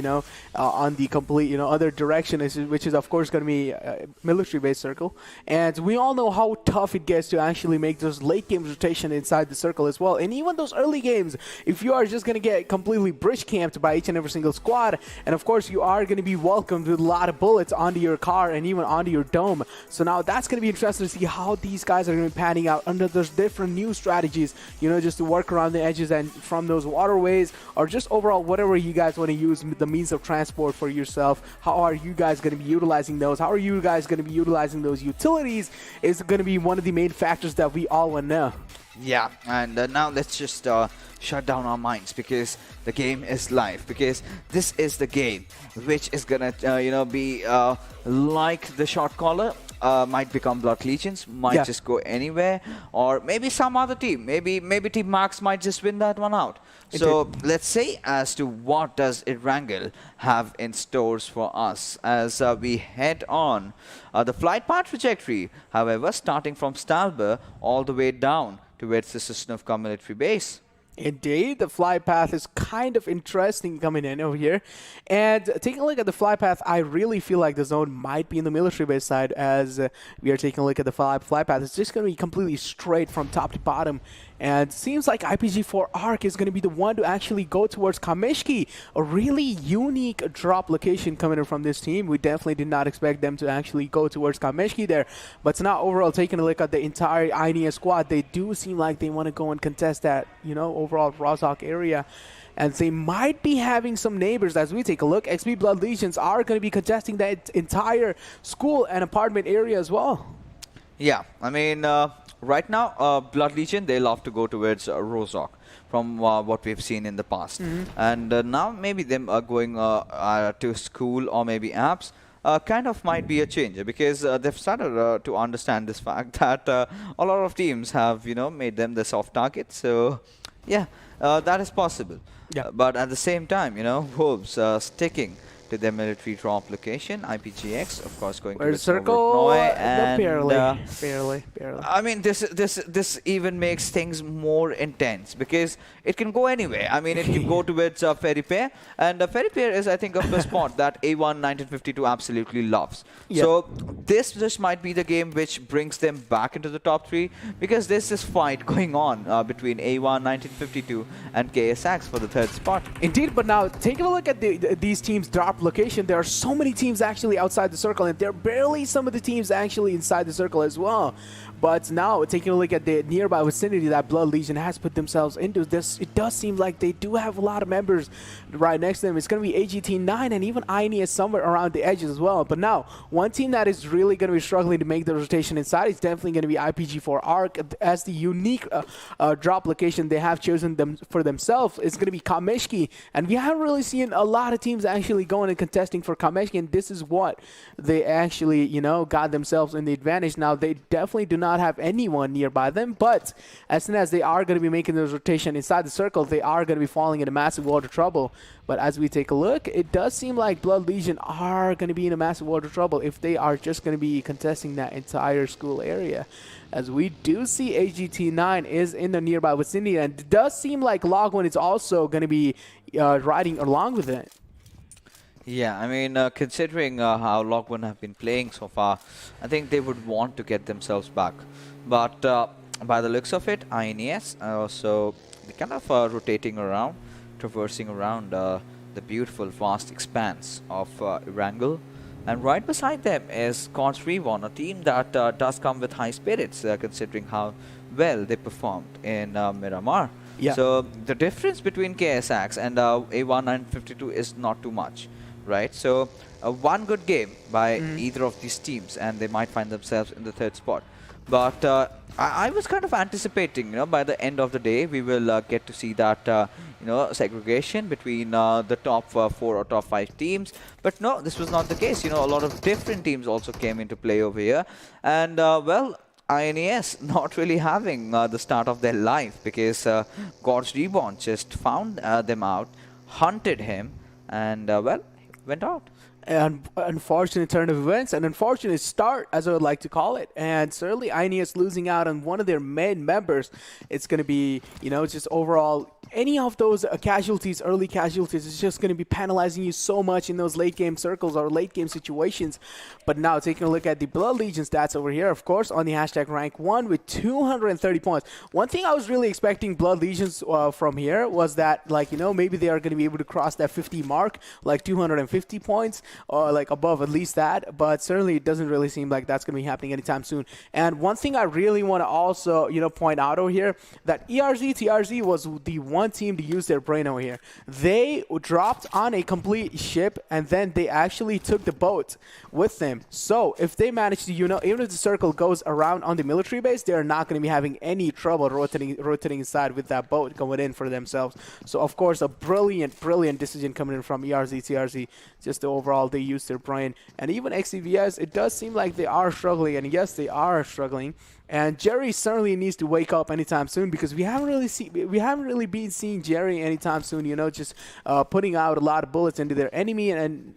C: on the complete, other direction, which is, of course, going to be a military-based circle. And we all know how tough it gets to actually make those late games rotation inside the circle as well. And even those early games, if you are just going to get completely bridge camped by each and every single squad, and of course, you are going to be welcomed with a lot of bullets onto your car and even onto your dome. So now that's going to be interesting to see how these guys are going to be panning out under those different new strategies, just to work around the edges and from those waterways, or just overall whatever you guys want to use the means of transport for yourself. How are you guys going to be utilizing those? How are you guys going to be utilizing those utilities is going to be one of the main factors that we all want to know.
B: Yeah, and now let's just shut down our minds because the game is live. Because this is the game which is gonna, be like the shot caller. Might become Blood Legions, might just go anywhere, or maybe some other team. Maybe Team Max might just win that one out. So let's see as to what does Erangel have in stores for us as we head on the flight path trajectory. However, starting from Stalber all the way down towards the Sanhok military base.
C: Indeed, the flight path is kind of interesting coming in over here. And taking a look at the flight path, I really feel like the zone might be in the military base side as we are taking a look at the flight path. It's just going to be completely straight from top to bottom. And it seems like IPG4 ARC is going to be the one to actually go towards Kameshki, a really unique drop location coming in from this team. We definitely did not expect them to actually go towards Kameshki there. But now overall, taking a look at the entire INES squad, they do seem like they want to go and contest that, overall Rozhok area. And they might be having some neighbors as we take a look. XP Blood Legions are going to be contesting that entire school and apartment area as well.
B: Yeah, I mean, right now, Blood Legion, they love to go towards Rozhok from what we've seen in the past. And now maybe them going to school or maybe apps kind of might be a change because they've started to understand this fact that a lot of teams have, made them the soft target. So, yeah, that is possible.
C: Yeah.
B: But at the same time, Wolves sticking to their military drop location. IPGX, of course, going to the
C: circle,
B: and
C: barely.
B: I mean, this even makes things more intense because it can go anywhere. I mean, it can go towards Ferry Pair, and Ferry Pair is, I think, a spot that A1 1952 absolutely loves.
C: Yep.
B: So this might be the game which brings them back into the top 3 because there's this fight going on between A1 1952 and KSX for the 3rd spot.
C: Indeed, but now taking a look at these teams' drop location, there are so many teams actually outside the circle, and there are barely some of the teams actually inside the circle as well. But now, taking a look at the nearby vicinity that Blood Legion has put themselves into, it does seem like they do have a lot of members right next to them. It's going to be AGT9 and even INETIA somewhere around the edges as well. But now, one team that is really going to be struggling to make the rotation inside is definitely going to be IPG4 ARC, as the unique drop location they have chosen for themselves is going to be Kameshki. And we haven't really seen a lot of teams actually going and contesting for Kameshki, and this is what they actually, got themselves in the advantage. Now, they definitely do not have anyone nearby them, but as soon as they are going to be making this rotation inside the circle, they are going to be falling into massive world of trouble. But as we take a look, it does seem like Blood Legion are going to be in a massive world of trouble if they are just going to be contesting that entire school area. As we do see AGT9 is in the nearby vicinity, and it does seem like Log1 is also going to be riding along with it.
B: Yeah, I mean, considering how Log1 have been playing so far, I think they would want to get themselves back. But by the looks of it, INES also kind of rotating around, traversing around the beautiful vast expanse of Erangel. And right beside them is Reborn, a team that does come with high spirits, considering how well they performed in Miramar.
C: Yeah.
B: So the difference between KSX and A1952 is not too much. Right, so one good game by either of these teams, and they might find themselves in the 3rd spot. But I was kind of anticipating, by the end of the day, we will get to see that, segregation between the top 4 or top 5 teams. But no, this was not the case. A lot of different teams also came into play over here, and well, INES not really having the start of their life because Reborn just found them out, hunted him, and well, went out.
C: An unfortunate turn of events, an unfortunate start, as I would like to call it. And certainly INES losing out on one of their main members. It's going to be, just overall, any of those casualties, early casualties, is just going to be penalizing you so much in those late game circles or late game situations. But now, taking a look at the Blood Legion stats over here, of course, on the hashtag rank 1 with 230 points. One thing I was really expecting Blood Legions from here was that, maybe they are going to be able to cross that 50 mark, like 250 points, or like above at least that. But certainly, it doesn't really seem like that's going to be happening anytime soon. And one thing I really want to also, point out over here, that ERZxTRZ was the one team to use their brain over here. They dropped on a complete ship, and then they actually took the boat with them. So if they manage to, even if the circle goes around on the military base, they're not going to be having any trouble rotating inside with that boat going in for themselves. So of course, a brilliant decision coming in from ERZxTRZ. Just overall, they use their brain. And even XCVS, it does seem like they are struggling, and yes, they are struggling. And Jerry certainly needs to wake up anytime soon, because we haven't really been seeing Jerry anytime soon. Just putting out a lot of bullets into their enemy, and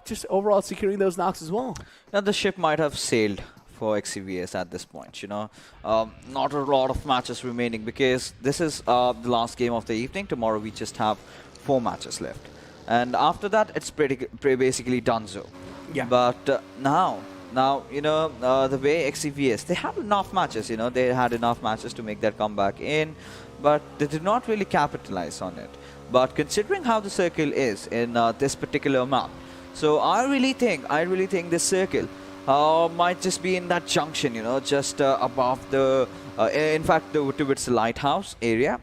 C: just overall securing those knocks as well.
B: Now the ship might have sailed for XCVS at this point. Not a lot of matches remaining because this is the last game of the evening. Tomorrow we just have 4 matches left, and after that it's pretty basically donezo.
C: Yeah.
B: But now, the way XCVS, they have enough matches, they had enough matches to make their comeback in, but they did not really capitalize on it. But considering how the circle is in this particular map, so I really think this circle might just be in that junction, just above the, in fact, towards the lighthouse area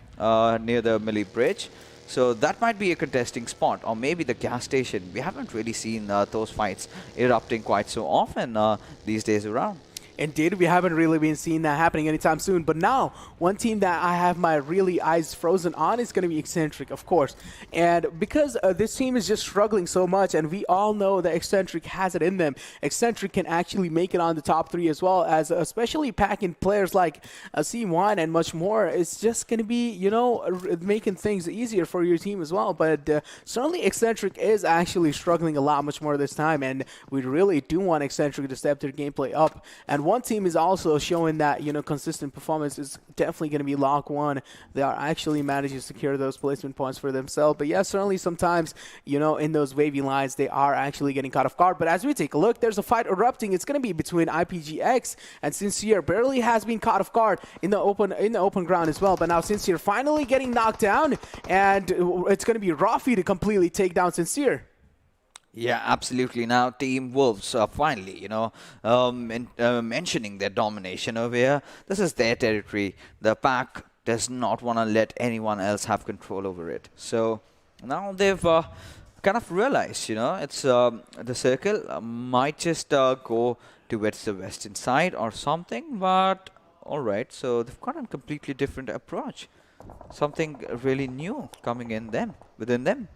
B: near the Millie Bridge. So that might be a contesting spot, or maybe the gas station. We haven't really seen those fights erupting quite so often these days around.
C: Indeed, we haven't really been seeing that happening anytime soon. But now, one team that I have my really eyes frozen on is going to be Exentric, of course. And because this team is just struggling so much, and we all know that Exentric has it in them, Exentric can actually make it on the top 3 as well, as especially packing players like C1 and much more. It's just going to be, you know, making things easier for your team as well. But certainly Exentric is actually struggling a lot much more this time, and we really do want Exentric to step their gameplay up. And one team is also showing that, you know, consistent performance is definitely going to be ALxK9. They are actually managing to secure those placement points for themselves. But yeah, certainly sometimes, you know, in those wavy lines, they are actually getting caught off guard. But as we take a look, there's a fight erupting. It's going to be between IPGX and Sincere. Barely has been caught off guard in the open ground as well. But now Sincere finally getting knocked down, and it's going to be Rafi to completely take down Sincere.
B: Yeah, absolutely. Now, Team Wolves are finally, you know, mentioning their domination over here. This is their territory. The pack does not want to let anyone else have control over it. So now they've kind of realized, you know, it's the circle might just go towards the western side or something. But all right, so they've got a completely different approach. Something really new coming within them.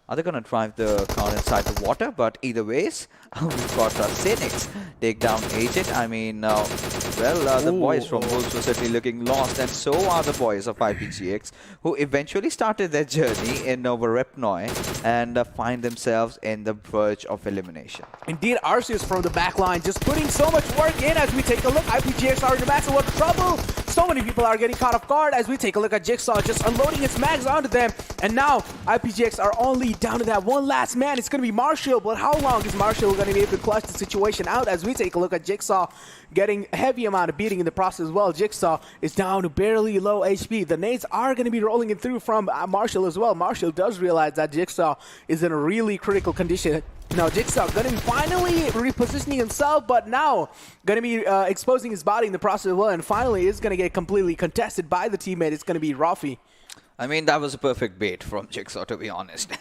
B: Are they going to drive the car inside the water? But either ways, we've got Sanhok take down Agent. I mean, the boys from Wolves were certainly looking lost, and so are the boys of IPGX, who eventually started their journey in Novorepnoi and find themselves in the verge of elimination.
C: Indeed, Arceus from the back line just putting so much work in. As we take a look, IPGX are in massive water trouble. So many people are getting caught off guard as we take a look at Jigsaw just unloading his mags onto them. And now IPGX are only down to that one last man. It's going to be Marshall, but how long is Marshall going to be able to clutch the situation out? As we take a look at Jigsaw getting a heavy amount of beating in the process as well. Jigsaw is down to barely low HP. The nades are going to be rolling in through from Marshall as well. Marshall does realize that Jigsaw is in a really critical condition. Now Jigsaw going to be finally repositioning himself, but now going to be exposing his body in the process as well, and finally is going to get completely contested by the teammate. It's going to be Rafi.
B: I mean, that was a perfect bait from Jigsaw, to be honest.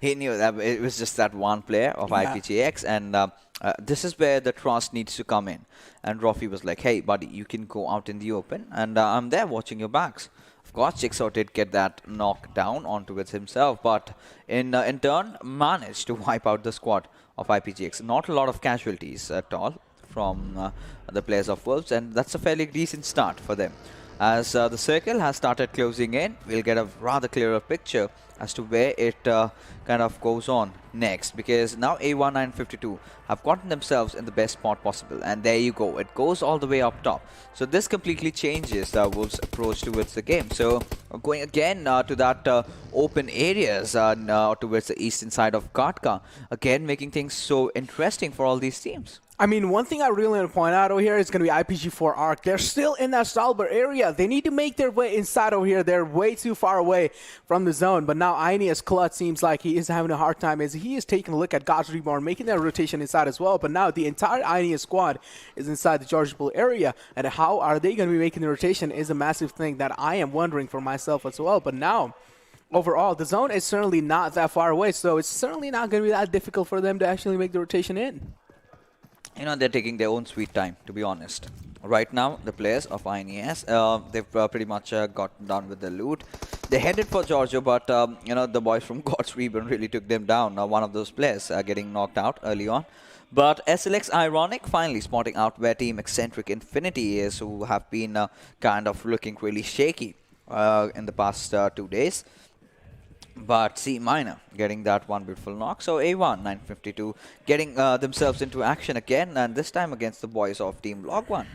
B: He knew that it was just that one player of IPGX, and this is where the trust needs to come in. And Rafi was like, hey, buddy, you can go out in the open, and I'm there watching your backs. Of course, Jigsaw did get that knock down onto it himself, but in turn managed to wipe out the squad of IPGX. Not a lot of casualties at all from the players of Wolves, and that's a fairly decent start for them. As the circle has started closing in, we'll get a rather clearer picture as to where it kind of goes on next, because now A1952 have gotten themselves in the best spot possible, and there you go, it goes all the way up top. So this completely changes Wolves' approach towards the game. So going again to that open areas towards the eastern side of Katka, again making things so interesting for all these teams.
C: I mean, one thing I really want to point out over here is going to be IPG4 ARC. They're still in that Stalber area. They need to make their way inside over here. They're way too far away from the zone. But now INERTIA seems like he is having a hard time as he is taking a look at God's Reborn, making that rotation inside as well. But now the entire INERTIA squad is inside the chargeable area. And how are they going to be making the rotation is a massive thing that I am wondering for myself as well. But now, overall, the zone is certainly not that far away. So it's certainly not going to be that difficult for them to actually make the rotation in.
B: You know, they're taking their own sweet time, to be honest. Right now, the players of INES, they've pretty much gotten done with the loot. They headed for Giorgio, but, you know, the boys from God's Reborn really took them down. One of those players getting knocked out early on. But SLX Ironic finally spotting out where Team Exentric Infinity is, who have been kind of looking really shaky in the past 2 days. But C minor getting that one beautiful knock. So A1952 getting themselves into action again, and this time against the boys of Team ALxK9.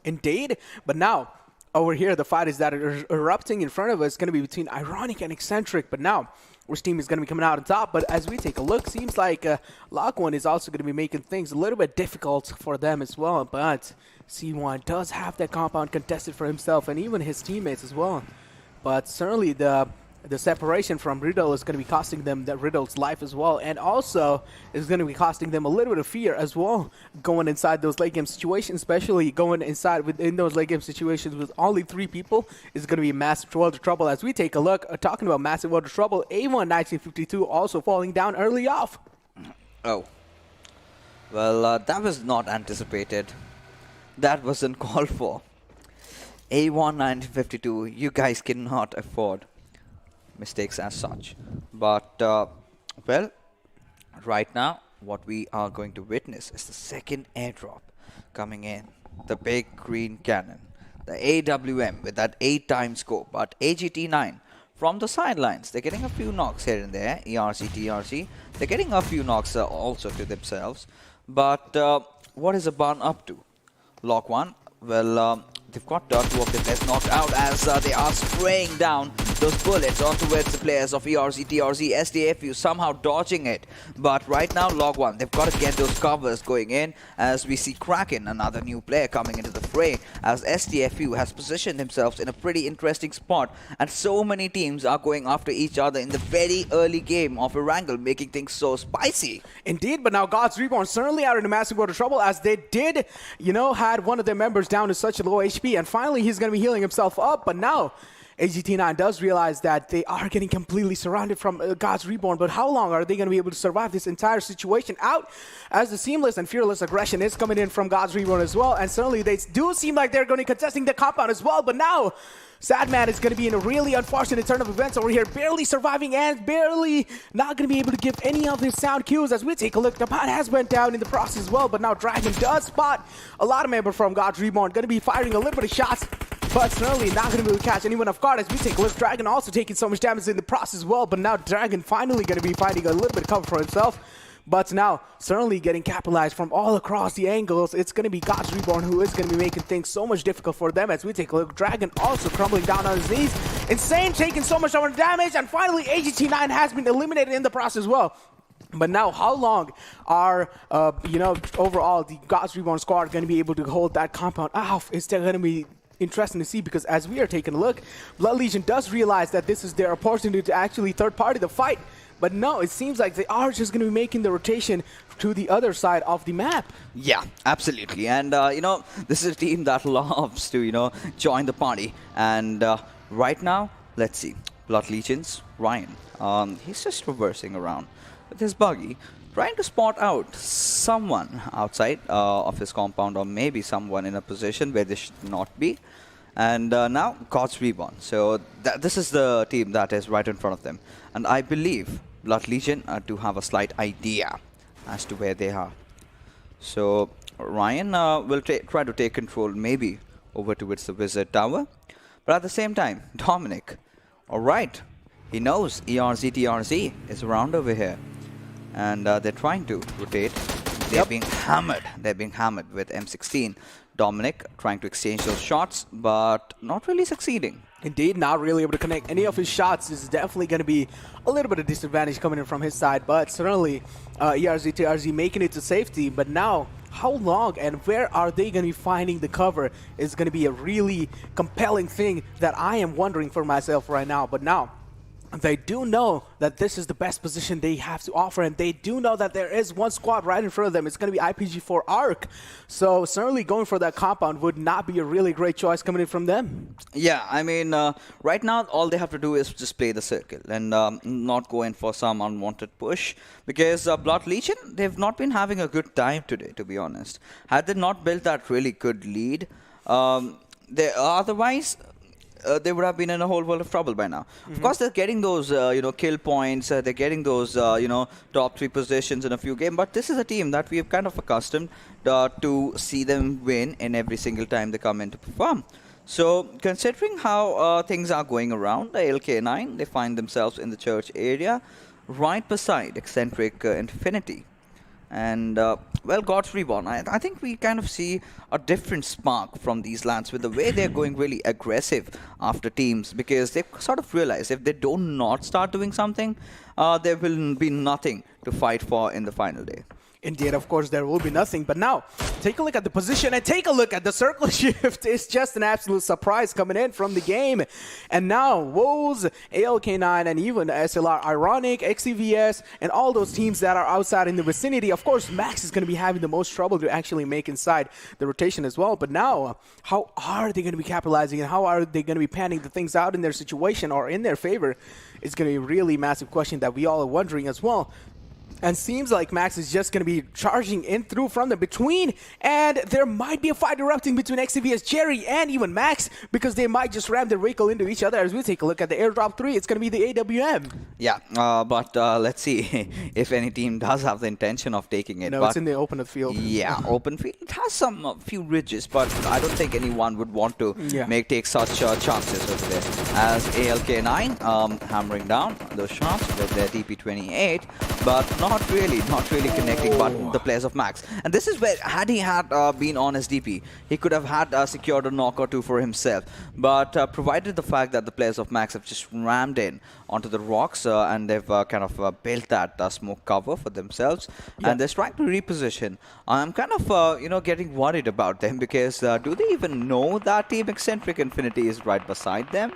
C: Indeed. But now, over here, the fight is that erupting in front of us is going to be between Ironic and Exentric. But now, which team is going to be coming out on top? But as we take a look, seems like ALxK9 is also going to be making things a little bit difficult for them as well. But C1 does have that compound contested for himself and even his teammates as well. But certainly the separation from Riddle is going to be costing them Riddle's life as well, and also is going to be costing them a little bit of fear as well going inside those late game situations, especially going inside within those late game situations with only 3 people is going to be massive world of trouble. As we take a look, talking about massive world of trouble, A1952 also falling down early off.
B: Oh, well, that was not anticipated. that was uncalled for. A1 1952, you guys cannot afford mistakes as such. But, well, right now, what we are going to witness is the second airdrop coming in. The big green cannon. The AWM with that 8-time scope. But AGT9 from the sidelines, they're getting a few knocks here and there. ERZxTRZ, they're getting a few knocks also to themselves. But what is Aban up to? Lock 1, well, they've got 2 of them less knocked out as they are spraying down those bullets on towards the players of ERZxTRZ. SDFU somehow dodging it. But right now, Log 1, they've got to get those covers going in as we see Kraken, another new player coming into the fray, as SDFU has positioned themselves in a pretty interesting spot. And so many teams are going after each other in the very early game of Erangel, making things so spicy.
C: Indeed, but now God's Reborn certainly are in a massive amount of trouble as they did, had one of their members down to such a low HP, and finally he's going to be healing himself up. But now AGT9 does realize that they are getting completely surrounded from God's Reborn, but how long are they going to be able to survive this entire situation out as the seamless and fearless aggression is coming in from God's Reborn as well, and certainly they do seem like they're going to be contesting the compound as well. But now Sadman is going to be in a really unfortunate turn of events over here, barely surviving and barely not going to be able to give any of his sound cues. As we take a look, the pot has went down in the process as well, but now Dragon does spot a lot of members from God's Reborn, going to be firing a little bit of shots, but certainly not going to be able to catch anyone off guard. As we take a look, Dragon also taking so much damage in the process as well, but now Dragon finally going to be finding a little bit of cover for himself. But now, certainly getting capitalized from all across the angles. It's going to be God's Reborn who is going to be making things so much difficult for them. As we take a look, Dragon also crumbling down on his knees. Insane, taking so much damage. And finally, AGT9 has been eliminated in the process as well. But now, how long are, overall, the God's Reborn squad going to be able to hold that compound off? It's still going to be interesting to see, because as we are taking a look, Blood Legion does realize that this is their opportunity to actually third-party the fight. But no, it seems like they are just going to be making the rotation to the other side of the map.
B: Yeah, absolutely. And, this is a team that loves to, join the party. And right now, let's see. Blood Legion's Ryan. He's just reversing around with his buggy, trying to spot out someone outside of his compound, or maybe someone in a position where they should not be. And now, God's Reborn. So this is the team that is right in front of them. And I believe Blood Legion do have a slight idea as to where they are. So Ryan will try to take control maybe over towards the Wizard Tower. But at the same time, Dominic, alright, he knows ERZxTRZ is around over here. And they're trying to rotate. They're being hammered. They're being hammered with M16. Dominic trying to exchange those shots, but not really succeeding.
C: Indeed, not really able to connect any of his shots. This is definitely going to be a little bit of disadvantage coming in from his side, but certainly ERZxTRZ making it to safety. But now, how long and where are they going to be finding the cover is going to be a really compelling thing that I am wondering for myself right now. But now, they do know that this is the best position they have to offer, and they do know that there is one squad right in front of them. It's going to be IPG4 ARC. So certainly going for that compound would not be a really great choice coming in from them.
B: Yeah, I mean, right now all they have to do is just play the circle and not go in for some unwanted push, because Blood Legion, they've not been having a good time today, to be honest. Had they not built that really good lead, otherwise they would have been in a whole world of trouble by now. Of course, they're getting those, kill points. They're getting those, top 3 positions in a few games. But this is a team that we have kind of accustomed to see them win in every single time they come in to perform. So, considering how things are going around, the ALxK9, they find themselves in the church area, right beside Exentric Infinity. And, well, God's Reborn, I think we kind of see a different spark from these lands with the way they're going really aggressive after teams, because they've sort of realized if they do not start doing something, there will be nothing to fight for in the final day.
C: Indeed, of course, there will be nothing. But now, take a look at the position and take a look at the circle shift. It's just an absolute surprise coming in from the game. And now, Woes, ALxK9, and even SLR, Ironic, XCVS, and all those teams that are outside in the vicinity. Of course, Max is going to be having the most trouble to actually make inside the rotation as well. But now, how are they going to be capitalizing, and how are they going to be panning the things out in their situation or in their favor? It's going to be a really massive question that we all are wondering as well. And seems like Max is just going to be charging in through from the between, and there might be a fight erupting between XCvsJerry and even Max, because they might just ram their vehicle into each other. As we take a look at the airdrop 3, it's going to be the AWM.
B: Yeah, but let's see if any team does have the intention of taking it.
C: No,
B: but
C: it's in the open field.
B: Yeah, open field. It has some few ridges, but I don't think anyone would want to take such chances over there. As ALxK9 hammering down those shots with their DP28, but not really connecting but the players of Max. And this is where, had he been on his DP, he could have had secured a knock or two for himself. But provided the fact that the players of Max have just rammed in onto the rocks and they've kind of built that smoke cover for themselves, and they're trying to reposition. I'm kind of getting worried about them, because do they even know that Team Exentric Infinity is right beside them?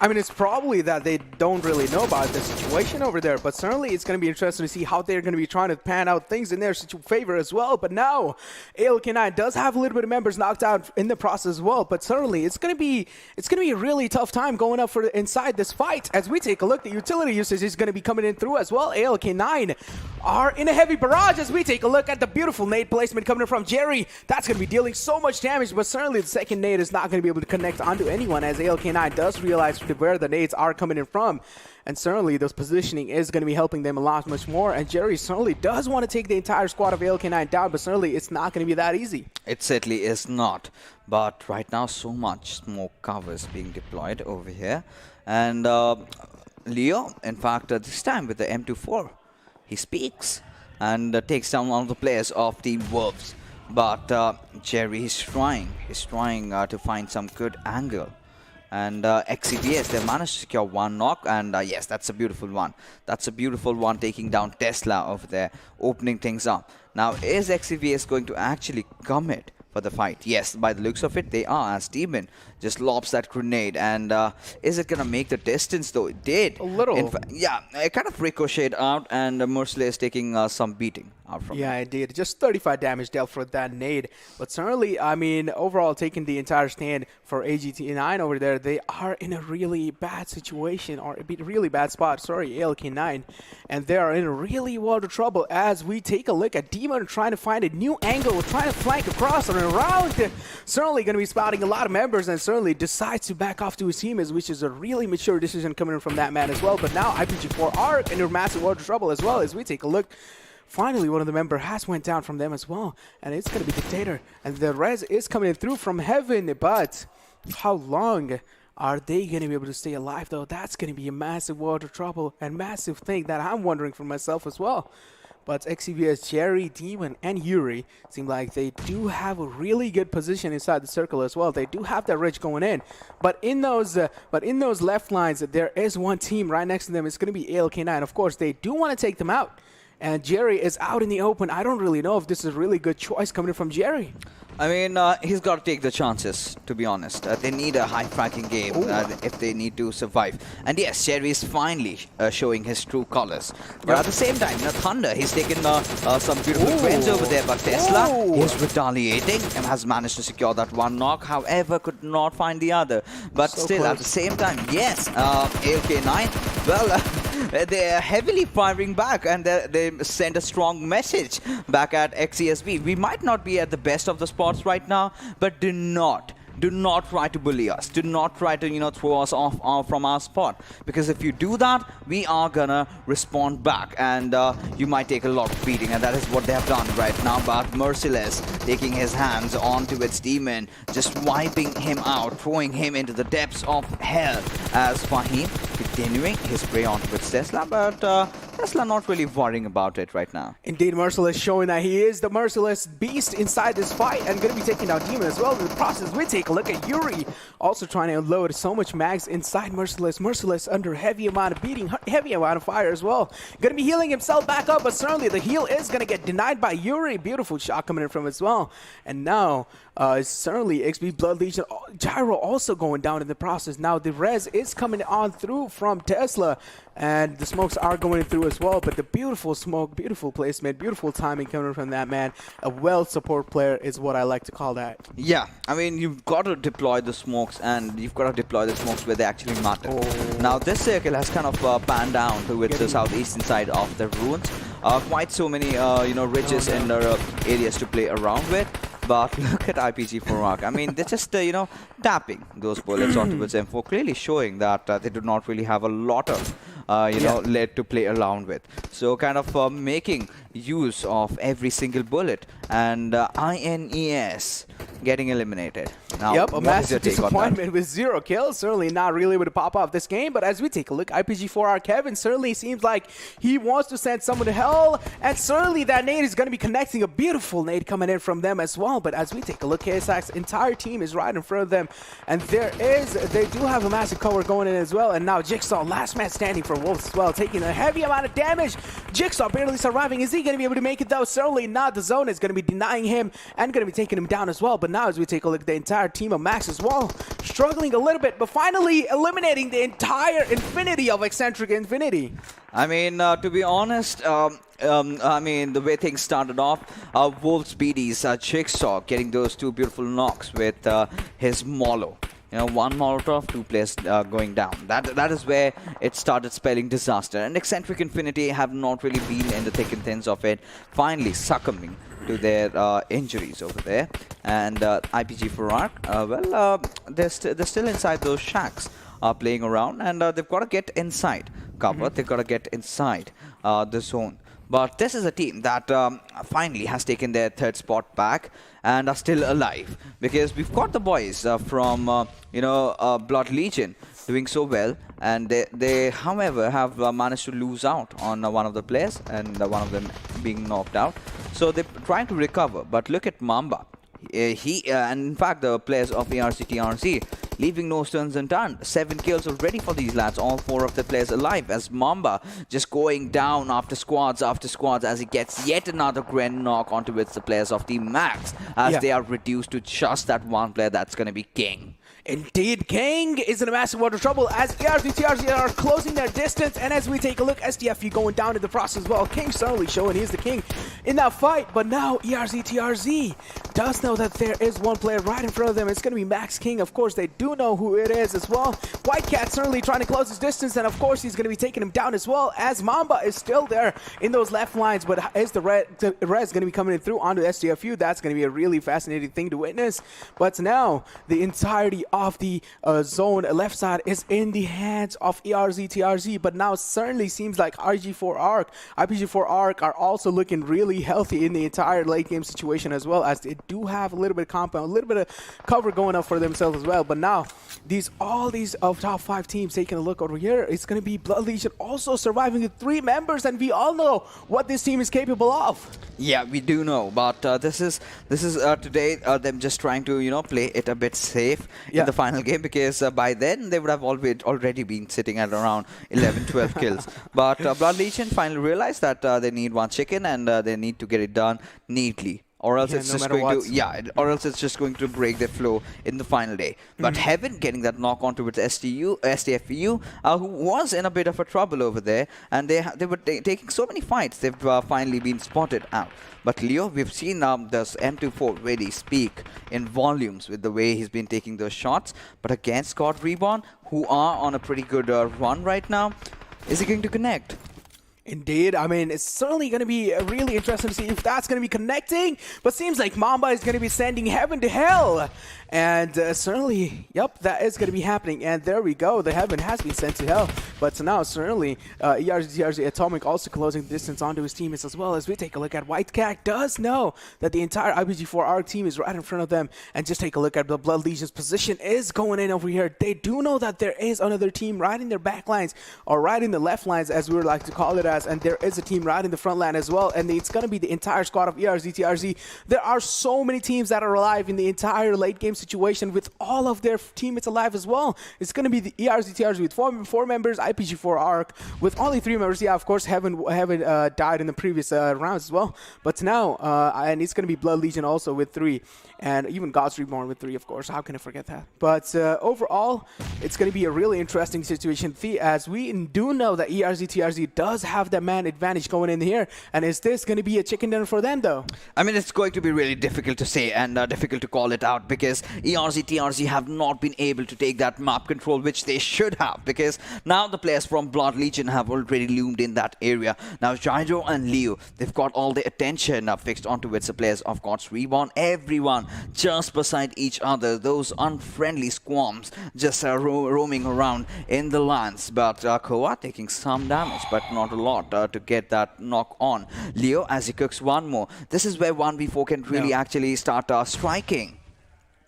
C: I mean, it's probably that they don't really know about the situation over there, but certainly it's going to be interesting to see how they're going to be trying to pan out things in their favor as well. But now, ALxK9 does have a little bit of members knocked out in the process as well, but certainly it's going to be a really tough time going up for inside this fight. As we take a look, the utility usage is going to be coming in through as well. ALxK9 are in a heavy barrage as we take a look at the beautiful nade placement coming in from Jerry. That's going to be dealing so much damage, but certainly the second nade is not going to be able to connect onto anyone, as ALxK9 does realize where the nades are coming in from. And certainly those positioning is going to be helping them a lot much more. And Jerry certainly does want to take the entire squad of ALxK9 down, but certainly it's not going to be that easy.
B: It certainly is not. But right now, so much smoke cover is being deployed over here. And Leo, in fact, this time with the M24, he speaks and takes down one of the players of Team Wolves. But Jerry is trying. He's trying to find some good angle. And XCVS, they managed to secure one knock, and yes, that's a beautiful one. That's a beautiful one, taking down Tesla over there, opening things up. Now, is XCVS going to actually commit for the fight? Yes, by the looks of it, they are, as Demon just lobs that grenade. And is it going to make the distance, though? It did.
C: A little.
B: Yeah, it kind of ricocheted out, and Merciless taking some beating out from
C: Yeah,
B: it.
C: indeed. Just 35 damage dealt for that nade. But certainly, I mean, overall, taking the entire stand for AGT9 over there, they are in a really bad situation, or a really bad spot. Sorry, ALxK9. And they are in a really world of trouble as we take a look at Demon trying to find a new angle, trying to flank across and around. Certainly going to be spotting a lot of members, and certainly decides to back off to his team, which is a really mature decision coming from that man as well. But now IPG4 are in a massive world of trouble as well, as we take a look. Finally, one of the members has went down from them as well, and it's going to be Dictator. And the res is coming in through from heaven, but how long are they going to be able to stay alive, though? That's going to be a massive world of trouble and massive thing that I'm wondering for myself as well. But XCVS, Jerry, Demon, and Yuri seem like they do have a really good position inside the circle as well. They do have that ridge going in, but in those left lines, there is one team right next to them. It's going to be ALxK9. Of course, they do want to take them out. And Jerry is out in the open. I don't really know if this is a really good choice coming from Jerry.
B: I mean, he's got to take the chances, to be honest. They need a high-fracking game if they need to survive. And yes, Jerry is finally showing his true colors. But at the same time, Thunder, he's taken some beautiful wins over there. But Tesla is retaliating and has managed to secure that one knock. However, could not find the other. But so still, at the same time, yes, ALxK9, well, they're heavily firing back, and they send a strong message back at XCSV. We might not be at the best of the spots right now, but do not try to bully us. Do not try to, throw us off from our spot. Because if you do that, we are gonna respond back, and you might take a lot of beating, and that is what they have done right now. But Merciless taking his hands onto its Demon, just wiping him out, throwing him into the depths of hell, as Fahim continuing his prey onto its Tesla, but Tesla not really worrying about it right now.
C: Indeed, Merciless showing that he is the merciless beast inside this fight, and going to be taking down Demon as well. In the process, we take a look at Yuri, also trying to unload so much mags inside Merciless. Merciless under heavy amount of beating, heavy amount of fire as well. Going to be healing himself back up, but certainly the heal is going to get denied by Yuri. Beautiful shot coming in from as well. And now, certainly XP Blood Legion, Gyro also going down in the process. Now the res is coming on through from Tesla, and the smokes are going through as well. But the beautiful smoke, beautiful placement, beautiful timing coming from that man. A well support player is what I like to call that.
B: Yeah, I mean, you've got to deploy the smokes, and you've got to deploy the smokes where they actually matter. Now this circle has kind of panned down towards the southeastern side of the ruins. quite so many ridges and areas to play around with. But look at IPG4ARC. I mean, they're just, tapping those bullets onto its M4, clearly showing that they do not really have a lot of, lead to play around with. So kind of making use of every single bullet. And INES getting eliminated. Now,
C: yep, a massive disappointment with 0 kills. Certainly not really able to pop off this game. But as we take a look, IPG4ARC Kevin certainly seems like he wants to send someone to hell. And certainly that nade is going to be connecting, a beautiful nade coming in from them as well. But as we take a look, KSI's entire team is right in front of them. And they do have a massive cover going in as well. And now Jigsaw, last man standing for Wolves as well, taking a heavy amount of damage. Jigsaw barely surviving. Is he going to be able to make it though? Certainly not. The zone is going to be denying him and going to be taking him down as well. But now as we take a look, the entire team of Max as well, struggling a little bit, but finally eliminating the entire Infinity of Exentric Infinity.
B: I mean, to be honest, I mean, the way things started off, Wolves BD's Jigsaw getting those 2 beautiful knocks with his Mollo. 1 Molotov, 2 players going down. That is where it started spelling disaster. And Exentric Infinity have not really been in the thick and thins of it, finally succumbing to their injuries over there. And IPG4ARC, they're still inside those shacks, playing around, and they've got to get inside cover. They've got to get inside the zone. But this is a team that finally has taken their 3rd spot back and are still alive, because we've got the boys from Blood Legion doing so well, and they however have managed to lose out on one of the players, and one of them being knocked out. So they're trying to recover. But look at Mamba. And in fact the players of ERZxTRZ leaving no stones unturned. 7 kills already for these lads, all 4 of the players alive, as Mamba just going down after squads as he gets yet another grand knock onto the players of Team Max, as they are reduced to just that one player that's going to be King.
C: Indeed, King is in a massive world of trouble as ERZxTRZ are closing their distance. And as we take a look, SDFU going down in the process as well. King certainly showing he's the king in that fight. But now ERZxTRZ does know that there is one player right in front of them. It's going to be Max King. Of course, they do know who it is as well. White Cat certainly trying to close his distance. And of course, he's going to be taking him down as well, as Mamba is still there in those left lines. But is the res going to be coming in through onto SDFU? That's going to be a really fascinating thing to witness. But now the entirety of the zone left side is in the hands of ERZxTRZ, but now certainly seems like IPG4ARC are also looking really healthy in the entire late game situation, as well as they do have a little bit of compound, a little bit of cover going up for themselves as well. But now all these of top 5 teams taking a look over here, it's going to be Blood Legion also surviving with 3 members, and we all know what this team is capable of.
B: Yeah, we do know, but this is today them just trying to play it a bit safe in the final game, because by then they would have already been sitting at around 11-12 kills. But Blood Legion finally realized that they need 1 chicken, and they need to get it done neatly, or else it's just going to or else it's just going to break their flow in the final day. But Heaven getting that knock onto its SDFU, who was in a bit of a trouble over there, and they were taking so many fights. They've finally been spotted out. But Leo, we've seen this M24 really speak in volumes with the way he's been taking those shots. But against Scott Reborn, who are on a pretty good run right now, is he going to connect?
C: Indeed. I mean, it's certainly going to be really interesting to see if that's going to be connecting. But seems like Mamba is going to be sending Heaven to hell. And certainly, yep, that is going to be happening. And there we go. The Heaven has been sent to hell. But now, certainly, ERZxTRZ Atomic also closing the distance onto his teammates, as well as we take a look at White Cat does know that the entire IPG4ARC team is right in front of them. And just take a look at the Blood Legion's position is going in over here. They do know that there is another team right in their back lines, or right in the left lines, as we would like to call it as. And there is a team right in the front line as well. And it's going to be the entire squad of ERZxTRZ. There are so many teams that are alive in the entire late game situation with all of their teammates alive as well. It's going to be the ERZxTRZ with four members, IPG4ARC with only 3 members. Yeah, of course, Heaven died in the previous rounds as well. But now, and it's going to be Blood Legion also with 3. And even God's Reborn with 3, of course. How can I forget that? But overall, it's going to be a really interesting situation, as we do know that ERZxTRZ does have that man advantage going in here. And is this going to be a chicken dinner for them, though?
B: I mean, it's going to be really difficult to say and difficult to call it out because ERZxTRZ have not been able to take that map control, which they should have, because now the players from Blood Legion have already loomed in that area. Now, Gyro and Leo, they've got all the attention fixed onto its players. Of course, Reborn, everyone just beside each other. Those unfriendly squams just roaming around in the lands. But Koa taking some damage, but not a lot to get that knock on. Leo, as he cooks one more, this is where 1v4 can really actually start striking.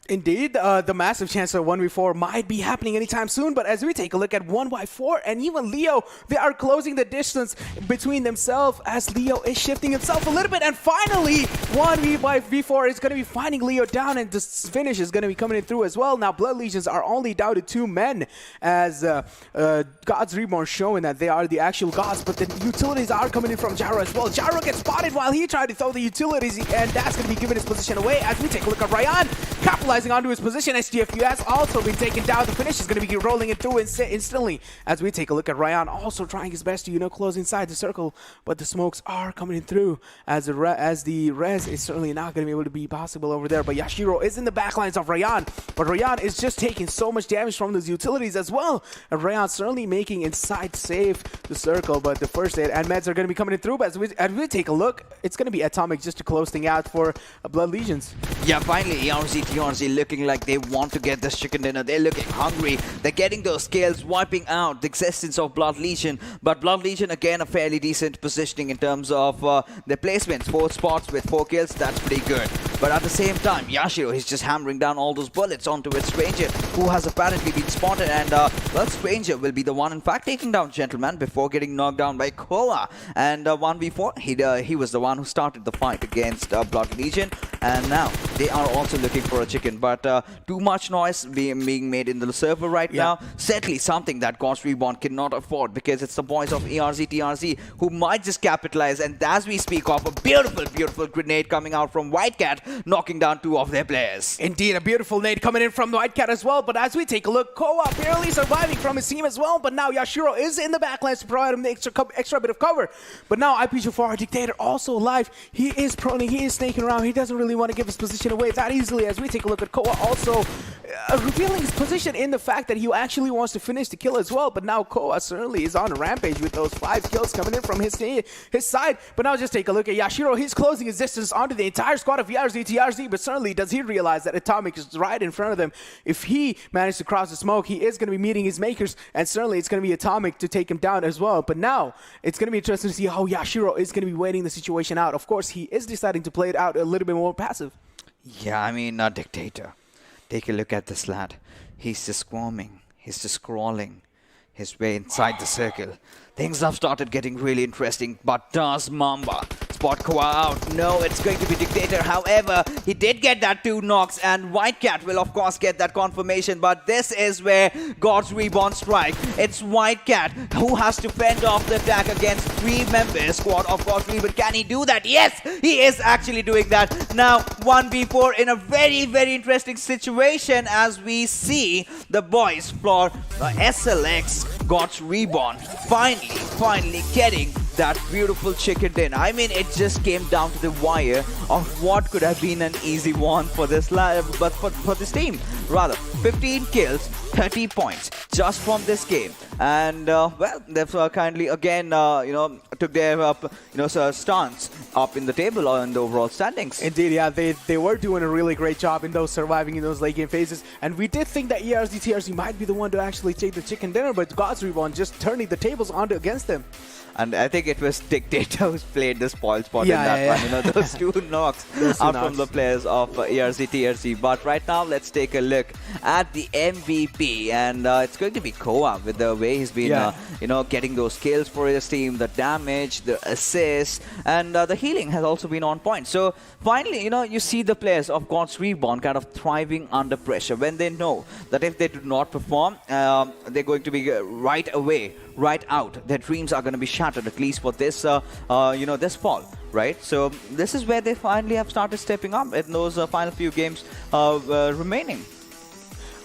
C: Indeed, the massive chance of 1v4 might be happening anytime soon, but as we take a look at 1x4 and even Leo, they are closing the distance between themselves as Leo is shifting himself a little bit, and finally 1v4 is going to be finding Leo down, and this finish is going to be coming in through as well. Now Blood Legions are only down to 2 men as Gods Reborn showing that they are the actual gods, but the utilities are coming in from Gyro as well. Gyro gets spotted while he tried to throw the utilities, and that's going to be giving his position away as we take a look at Ryan capitalizing onto his position. SGFU has also been taken down. The finish is going to be rolling it through instantly as we take a look at Ryan also trying his best to, you know, close inside the circle, but the smokes are coming in through as the res is certainly not going to be able to be possible over there. But Yashiro is in the backlines of Ryan, but Ryan is just taking so much damage from those utilities as well, and Ryan certainly making inside save the circle, but the first aid and meds are going to be coming in through. But as we take a look, it's going to be Atomic just to close things out for Blood Legions.
B: Yeah, finally ERZxTRZ looking like they want to get this chicken dinner. They're looking hungry. They're getting those scales, wiping out the existence of Blood Legion. But Blood Legion, again, a fairly decent positioning in terms of their placements. 4 spots with 4 kills, that's pretty good. But at the same time, Yashiro is just hammering down all those bullets onto its Stranger, who has apparently been spotted. And, well, Stranger will be the one, in fact, taking down Gentleman before getting knocked down by Koa. And 1v4, he was the one who started the fight against Blood Legion. And now they are also looking for a chicken. But too much noise being made in the server right now. Certainly something that Gods Reborn cannot afford, because it's the boys of ERZxTRZ who might just capitalize. And as we speak of, a beautiful, beautiful grenade coming out from Whitecat, knocking down 2 of their players.
C: Indeed, a beautiful nade coming in from Whitecat as well. But as we take a look, Koa barely surviving from his team as well. But now Yashiro is in the backlines to provide him the extra bit of cover. But now IPG4 Dictator also alive. He is proning, he is snaking around. He doesn't really want to give his position away that easily. As we take a look at Koa also revealing his position in the fact that he actually wants to finish the kill as well. But now Koa certainly is on a rampage with those 5 kills coming in from his side. But now just take a look at Yashiro. He's closing his distance onto the entire squad of ERZxTRZ, but certainly does he realize that Atomic is right in front of them. If he manages to cross the smoke, he is going to be meeting his makers, and certainly it's going to be Atomic to take him down as well. But now it's going to be interesting to see how Yashiro is going to be waiting the situation out. Of course, he is deciding to play it out a little bit more passive.
B: Yeah, I mean, Dictator. Take a look at this lad. He's just squirming. He's just crawling his way inside the circle. Things have started getting really interesting, but does Mamba spot Koa out? No, it's going to be Dictator. However, he did get that 2 knocks, and Whitecat will, of course, get that confirmation. But this is where Gods Reborn strike. It's Whitecat who has to fend off the attack against 3 members squad of Gods Reborn. Can he do that? Yes, he is actually doing that. Now, 1v4 in a very, very interesting situation as we see the boys for SLX Gods Reborn finally getting that beautiful chicken dinner. I mean, it just came down to the wire of what could have been an easy one for this but for this team. Rather, 15 kills, 30 points just from this game. And well, they've kindly again took their stance up in the table or in the overall standings.
C: Indeed, yeah, they were doing a really great job in those surviving in those late game phases, and we did think that ERZxTRZ might be the one to actually take the chicken dinner, but Gods Reborn just turning the tables onto against them.
B: And I think it was Dictator who played the spoil spot in that one. You know, those 2 knocks out from the players of ERZxTRZ. But right now, let's take a look at the MVP. And it's going to be Koa with the way he's been, getting those kills for his team, the damage, the assists, and the healing has also been on point. So finally, you see the players of Gods Reborn kind of thriving under pressure when they know that if they do not perform, they're going to be right out. Their dreams are going to be shattered, at least for this, this fall, right? So this is where they finally have started stepping up in those final few games remaining.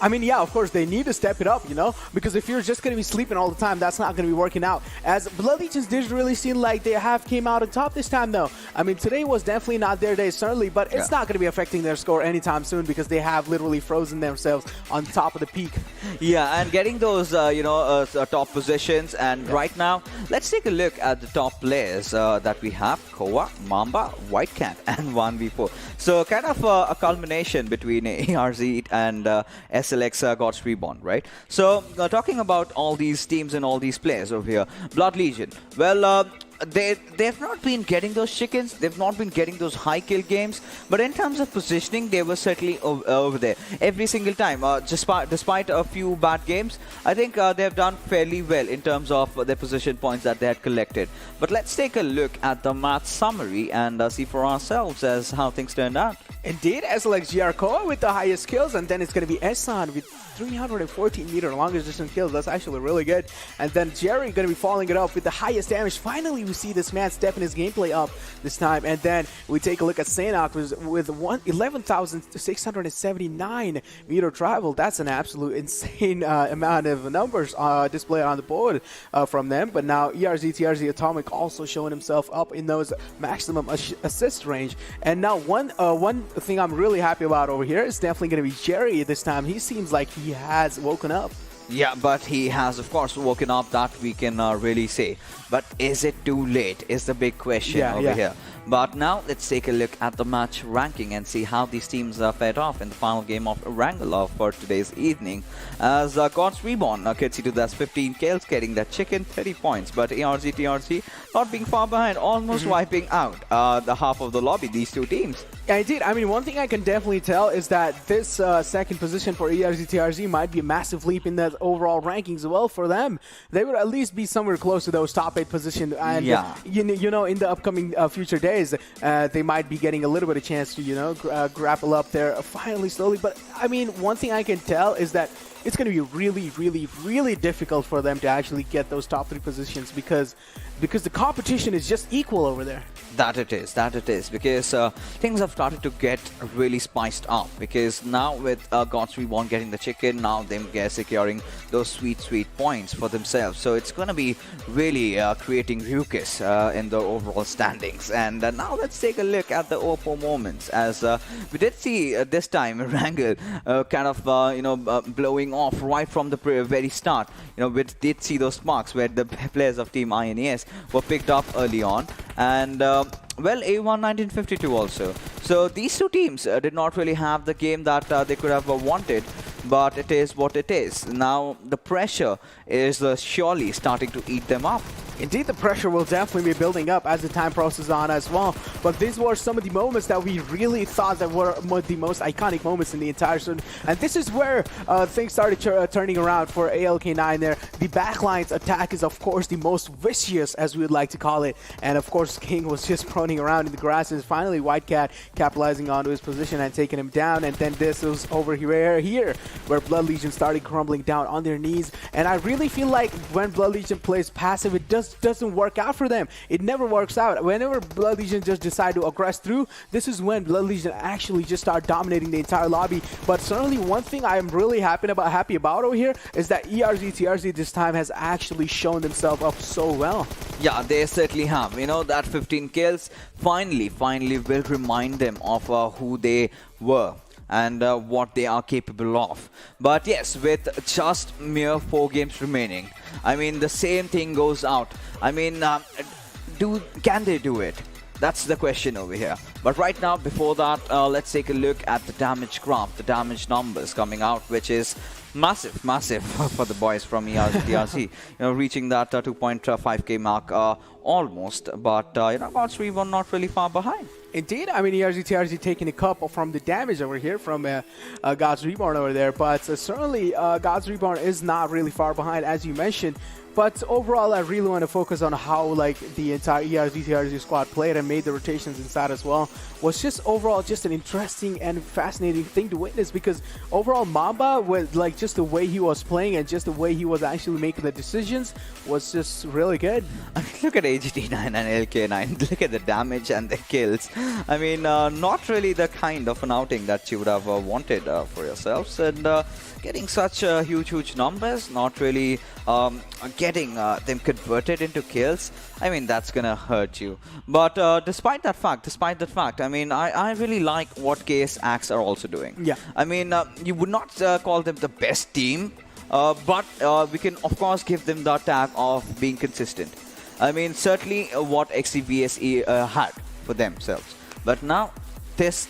C: I mean, yeah, of course, they need to step it up, you know, because if you're just going to be sleeping all the time, that's not going to be working out. As Blood Legions did really seem like they have came out on top this time, though. I mean, today was definitely not their day, certainly, but it's not going to be affecting their score anytime soon because they have literally frozen themselves on top of the peak.
B: Yeah, and getting those, top positions. And right now, let's take a look at the top players that we have. Koa, Mamba, Whitecat, and 1v4. So kind of a culmination between ERZ and ALxK9 Reborn, right? So talking about all these teams and all these players over here, Blood Legion, well, they've not been getting those chickens, they've not been getting those high kill games, but in terms of positioning, they were certainly over there every single time. Despite a few bad games, I think they've done fairly well in terms of their position points that they had collected. But let's take a look at the match summary and see for ourselves as how things turned out.
C: Indeed, ALxGR Koa with the highest kills, and then it's going to be Esan with 314-meter longest distance kills. That's actually really good. And then Jerry going to be following it up with the highest damage. Finally, we see this man stepping his gameplay up this time. And then we take a look at Sanhok with 11,679-meter travel. That's an absolute insane amount of numbers displayed on the board from them. But now ERZxTRZ Atomic also showing himself up in those maximum assist range. And now one thing I'm really happy about over here is definitely going to be Jerry this time. He seems like he has woken up.
B: Yeah, but he has, of course, woken up, that we can really say. But is it too late is the big question over here. But now let's take a look at the match ranking and see how these teams fared off in the final game of Erangel for today's evening. As Gods Reborn gets you to that's 15 kills, getting that chicken, 30 points. But ERZxTRZ not being far behind, almost wiping out the half of the lobby, these two teams.
C: Yeah, indeed. I mean, one thing I can definitely tell is that this second position for ERZxTRZ might be a massive leap in the overall rankings as well for them. They would at least be somewhere close to those top 8 positions. And, you know, in the upcoming future days, they might be getting a little bit of chance to, you know, grapple up there finally slowly. But, I mean, one thing I can tell is that it's going to be really, really, really difficult for them to actually get those top 3 positions because the competition is just equal over there.
B: That it is, because things have started to get really spiced up, because now with Gods Reborn getting the chicken, now they're securing those sweet points for themselves. So it's going to be really creating ruckus in the overall standings. And now let's take a look at the OPPO moments, as we did see this time Erangel kind of blowing off right from the very start. You know, we did see those sparks where the players of Team INES were picked up early on, and well, A1 1952 also. So these two teams did not really have the game that they could have wanted, but it is what it is. Now the pressure is surely starting to eat them up.
C: Indeed, the pressure will definitely be building up as the time processes on as well. But these were some of the moments that we really thought that were the most iconic moments in the entire season. And this is where things started turning around for ALxK9 there. The backline's attack is, of course, the most vicious, as we would like to call it. And, of course, King was just proning around in the grasses. Finally, Whitecat capitalizing onto his position and taking him down. And then this was over here where Blood Legion started crumbling down on their knees. And I really feel like when Blood Legion plays passive, it doesn't work out for them. It never works out. Whenever Blood Legion just decide to aggress through, this is when Blood Legion actually just start dominating the entire lobby. But certainly one thing I am really happy about over here is that ERZxTRZ this time has actually shown themselves up so well.
B: Yeah, they certainly have. You know, that 15 kills finally will remind them of who they were and what they are capable of. But yes, with just mere 4 games remaining, I mean, the same thing goes out. I mean, can they do it? That's the question over here. But right now, before that, let's take a look at the damage graph, the damage numbers coming out, which is massive for the boys from ERZxTRZ. You know, reaching that 2.5k mark almost, but Gods Reborn not really far behind.
C: Indeed, I mean, ERZxTRZ taking a couple from the damage over here from Gods Reborn over there, but certainly Gods Reborn is not really far behind, as you mentioned. But overall, I really want to focus on how like the entire ERZxTRZ squad played and made the rotations inside as well. Was just overall just an interesting and fascinating thing to witness, because overall Mamba was like just the way he was playing and just the way he was actually making the decisions was just really good.
B: I mean, look at AGT9 and ALxK9. Look at the damage and the kills. I mean, not really the kind of an outing that you would have wanted for yourselves. And getting such huge numbers, not really getting them converted into kills, I mean, that's gonna hurt you. But despite that fact, I mean, I really like what ALxK are also doing.
C: Yeah.
B: I mean, you would not call them the best team, but we can, of course, give them the tag of being consistent. I mean, certainly what XCVSE had for themselves. But now, this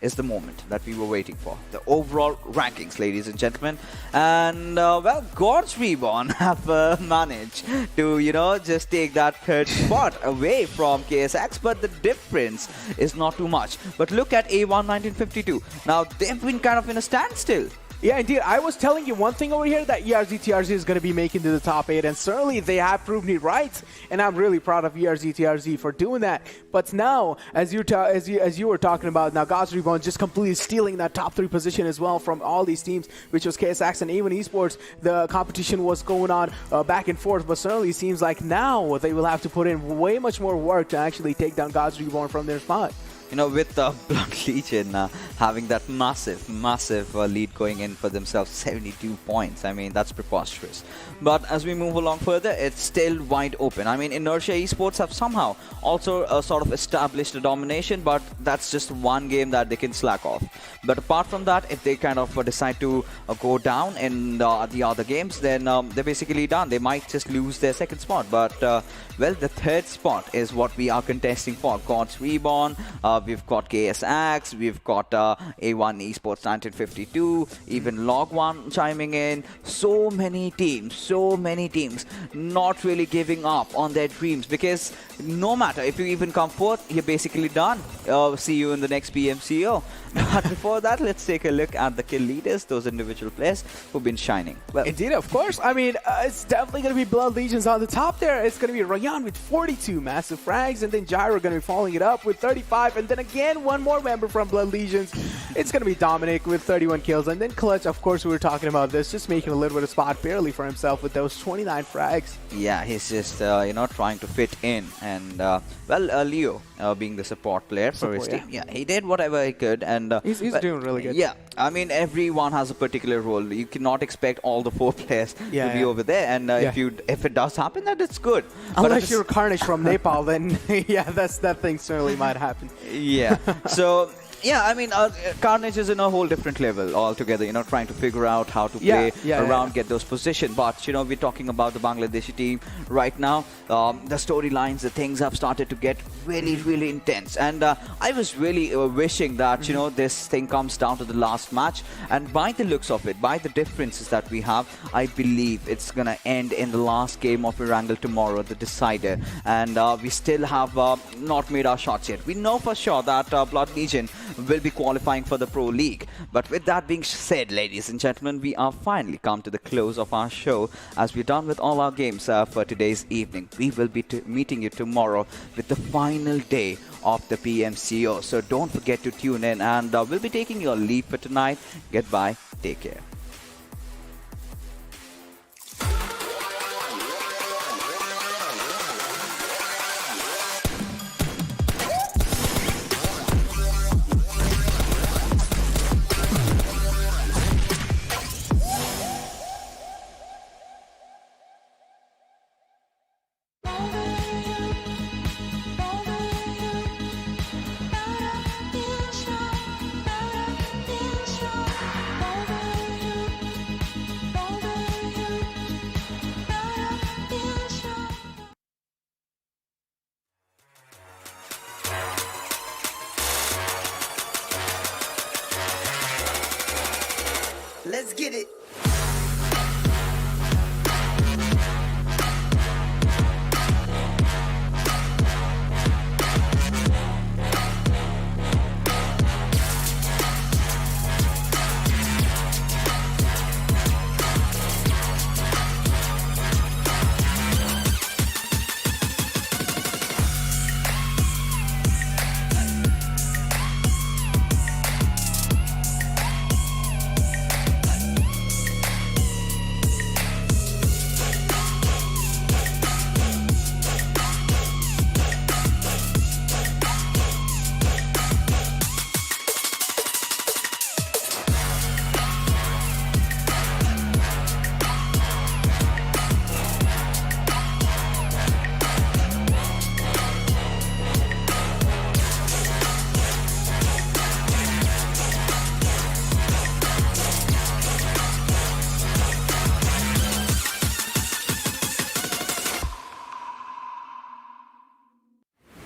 B: is the moment that we were waiting for. The overall rankings, ladies and gentlemen. And, well, God's Reborn have managed to, you know, just take that third spot away from ALxK, but the difference is not too much. But look at A1 1952. Now, they've been kind of in a standstill.
C: Yeah, indeed. I was telling you one thing over here, that ERZxTRZ is going to be making to the top 8, and certainly they have proven it right, and I'm really proud of ERZxTRZ for doing that. But now, as you were talking about, now God's Reborn just completely stealing that top 3 position as well from all these teams, which was ALxK and A1 Esports. The competition was going on back and forth, but certainly it seems like now they will have to put in way much more work to actually take down God's Reborn from their spot.
B: You know, with Blood Legion having that massive lead going in for themselves, 72 points. I mean, that's preposterous. But as we move along further, it's still wide open. I mean, INERTIA Esports have somehow also sort of established a domination, but that's just one game that they can slack off. But apart from that, if they kind of decide to go down in the other games, then they're basically done. They might just lose their second spot. But, well, the third spot is what we are contesting for. God's Reborn, we've got ALxK, we've got A1 Esports 1952, even Log1 chiming in. So many teams not really giving up on their dreams, because no matter if you even come fourth, you're basically done. See you in the next PMCO. But before that, let's take a look at the kill leaders, those individual players who've been shining. Well,
C: indeed, of course. I mean, it's definitely going to be Blood Legions on the top there. It's going to be Rayan with 42 massive frags, and then Gyro going to be following it up with 35, and then again, one more member from Blood Legions. It's going to be Dominic with 31 kills, and then Clutch, of course, we were talking about this, just making a little bit of spot barely for himself with those 29 frags.
B: Yeah, he's just, you know, trying to fit in. And, well, Leo being the support player for his team. Yeah, he did whatever he could. And
C: he's doing really good.
B: Yeah, I mean, everyone has a particular role. You cannot expect all the 4 players to be over there. And if it does happen, then it's good.
C: Unless you're Carnage from Nepal, then yeah, that thing certainly might happen.
B: Yeah, so... Yeah, I mean, Carnage is in a whole different level altogether, you know, trying to figure out how to play around, get those positions. But, you know, we're talking about the Bangladeshi team right now. The storylines, the things have started to get really intense. And I was really wishing that, you know, this thing comes down to the last match. And by the looks of it, by the differences that we have, I believe it's going to end in the last game of Erangel tomorrow, the decider. And we still have not made our shots yet. We know for sure that Blood Legion will be qualifying for the Pro League. But with that being said, ladies and gentlemen, we are finally come to the close of our show, as we're done with all our games for today's evening. We will be meeting you tomorrow with the final day of the PMCO. So don't forget to tune in, and we'll be taking your leave for tonight. Goodbye. Take care.